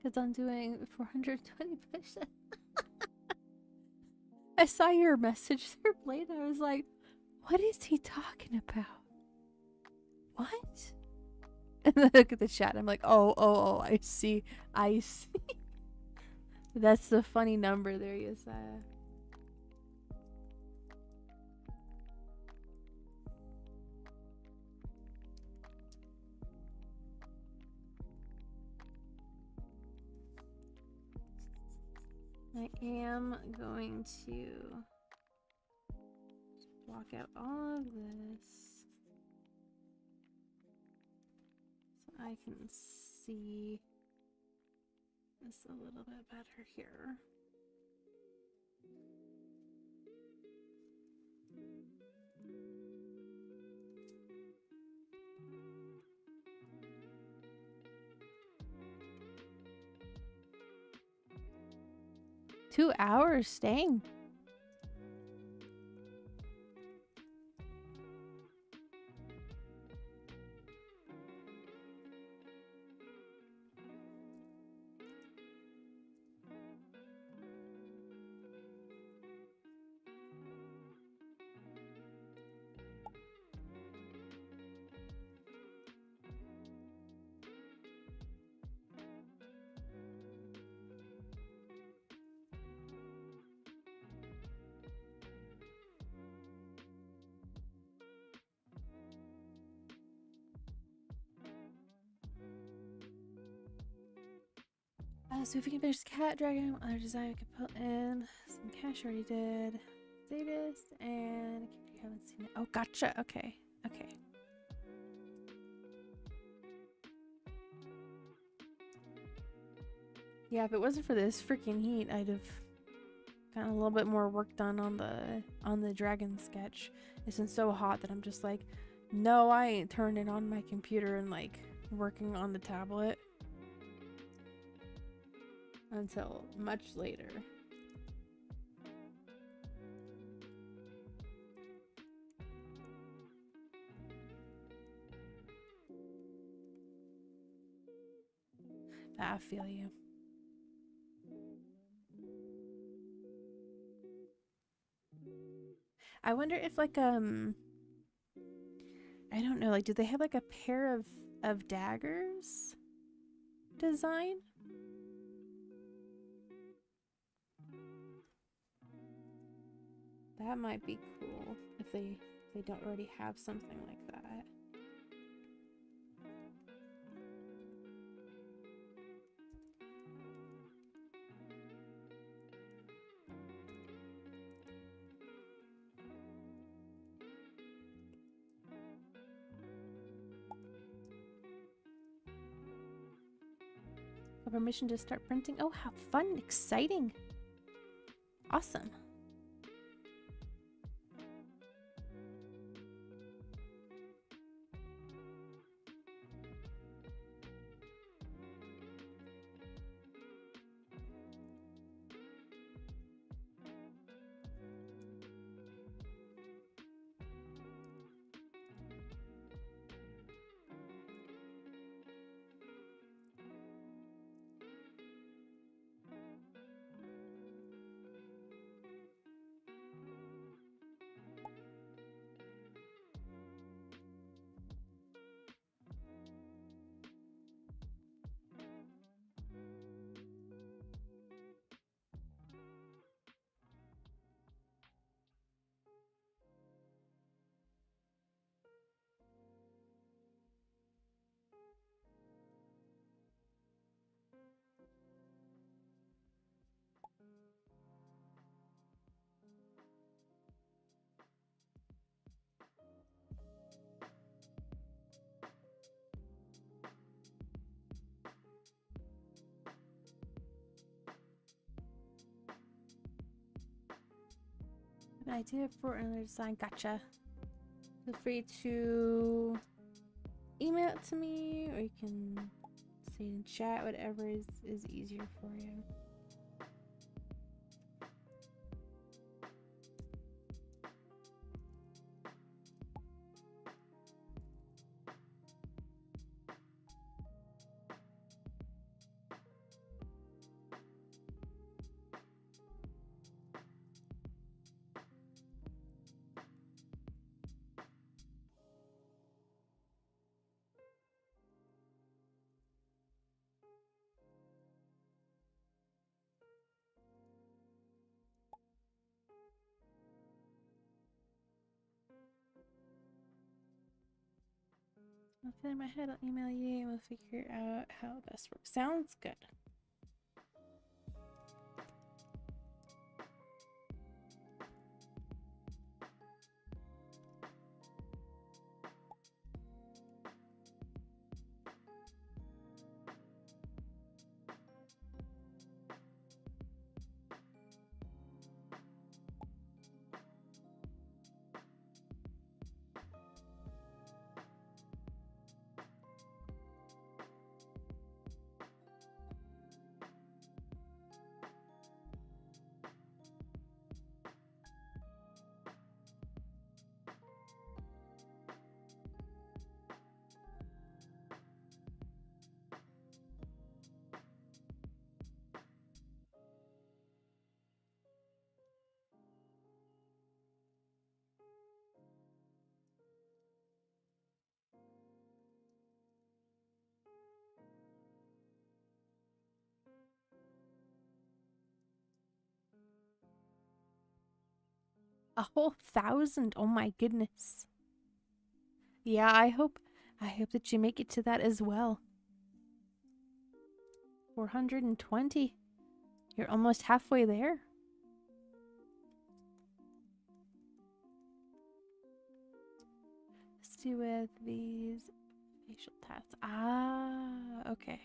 Because I'm doing 420 push-ups. I saw your message there, Blade. I was like, what is he talking about? What? And then I look at the chat. I'm like, oh, I see. I see. That's the funny number there, Yesaya. I am going to block out all of this so I can see this a little bit better here. Two hours staying. So if we can finish cat dragon, other design we could put in some cash. Already did. Latest, and you haven't seen it. Oh, gotcha. Okay. Okay. Yeah, if it wasn't for this freaking heat, I'd have gotten a little bit more work done on the dragon sketch. It's been so hot that I'm just like, no, I ain't turning on my computer and like working on the tablet until much later. feel you. I wonder if like I don't know, like do they have like a pair of daggers design? That might be cool if they don't already have something like that. Permission to start printing. Oh, how fun, exciting. Awesome. An idea for another design. Gotcha. Feel free to email it to me, or you can say it in chat, whatever is easier for you. I'll put it in my head, I'll email you, and we'll figure out how it best works. Sounds good. A whole 1,000. Oh my goodness. Yeah, I hope that you make it to that as well. 420. You're almost halfway there. Let's do with these facial tats. Ah, okay.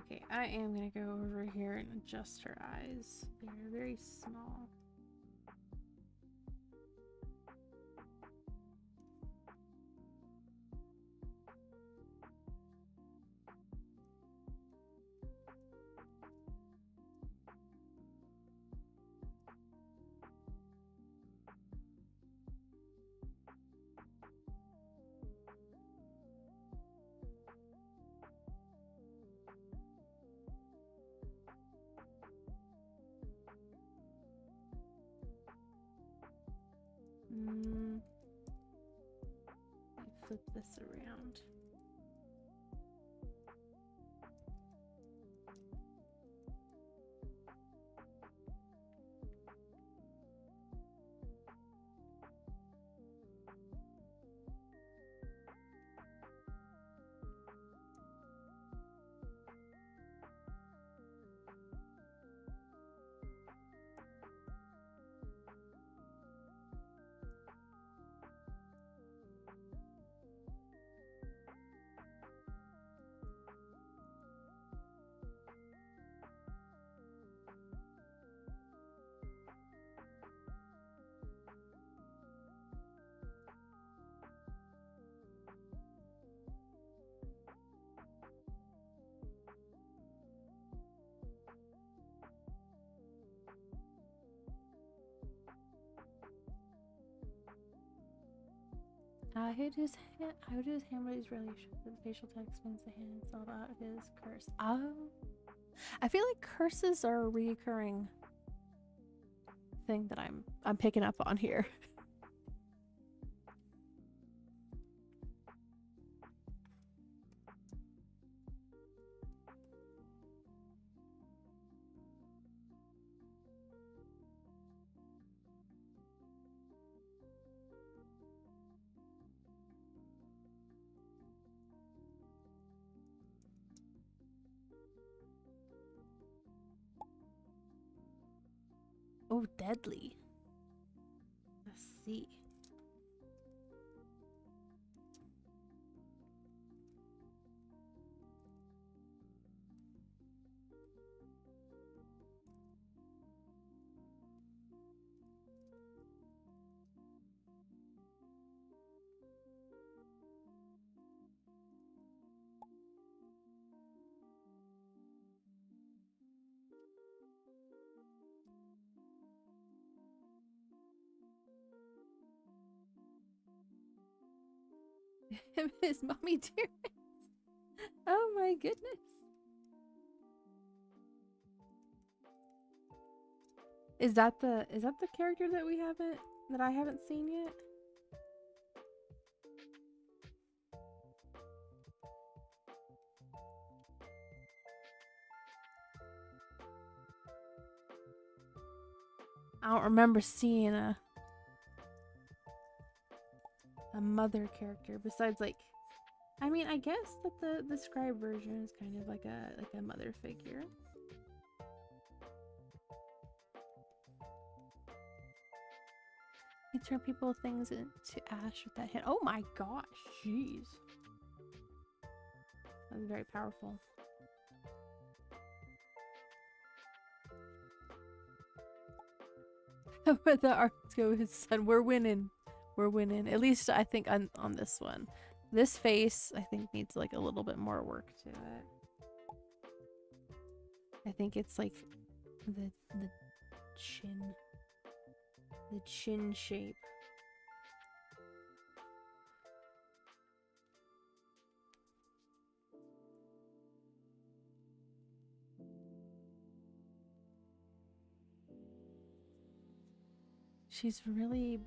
Okay, I am gonna go over here and adjust her eyes. They're very small. Flip this around. How does Hamlet's relation with facial text means the hand it's all about his curse? Oh, I feel like curses are a reoccurring thing that I'm picking up on here. Oh, deadly. Let's see. His mommy dearest. Oh my goodness. Is that the character that I haven't seen yet? I don't remember seeing a mother character besides, like, I mean, I guess that the scribe version is kind of like a mother figure. You turn people things into ash with that hand. Oh my gosh, jeez. That was very powerful. But the arts go his son. We're winning. We're winning. At least I think on this one. This face, I think, needs like a little bit more work to it. I think it's like the chin. The chin shape. She's really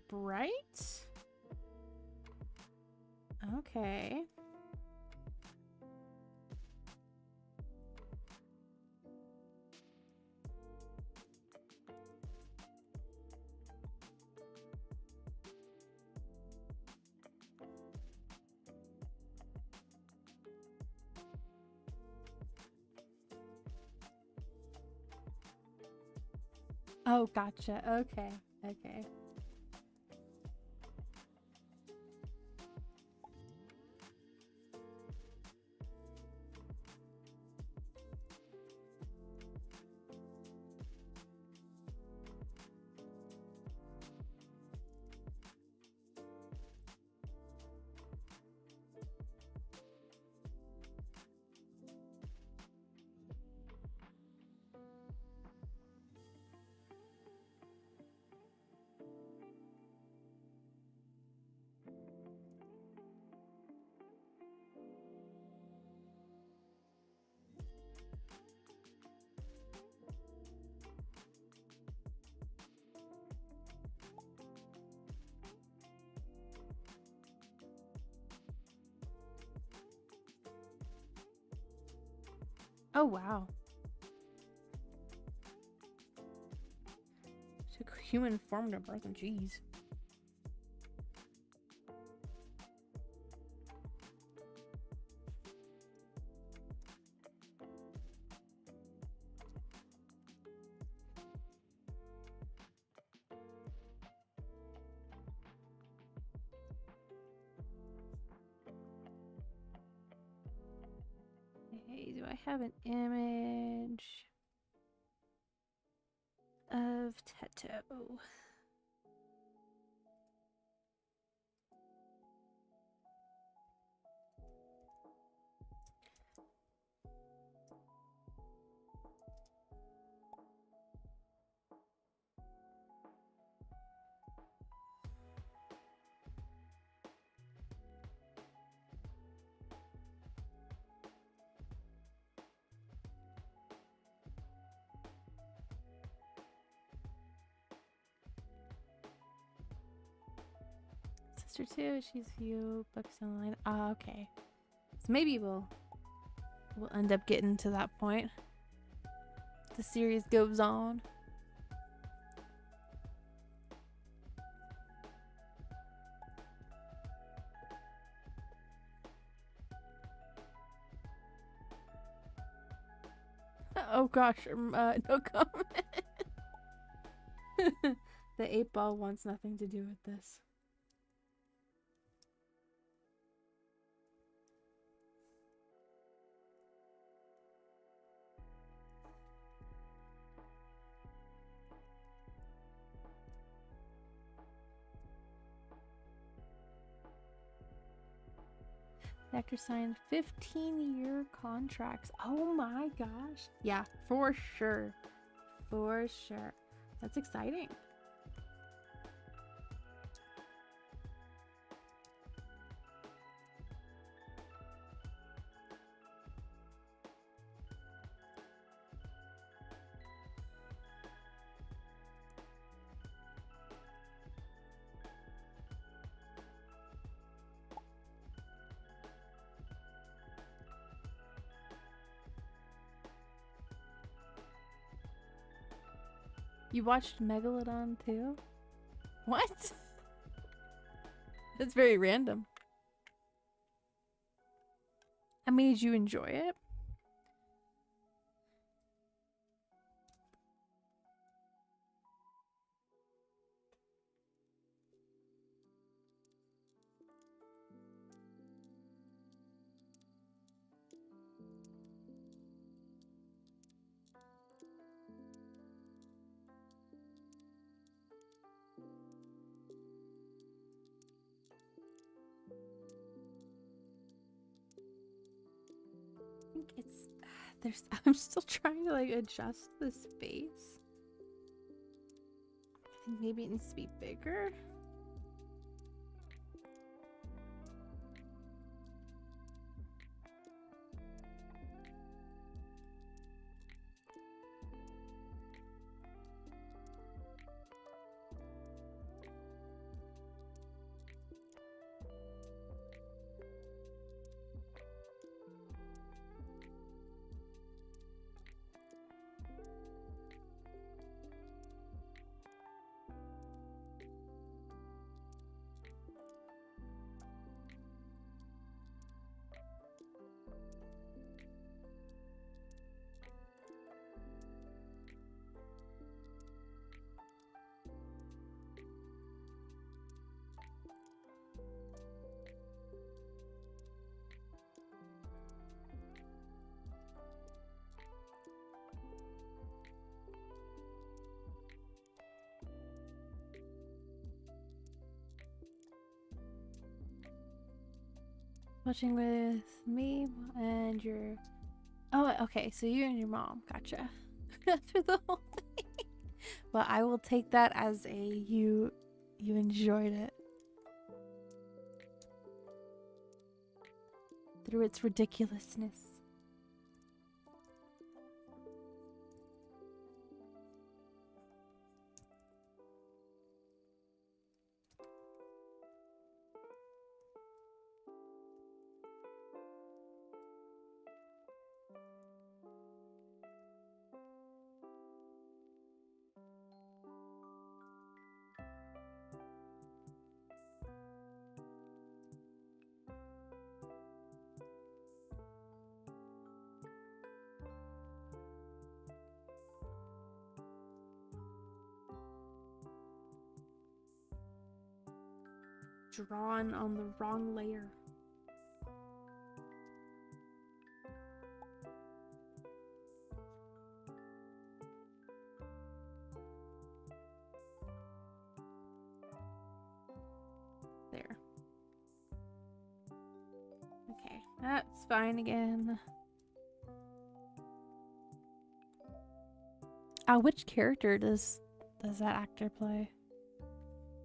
bright? Okay. Oh, gotcha. Okay. Okay. Oh, wow. Took human form to birth him. Jeez. Hey, do I have an image of Teto? Sister 2, she's few books online. Ah, okay. So maybe we'll end up getting to that point. The series goes on. Oh gosh, no comment. The 8-ball wants nothing to do with this. The actor signed 15-year contracts. Oh my gosh. Yeah, for sure. For sure. That's exciting. You watched Megalodon too? What? That's very random. I mean, did you enjoy it? I think it's there's I'm still trying to like adjust the space. I think maybe it needs to be bigger. Watching with me and your... Oh, okay. So you and your mom. Gotcha. Through the whole thing. Well, I will take that as a you enjoyed it. Through its ridiculousness. drawn on the wrong layer. There. Okay, that's fine again. Which character does that actor play?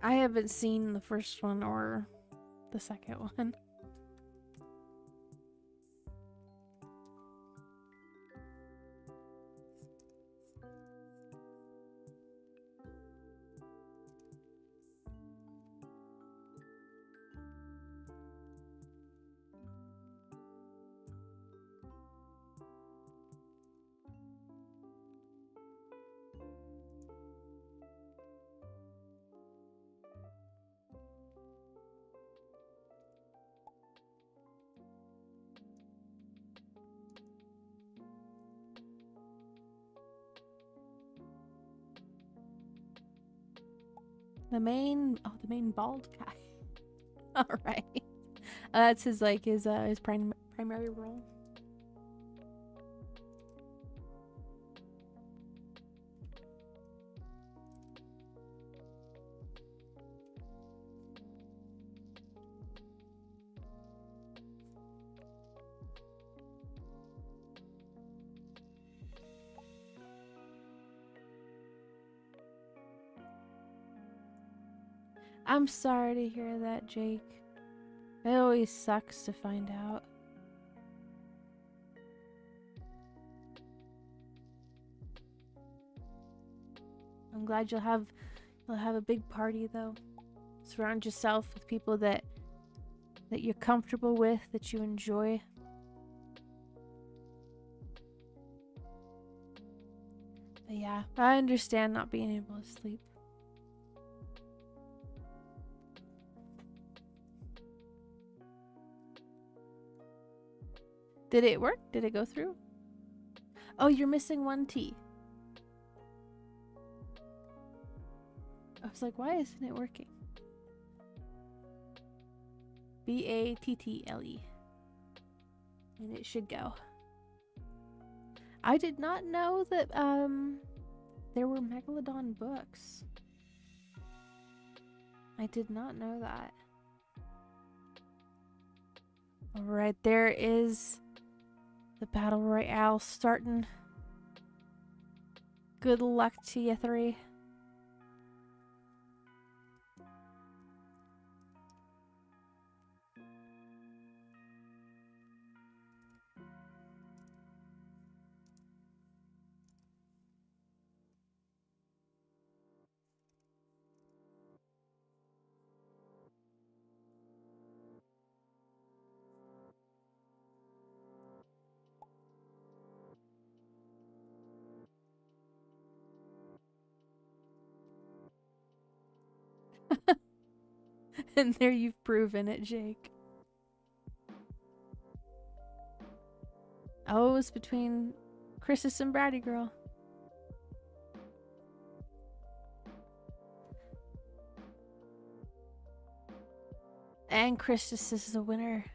I haven't seen the first one or the second one. The main bald guy. All right, that's his primary role. I'm sorry to hear that, Jake. It always sucks to find out. I'm glad you'll have a big party though. Surround yourself with people that you're comfortable with, that you enjoy. But yeah, I understand not being able to sleep. Did it work? Did it go through? Oh, you're missing one T. I was like, why isn't it working? Battle. And it should go. I did not know that there were Megalodon books. I did not know that. Alright, there is the Battle Royale starting. Good luck to you three. And there you've proven it, Jake. Oh, it's between Christus and Bratty Girl. And Christus is the winner.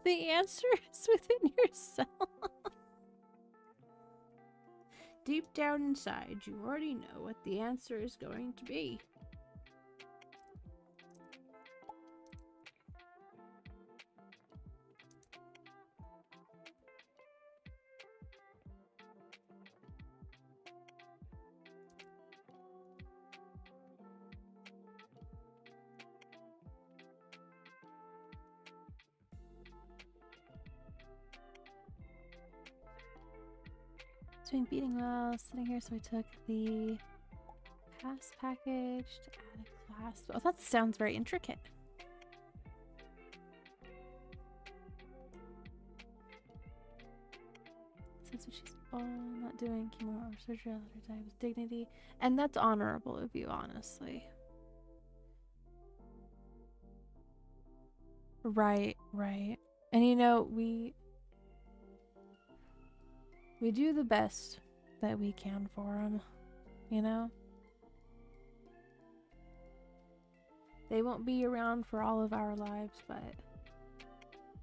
The answer is within yourself. Deep down inside, you already know what the answer is going to be. Doing beating well, sitting here, so I took the pass package to add a class. Oh, that sounds very intricate. That's what she's not doing chemo or surgery at her time with dignity. And that's honorable of you, honestly. Right, right. And you know, we do the best that we can for them, you know? They won't be around for all of our lives, but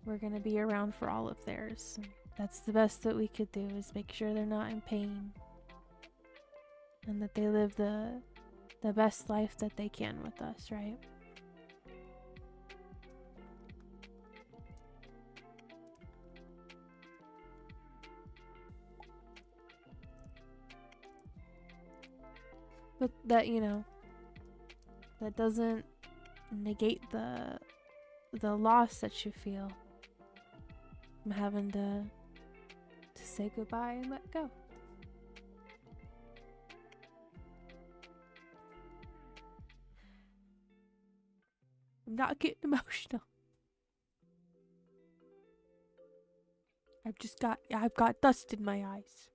we're gonna be around for all of theirs. And that's the best that we could do, is make sure they're not in pain. And that they live the best life that they can with us, right? But that, you know, that doesn't negate the loss that you feel from having to say goodbye and let go. I'm not getting emotional. I've got dust in my eyes.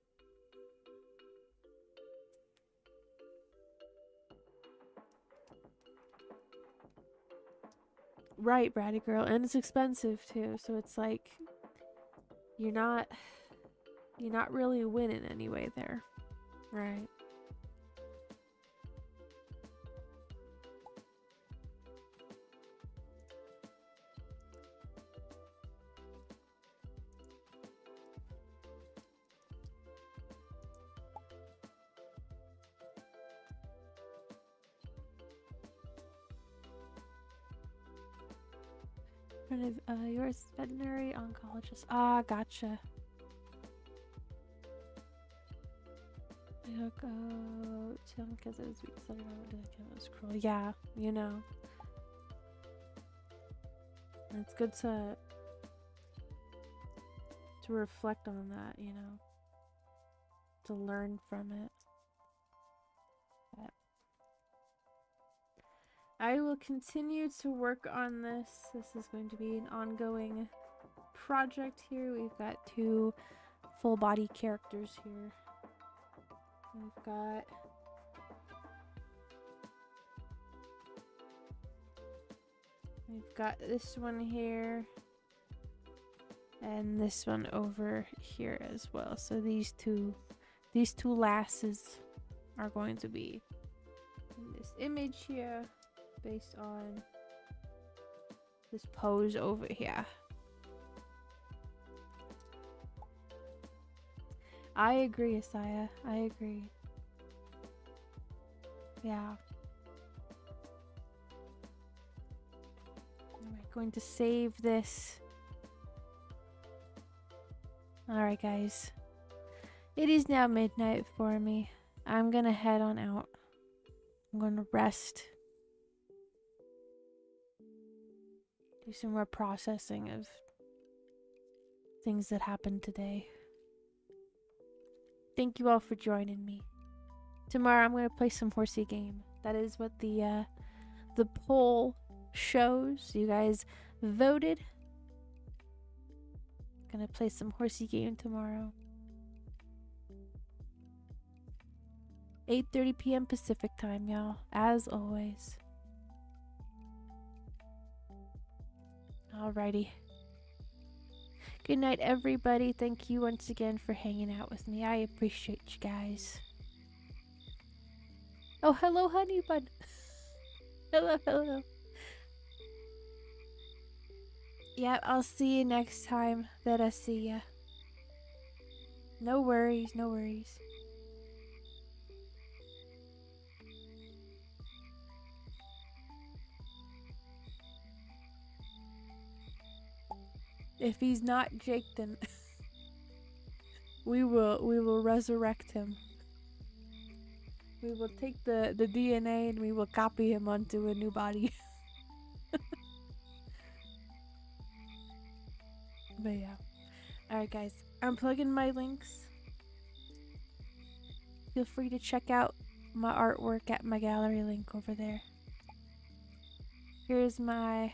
Right, bratty girl, and it's expensive too, so it's like you're not really winning anyway there. Right. Yours veterinary oncologist. Ah, gotcha. I hook out to him because it was weak, so I don't know what to think it was cruel. Yeah, you know. And it's good to reflect on that, you know. To learn from it. But I will continue to work on this. This is going to be an ongoing project here. We've got 2 full body characters here. We've got this one here and this one over here as well. So these two lasses are going to be in this image here based on this pose over here. I agree, Asaya. I agree. Yeah. Am I going to save this? Alright, guys. It is now midnight for me. I'm gonna head on out. I'm gonna rest. Do some more processing of things that happened today. Thank you all for joining me. Tomorrow I'm going to play some horsey game. That is what the poll shows. You guys voted. Gonna play some horsey game tomorrow. 8:30 p.m. Pacific time, y'all. As always. Alrighty. Good night, everybody. Thank you once again for hanging out with me. I appreciate you guys. Oh, hello, honey bun. Hello, hello. Yeah, I'll see you next time that I see ya. No worries, no worries. If he's not Jake, then we will resurrect him. We will take the DNA and we will copy him onto a new body. But yeah. Alright guys, I'm plugging my links. Feel free to check out my artwork at my gallery link over there. Here's my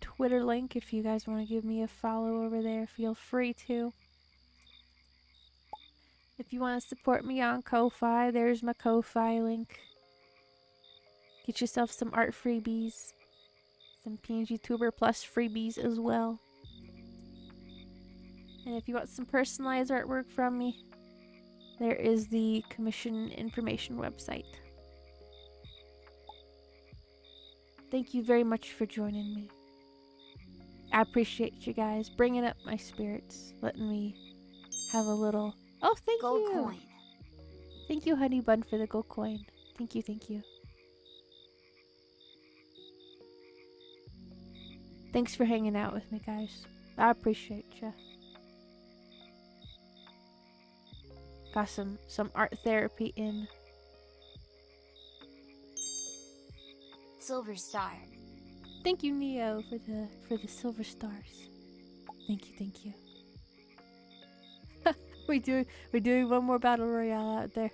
Twitter link if you guys want to give me a follow over there. Feel free to. If you want to support me on Ko-Fi, there's my Ko-Fi link. Get yourself some art freebies. Some PNGTuber Plus freebies as well. And if you want some personalized artwork from me, there is the commission information website. Thank you very much for joining me. I appreciate you guys bringing up my spirits, letting me have a little... Oh, thank Gold you! coin. Thank you, Honey Bun, for the gold coin. Thank you, thank you. Thanks for hanging out with me, guys. I appreciate you. Got some art therapy in. Silver star. Thank you, Neo, for the silver stars. Thank you, thank you. We're doing one more battle royale out there.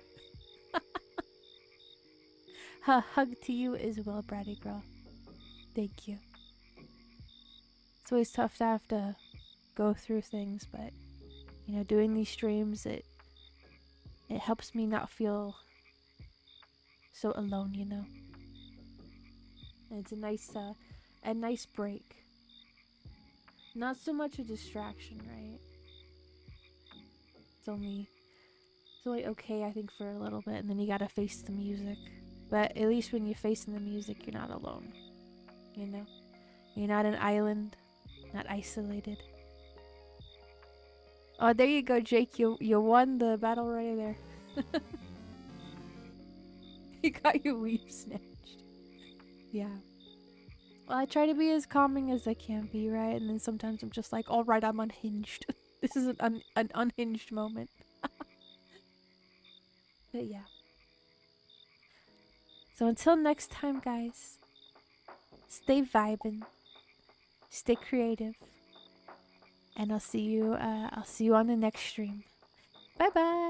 Hug to you as well, Bratty girl. Thank you. It's always tough to have to go through things, but you know, doing these streams, it helps me not feel so alone, you know. And it's a nice break. Not so much a distraction, right? It's only okay, I think, for a little bit, and then you gotta face the music. But at least when you're facing the music, you're not alone. You know? You're not an island, not isolated. Oh, there you go, Jake. You won the battle right there. You got your weave snatched. Yeah. Well, I try to be as calming as I can be, right? And then sometimes I'm just like, all right, I'm unhinged. This is an unhinged moment. But yeah. So until next time, guys, stay vibin', stay creative, and I'll see you on the next stream. Bye bye.